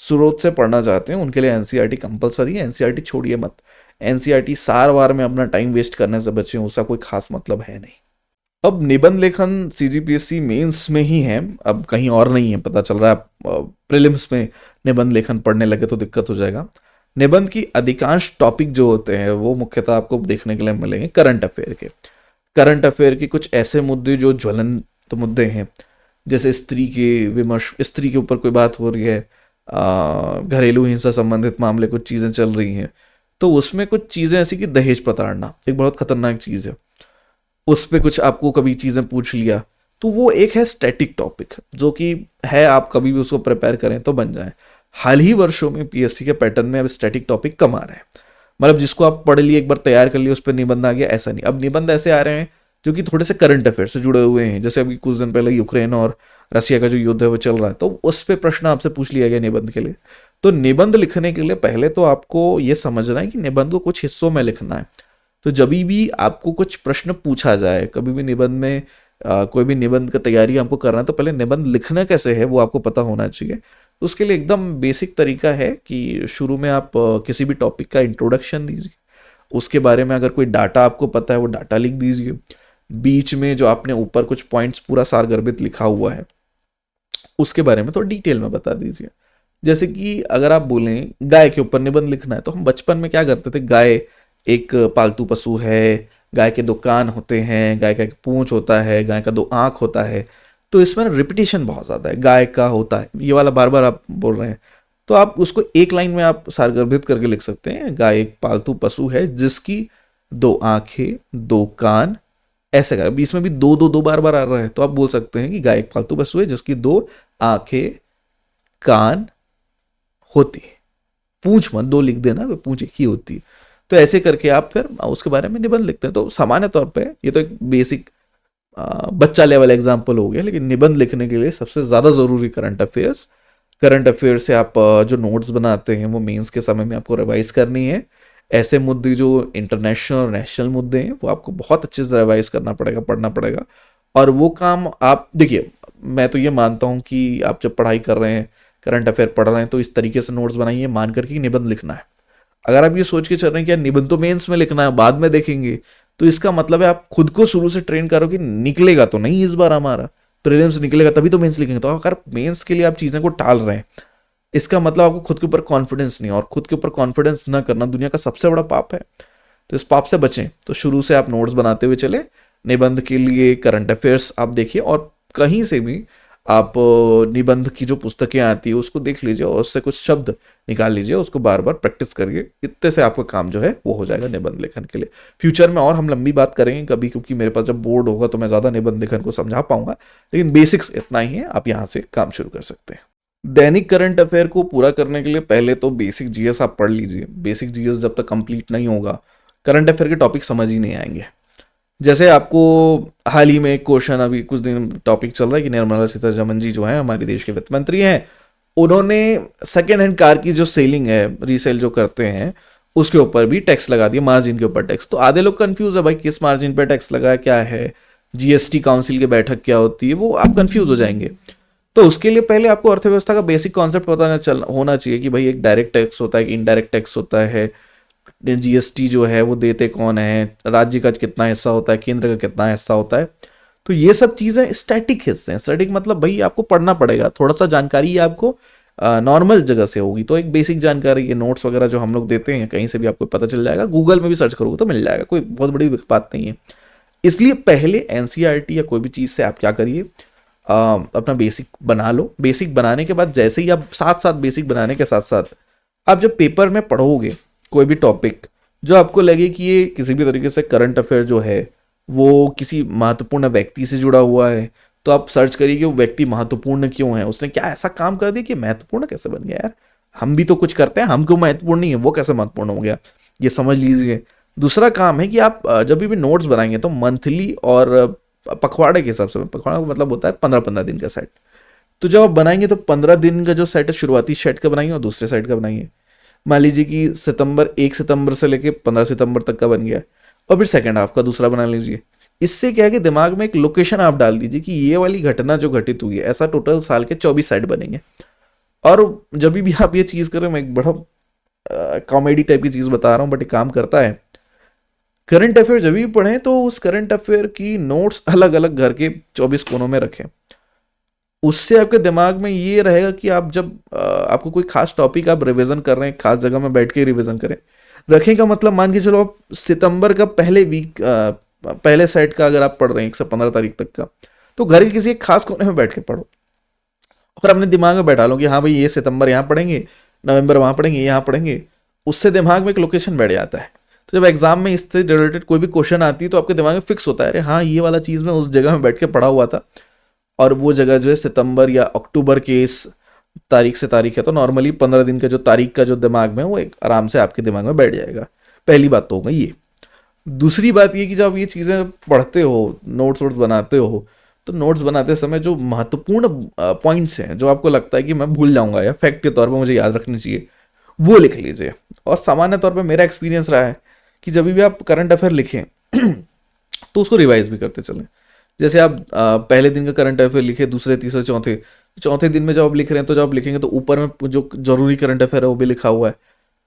स्रोत से पढ़ना चाहते हैं, उनके लिए एनसीईआरटी कंपलसरी है। एनसीईआरटी छोड़िए मत, एनसीईआरटी सार वार में अपना टाइम वेस्ट करने से बच्चे, उसका कोई खास मतलब है नहीं। अब निबंध लेखन सीजीपीएससी मेंस में ही है, अब कहीं और नहीं है, पता चल रहा है। प्रीलिम्स में निबंध लेखन पढ़ने लगे तो दिक्कत हो जाएगा। निबंध की अधिकांश टॉपिक जो होते हैं वो मुख्यतः आपको देखने के लिए मिलेंगे करंट अफेयर के। करंट अफेयर के कुछ ऐसे मुद्दे जो ज्वलंत मुद्दे हैं, जैसे स्त्री के विमर्श, स्त्री के ऊपर कोई बात हो रही है, घरेलू हिंसा संबंधित मामले, कुछ चीज़ें चल रही हैं, तो उसमें कुछ चीज़ें ऐसी कि दहेज प्रताड़ना एक बहुत खतरनाक चीज़ है, उस पर कुछ आपको कभी चीज़ें पूछ लिया, तो वो एक है स्टैटिक टॉपिक जो कि है, आप कभी भी उसको प्रिपेयर करें तो बन जाए। हाल ही वर्षों में पीएससी के पैटर्न में अब स्टैटिक टॉपिक कम आ रहे हैं, मतलब जिसको आप पढ़ लिए, एक बार तैयार कर लिए, उस पर निबंध आ गया, ऐसा नहीं। अब निबंध ऐसे आ रहे हैं जो कि थोड़े से करंट अफेयर से जुड़े हुए हैं, जैसे अभी कुछ दिन पहले यूक्रेन और रसिया का जो युद्ध है वो चल रहा है, तो उस पर प्रश्न आपसे पूछ लिया गया निबंध के लिए। तो निबंध लिखने के लिए पहले तो आपको ये समझना है कि निबंध को कुछ हिस्सों में लिखना है। तो जब भी आपको कुछ प्रश्न पूछा जाए, कभी भी निबंध में कोई भी निबंध का तैयारी आपको करना है, तो पहले निबंध लिखना कैसे है वो आपको पता होना चाहिए। तो उसके लिए एकदम बेसिक तरीका है कि शुरू में आप किसी भी टॉपिक का इंट्रोडक्शन दीजिए, उसके बारे में अगर कोई डाटा आपको पता है वो डाटा लिख दीजिए, बीच में जो आपने ऊपर कुछ पॉइंट्स पूरा सारगर्भित लिखा हुआ है उसके बारे में तो डिटेल में बता दीजिए। जैसे कि अगर आप बोलें गाय के ऊपर निबंध लिखना है, तो हम बचपन में क्या करते थे, गाय एक पालतू पशु है, गाय के 2 कान होते हैं, गाय का एक पूंछ होता है, गाय का 2 आंख होता है, तो इसमें रिपीटेशन बहुत ज़्यादा है, गाय का होता है, ये वाला बार बार आप बोल रहे हैं, तो आप उसको एक लाइन में आप सारगर्भित करके लिख सकते हैं, गाय एक पालतू पशु है जिसकी 2 आंखें, 2 कान, ऐसे कर, बीच में भी दो दो दो बार बार आ रहा है, तो आप बोल सकते हैं कि गाय एक पालतू पशु है जिसकी 2 आंखें, कान होती है। पूंछ मत 2 लिख देना, पूंछ एक ही होती है। तो ऐसे करके आप फिर उसके बारे में निबंध लिखते हैं। तो सामान्य तौर पे ये तो एक बेसिक बच्चा लेवल एग्जाम्पल हो गया, लेकिन निबंध लिखने के लिए सबसे ज़्यादा ज़रूरी करंट अफेयर्स। करंट अफेयर से आप जो नोट्स बनाते हैं वो मेंस के समय में आपको रिवाइज करनी है। ऐसे मुद्दे जो इंटरनेशनल और नेशनल मुद्दे हैं वो आपको बहुत अच्छे से रिवाइज करना पड़ेगा, पढ़ना पड़ेगा। और वो काम आप देखिए, मैं तो ये मानता हूँ कि आप जब पढ़ाई कर रहे हैं, करंट अफेयर पढ़ रहे हैं, तो इस तरीके से नोट्स बनाइए मान करके निबंध लिखना है। अगर आप ये सोच के चल रहे हैं कि यार निबंध तो मेंस में लिखना है, बाद में देखेंगे, तो इसका मतलब है आप खुद को शुरू से ट्रेन करो कि निकलेगा तो नहीं इस बार हमारा, प्रीलिम्स निकलेगा तभी तो मेंस लिखेंगे। तो अगर मेंस के लिए आप चीज़ें को टाल रहे हैं, इसका मतलब आपको खुद के ऊपर कॉन्फिडेंस नहीं, और खुद के ऊपर कॉन्फिडेंस ना करना दुनिया का सबसे बड़ा पाप है। तो इस पाप से बचें तो शुरू से आप नोट्स बनाते हुए चले। निबंध के लिए करंट अफेयर्स आप देखिए, और कहीं से भी आप निबंध की जो पुस्तकें आती है उसको देख लीजिए और उससे कुछ शब्द निकाल लीजिए, उसको बार बार प्रैक्टिस करिए। इतने से आपका काम जो है वो हो जाएगा निबंध लेखन के लिए। फ्यूचर में और हम लंबी बात करेंगे कभी, क्योंकि मेरे पास जब बोर्ड होगा तो मैं ज़्यादा निबंध लेखन को समझा पाऊंगा, लेकिन बेसिक्स इतना ही है, आप यहाँ से काम शुरू कर सकते हैं। दैनिक करंट अफेयर को पूरा करने के लिए पहले तो बेसिक जीएस आप पढ़ लीजिए। बेसिक जीएस जब तक कंप्लीट नहीं होगा, करंट अफेयर के टॉपिक समझ ही नहीं आएंगे। जैसे आपको हाल ही में एक क्वेश्चन, अभी कुछ दिन टॉपिक चल रहा है कि निर्मला सीतारमण जी जो है हमारे देश के वित्त मंत्री हैं, उन्होंने सेकेंड हैंड कार की जो सेलिंग है, रीसेल जो करते हैं, उसके ऊपर भी टैक्स लगा दिया, मार्जिन के ऊपर टैक्स। तो आधे लोग कंफ्यूज है भाई किस मार्जिन पे टैक्स लगा, क्या है जीएसटी काउंसिल की बैठक क्या होती है, वो आप कंफ्यूज हो जाएंगे। तो उसके लिए पहले आपको अर्थव्यवस्था का बेसिक कॉन्सेप्ट पता होना चाहिए कि भाई एक डायरेक्ट टैक्स होता है, एक इनडायरेक्ट टैक्स होता है, जीएसटी जो है वो देते कौन है, राज्य का कितना हिस्सा होता है, केंद्र का कितना हिस्सा होता है। तो ये सब चीज़ें स्टैटिक हिस्से हैं। स्टैटिक मतलब भाई आपको पढ़ना पड़ेगा, थोड़ा सा जानकारी है आपको, नॉर्मल जगह से होगी। तो एक बेसिक जानकारी, ये नोट्स वगैरह जो हम लोग देते हैं कहीं से भी आपको पता चल जाएगा, गूगल में भी सर्च करोगे तो मिल जाएगा, कोई बहुत बड़ी बात नहीं है। इसलिए पहले एनसीईआरटी या कोई भी चीज़ से आप क्या करिए, अपना बेसिक बना लो। बेसिक बनाने के बाद जैसे ही आप साथ साथ बेसिक बनाने के साथ साथ आप जब पेपर में पढ़ोगे कोई भी टॉपिक जो आपको लगे कि ये किसी भी तरीके से करंट अफेयर जो है वो किसी महत्वपूर्ण व्यक्ति से जुड़ा हुआ है, तो आप सर्च करिए कि वो व्यक्ति महत्वपूर्ण क्यों है, उसने क्या ऐसा काम कर दिया कि महत्वपूर्ण कैसे बन गया यार। हम भी तो कुछ करते हैं, हम क्यों महत्वपूर्ण नहीं है, वो कैसे महत्वपूर्ण हो गया, ये समझ लीजिए। दूसरा काम है कि आप जब भी नोट्स बनाएंगे तो मंथली और पखवाड़े के हिसाब से, पखवाड़ा का मतलब होता है 15-15 दिन का सेट। तो जब आप बनाएंगे तो 15 दिन का जो सेट है शुरुआती सेट का बनाइए और दूसरे सेट का बनाइए। मान लीजिए कि 1 सितंबर से लेके 15 सितंबर तक का बन गया है, और फिर सेकेंड हाफ का दूसरा बना लीजिए। इससे क्या है कि दिमाग में एक लोकेशन आप डाल दीजिए कि ये वाली घटना जो घटित हुई है, ऐसा टोटल साल के 24 सेट बनेंगे। और जब भी आप ये चीज़ करें, मैं एक बड़ा कॉमेडी टाइप की चीज़ बता रहा हूँ बट ये काम करता है। करंट अफेयर जब भी पढ़ें तो उस करंट अफेयर की नोट्स अलग अलग घर के 24 कोनों में रखें। उससे आपके दिमाग में ये रहेगा कि आप जब आपको कोई खास टॉपिक आप रिवीजन कर रहे हैं, खास जगह में बैठ के रिवीजन करें। रखें का मतलब मान के चलो आप सितंबर का पहले वीक, पहले सेट का अगर आप पढ़ रहे हैं 1 से 15 तारीख तक का, तो घर के किसी एक खास कोने में बैठ के पढ़ो और अपने दिमाग में बैठा लो कि हाँ भाई ये सितंबर यहाँ पढ़ेंगे, नवंबर वहाँ पढ़ेंगे, यहाँ पढ़ेंगे। उससे दिमाग में एक लोकेशन बैठ जाता है। तो जब एग्जाम में इससे रिलेटेड कोई भी क्वेश्चन आती है तो आपके दिमाग में फिक्स होता है, अरे हाँ ये वाला चीज़ मैं उस जगह में बैठ के पढ़ा हुआ था, और वो जगह जो है सितंबर या अक्टूबर के इस तारीख से तारीख है। तो नॉर्मली 15 दिन का जो तारीख का जो दिमाग में वो एक आराम से आपके दिमाग में बैठ जाएगा। पहली बात तो होगा ये। दूसरी बात ये कि जब ये चीज़ें पढ़ते हो, नोट्स वोट्स बनाते हो, तो नोट्स बनाते समय जो महत्वपूर्ण पॉइंट्स हैं जो आपको लगता है कि मैं भूल जाऊंगा या फैक्ट के तौर पर मुझे याद रखनी चाहिए, वो लिख लीजिए। और सामान्य तौर पर मेरा एक्सपीरियंस रहा है कि जब भी आप करंट अफेयर लिखें तो उसको रिवाइज भी करते चलें। जैसे आप पहले दिन का करंट अफेयर लिखे, दूसरे तीसरे चौथे चौथे दिन में जब आप लिख रहे हैं तो जब आप लिखेंगे तो ऊपर में जो जरूरी करंट अफेयर है वो भी लिखा हुआ है।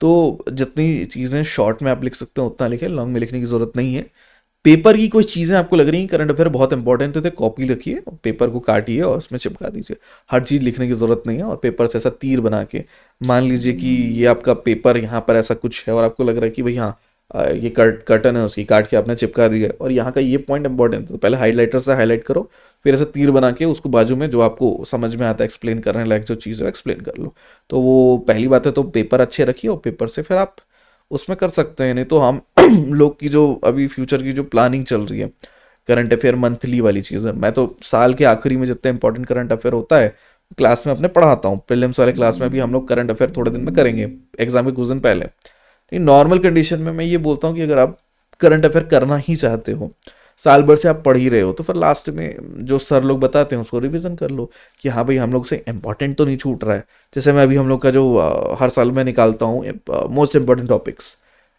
तो जितनी चीज़ें शॉर्ट में आप लिख सकते हैं उतना लिखें, लॉन्ग में लिखने की ज़रूरत नहीं है। पेपर की कोई चीज़ें आपको लग रही हैं करंट अफेयर बहुत इंपॉर्टेंट है तो कॉपी रखिए, पेपर को काटिए और उसमें चिपका दीजिए। हर चीज़ लिखने की ज़रूरत नहीं है। और पेपर से ऐसा तीर बना के, मान लीजिए कि ये आपका पेपर यहाँ पर ऐसा कुछ है और आपको लग रहा है कि भाई हाँ ये कर्टन है उसकी, काट के आपने चिपका दिया और यहाँ का ये पॉइंट इंपॉर्टेंट है, तो पहले हाईलाइटर से हाईलाइट करो, फिर ऐसे तीर बना के उसको बाजू में जो आपको समझ में आता है एक्सप्लेन करने लायक जो चीज़ है एक्सप्लेन कर लो। तो वो पहली बात है। तो पेपर अच्छे रखिए और पेपर से फिर आप उसमें कर सकते हैं। नहीं तो हम लोग की जो अभी फ्यूचर की जो प्लानिंग चल रही है, करंट अफेयर मंथली वाली चीज़ है, मैं तो साल के आखिरी में जितना इंपॉर्टेंट करंट अफेयर होता है क्लास में अपने पढ़ाता हूँ। प्रीलिम्स वाले क्लास में भी हम लोग करंट अफेयर थोड़े दिन में करेंगे एग्जाम के कुछ दिन पहले। लेकिन नॉर्मल कंडीशन में मैं ये बोलता हूँ कि अगर आप करंट अफेयर करना ही चाहते हो, साल भर से आप पढ़ ही रहे हो, तो फिर लास्ट में जो सर लोग बताते हैं उसको रिवीजन कर लो कि हाँ भाई हम लोग से इंपॉर्टेंट तो नहीं छूट रहा है। जैसे मैं अभी हम लोग का जो हर साल में निकालता हूँ मोस्ट इंपॉर्टेंट टॉपिक्स,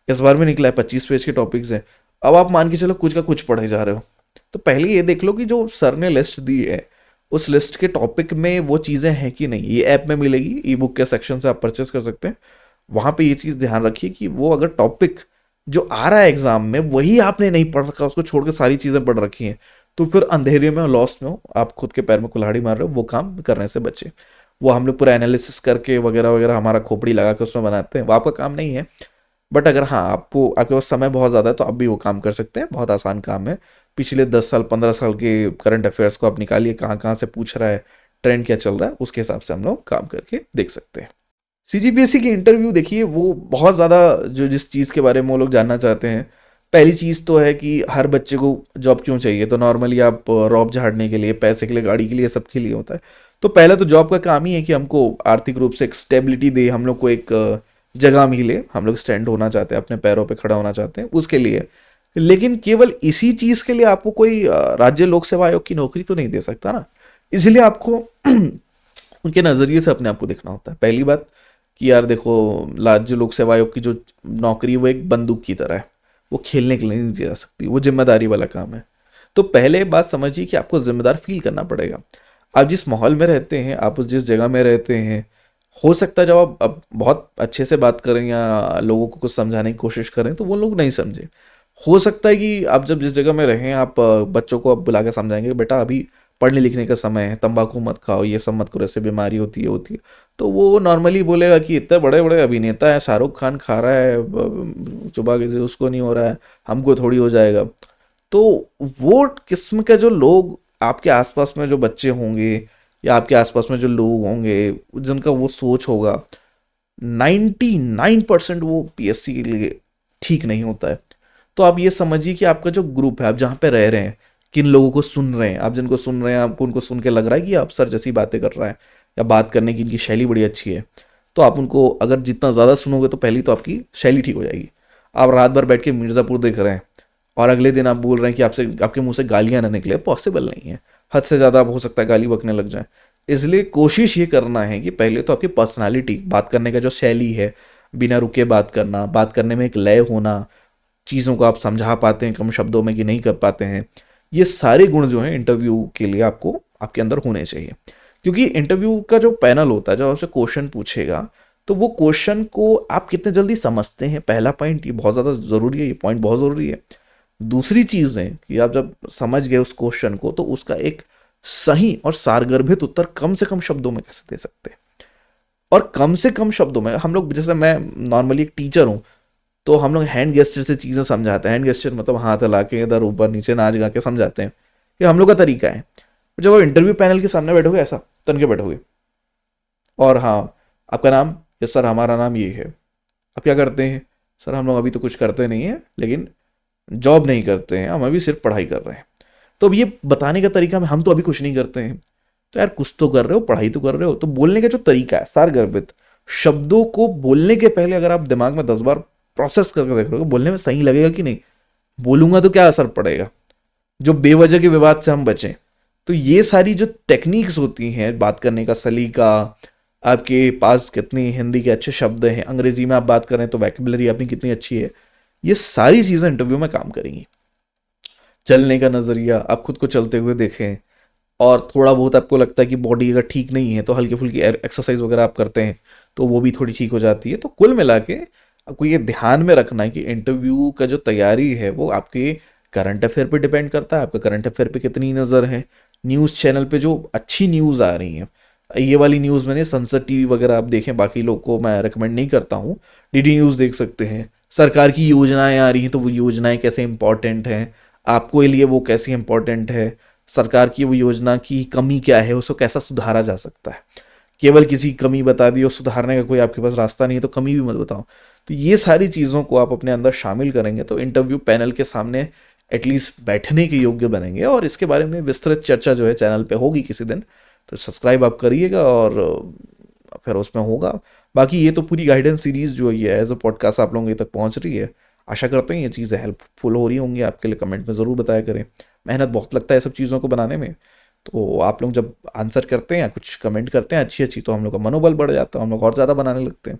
इस बार में निकला है 25 पेज के टॉपिक्स हैं। अब आप मान के चलो कुछ का कुछ पढ़े जा रहे हो, तो पहले ये देख लो कि जो सर ने लिस्ट दी है उस लिस्ट के टॉपिक में वो चीज़ें हैं कि नहीं। ये ऐप में मिलेगी, ई बुक के सेक्शन से आप परचेस कर सकते हैं। वहाँ पे ये चीज़ ध्यान रखिए कि वो अगर टॉपिक जो आ रहा है एग्जाम में वही आपने नहीं पढ़ रखा, उसको छोड़ के सारी चीज़ें पढ़ रखी हैं, तो फिर अंधेरे में लॉस्ट में हो, आप खुद के पैर में कुल्हाड़ी मार रहे हो, वो काम करने से बचे। वो हम लोग पूरा एनालिसिस करके वगैरह वगैरह हमारा खोपड़ी लगा के उसमें बनाते हैं, वो आपका काम नहीं है। बट अगर हाँ आपको आपके पास समय बहुत ज़्यादा है तो आप भी वो काम कर सकते हैं, बहुत आसान काम है। पिछले 10 साल 15 साल के करंट अफेयर्स को आप निकालिए, कहाँ कहाँ से पूछ रहा है, ट्रेंड क्या चल रहा है, उसके हिसाब से हम लोग काम करके देख सकते हैं। सीजीपीएससी की इंटरव्यू देखिए, वो बहुत ज़्यादा जो जिस चीज़ के बारे में वो लोग जानना चाहते हैं, पहली चीज़ तो है कि हर बच्चे को जॉब क्यों चाहिए। तो नॉर्मली आप रॉब झाड़ने के लिए, पैसे के लिए, गाड़ी के लिए, सबके लिए होता है। तो पहले तो जॉब का काम ही है कि हमको आर्थिक रूप से एक स्टेबिलिटी दे, हम लोग को एक जगह मिले, हम लोग स्टैंड होना चाहते हैं, अपने पैरों पे खड़ा होना चाहते हैं, उसके लिए। लेकिन केवल इसी चीज़ के लिए आपको कोई राज्य लोक सेवा आयोग की नौकरी तो नहीं दे सकता ना। इसलिए आपको उनके नज़रिए से अपने आप को देखना होता है। पहली बात कि यार देखो, राज्य लोक सेवा आयोग की जो नौकरी है वो एक बंदूक की तरह है, वो खेलने के लिए नहीं दी जा सकती, वो जिम्मेदारी वाला काम है। तो पहले बात समझिए कि आपको जिम्मेदार फील करना पड़ेगा। आप जिस माहौल में रहते हैं, आप जिस जगह में रहते हैं, हो सकता है जब आप अब बहुत अच्छे से बात करें या लोगों को कुछ समझाने की कोशिश करें तो वो लोग नहीं समझे। हो सकता है कि आप जब जिस जगह में रहें, आप बच्चों को आप बुला के समझाएंगे बेटा अभी पढ़ने लिखने का समय है, तंबाकू मत खाओ, ये सब मत करो, ऐसे बीमारी होती है, तो वो नॉर्मली बोलेगा कि इतने बड़े बड़े अभिनेता हैं, शाहरुख खान खा रहा है, चुबा के से उसको नहीं हो रहा है, हमको थोड़ी हो जाएगा। तो वो किस्म के जो लोग आपके आसपास में जो बच्चे होंगे या आपके आसपास में जो लोग होंगे जिनका वो सोच होगा, 99% वो पीएससी के लिए ठीक नहीं होता है। तो आप ये समझिए कि आपका जो ग्रुप है, आप जहाँ पे रह रहे हैं, किन लोगों को सुन रहे हैं, आप जिनको सुन रहे हैं, आपको उनको सुन के लग रहा है कि अफसर जैसी बातें कर रहा है या बात करने की इनकी शैली बड़ी अच्छी है, तो आप उनको अगर जितना ज़्यादा सुनोगे तो पहली तो आपकी शैली ठीक हो जाएगी। आप रात भर बैठ के मिर्ज़ापुर देख रहे हैं और अगले दिन आप बोल रहे हैं कि आपसे आपके मुंह से गालियां ना निकले, पॉसिबल नहीं है। हद से ज़्यादा आप हो सकता है गाली बकने लग जाए। इसलिए कोशिश ये करना है कि पहले तो आपकी पर्सनालिटी, बात करने का जो शैली है, बिना रुके बात करना, बात करने में एक लय होना, चीज़ों को आप समझा पाते हैं कम शब्दों में कि नहीं कर पाते हैं, ये सारे गुण जो हैं इंटरव्यू के लिए आपको आपके अंदर होने चाहिए। क्योंकि इंटरव्यू का जो पैनल होता है, जब आपसे क्वेश्चन पूछेगा, तो वो क्वेश्चन को आप कितने जल्दी समझते हैं, पहला पॉइंट ये बहुत ज़्यादा ज़रूरी है, ये पॉइंट बहुत ज़रूरी है। दूसरी चीज़ है कि आप जब समझ गए उस क्वेश्चन को, तो उसका एक सही और सारगर्भित उत्तर कम से कम शब्दों में कैसे दे सकते हैं। और कम से कम शब्दों में हम लोग, जैसे मैं नॉर्मली एक टीचर हूँ, तो हम लोग हैंड गेस्चर से चीज़ें समझाते हैं। हैंड गेस्चर मतलब हाथ हिला के इधर ऊपर नीचे नाच गा के समझाते हैं, ये हम लोग का तरीका है। जब आप इंटरव्यू पैनल के सामने बैठोगे, ऐसा तन के बैठोगे, और हाँ, आपका नाम, यस सर हमारा नाम ये है, आप क्या करते हैं, सर हम लोग अभी तो कुछ करते नहीं है, लेकिन जॉब नहीं करते हैं, हम अभी सिर्फ पढ़ाई कर रहे हैं। तो अब ये बताने का तरीका में, हम तो अभी कुछ नहीं करते हैं। तो यार कुछ तो कर रहे हो, पढ़ाई तो कर रहे हो। तो बोलने का जो तरीका है, सारगर्भित शब्दों को बोलने के पहले अगर आप दिमाग में 10 बार प्रोसेस करके देख रहे हो, बोलने में सही लगेगा कि नहीं, बोलूंगा तो क्या असर पड़ेगा, जो बेवजह के विवाद से हम बचें। तो ये सारी जो टेक्निक्स होती हैं, बात करने का सलीका, आपके पास कितनी हिंदी के अच्छे शब्द हैं, अंग्रेजी में आप बात करें तो वैकेबलरी आपकी कितनी अच्छी है, ये सारी चीज़ें इंटरव्यू में काम करेंगी। चलने का नज़रिया, आप खुद को चलते हुए देखें, और थोड़ा बहुत आपको लगता है कि बॉडी अगर ठीक नहीं है तो हल्की फुल्की एक्सरसाइज वगैरह आप करते हैं तो वो भी थोड़ी ठीक हो जाती है। तो कुल मिला के आपको ये ध्यान में रखना है कि इंटरव्यू का जो तैयारी है वो आपके करंट अफेयर पे डिपेंड करता है, आपका करंट अफेयर पे कितनी नज़र है। न्यूज़ चैनल पे जो अच्छी न्यूज़ आ रही है, ये वाली न्यूज़ मैंने संसद टीवी वगैरह आप देखें, बाकी लोग को मैं रिकमेंड नहीं करता हूँ। डीडी न्यूज़ देख सकते हैं। सरकार की योजनाएं आ रही हैं तो वो योजनाएं कैसे इंपॉर्टेंट हैं आपको लिए, वो कैसी इंपॉर्टेंट है, सरकार की वो योजना की कमी क्या है, उसको कैसा सुधारा जा सकता है। केवल किसी कमी बता दी और सुधारने का कोई आपके पास रास्ता नहीं है तो कमी भी मत बताओ। तो ये सारी चीज़ों को आप अपने अंदर शामिल करेंगे तो इंटरव्यू पैनल के सामने एटलीस्ट बैठने के योग्य बनेंगे। और इसके बारे में विस्तृत चर्चा जो है चैनल पे होगी किसी दिन, तो सब्सक्राइब आप करिएगा और फिर उसमें होगा। बाकी ये तो पूरी गाइडेंस सीरीज़ जो है एज अ पॉडकास्ट आप लोगों तक पहुंच रही है। आशा करते हैं ये चीज़ें हेल्पफुल हो रही होंगी आपके लिए। कमेंट में ज़रूर बताया करें, मेहनत बहुत लगता है सब चीज़ों को बनाने में। तो आप लोग जब आंसर करते हैं या कुछ कमेंट करते हैं अच्छी अच्छी, तो हम लोग का मनोबल बढ़ जाता है, हम लोग और ज़्यादा बनाने लगते हैं।